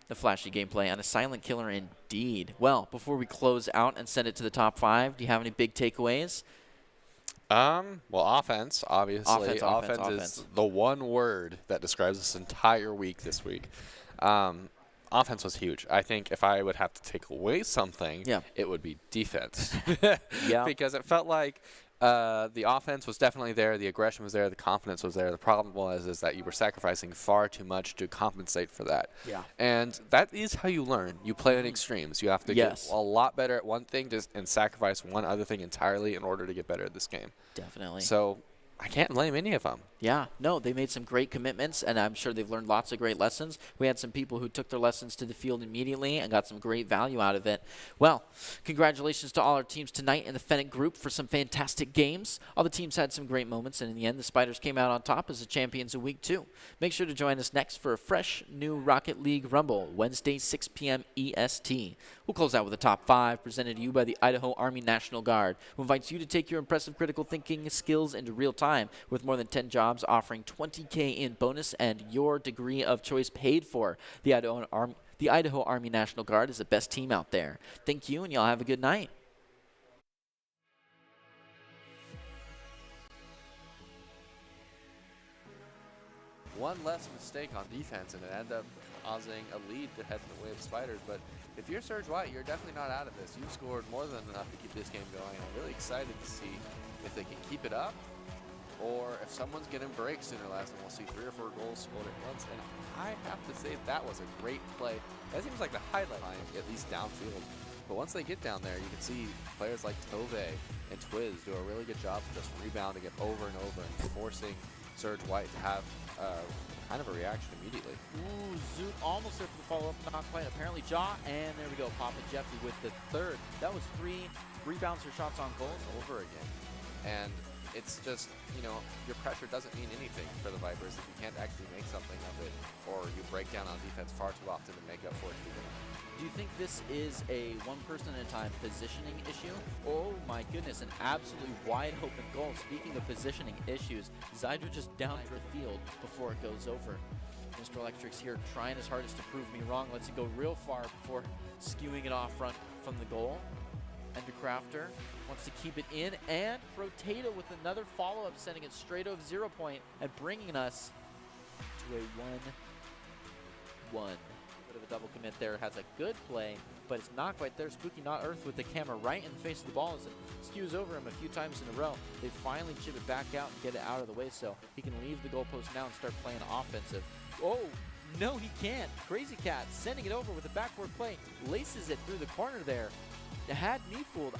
The flashy gameplay and a silent killer indeed. Well, before we close out and send it to the top 5, do you have any big takeaways? Well, offense, obviously. Offense. Is the one word that describes this entire week this week. Offense was huge. I think if I would have to take away something, it would be defense. Because it felt like the offense was definitely there, the aggression was there, the confidence was there. The problem is that you were sacrificing far too much to compensate for that. And that is how you learn. You play in extremes. You have to get a lot better at one thing and sacrifice one other thing entirely in order to get better at this game. Definitely. So I can't blame any of them. Yeah, no, they made some great commitments, and I'm sure they've learned lots of great lessons. We had some people who took their lessons to the field immediately and got some great value out of it. Well, congratulations to all our teams tonight in the Fennec group for some fantastic games. All the teams had some great moments, and in the end, the Spiders came out on top as the champions of Week 2. Make sure to join us next for a fresh new Rocket League Rumble, Wednesday, 6 p.m. EST. We'll close out with the top 5 presented to you by the Idaho Army National Guard, who invites you to take your impressive critical thinking skills into real time time with more than 10 jobs offering $20K in bonus and your degree of choice paid for. The Idaho Army National Guard is the best team out there. Thank you, and y'all have a good night. One less mistake on defense, and it ended up causing a lead to head in the way of the Spiders. But if you're Surge White, you're definitely not out of this. You've scored more than enough to keep this game going. I'm really excited to see if they can keep it up, or if someone's getting breaks sooner or less, and we'll see 3 or 4 goals scored at once. And I have to say that was a great play. That seems like the highlight line, at least downfield. But once they get down there, you can see players like Tove and Twiz do a really good job of just rebounding it over and over and forcing Surge White to have kind of a reaction immediately. Ooh, Zoot almost there for the follow-up, not quite. Apparently Jaw, and there we go, Papa Jeffy with the third. That was 3 rebounds or shots on goal over again. And it's just, you know, your pressure doesn't mean anything for the Vipers if you can't actually make something of it, or you break down on defense far too often to make up for it. Do you think this is a one-person-at-a-time positioning issue? Oh my goodness, an absolutely wide-open goal. Speaking of positioning issues, Zydra just down the field before it goes over. Mr. Electric's here trying his hardest to prove me wrong. Lets it go real far before skewing it off front from the goal. Ender Crafter wants to keep it in, and Rotato with another follow-up, sending it straight over 0 point and bringing us to a 1-1. Bit of a double commit there, has a good play, but it's not quite there. Spooky Not Earth with the camera right in the face of the ball as it skews over him a few times in a row. They finally chip it back out and get it out of the way so he can leave the goalpost now and start playing offensive. Oh, no he can't. Crazy Cat sending it over with a backboard play, laces it through the corner there. It had me fooled.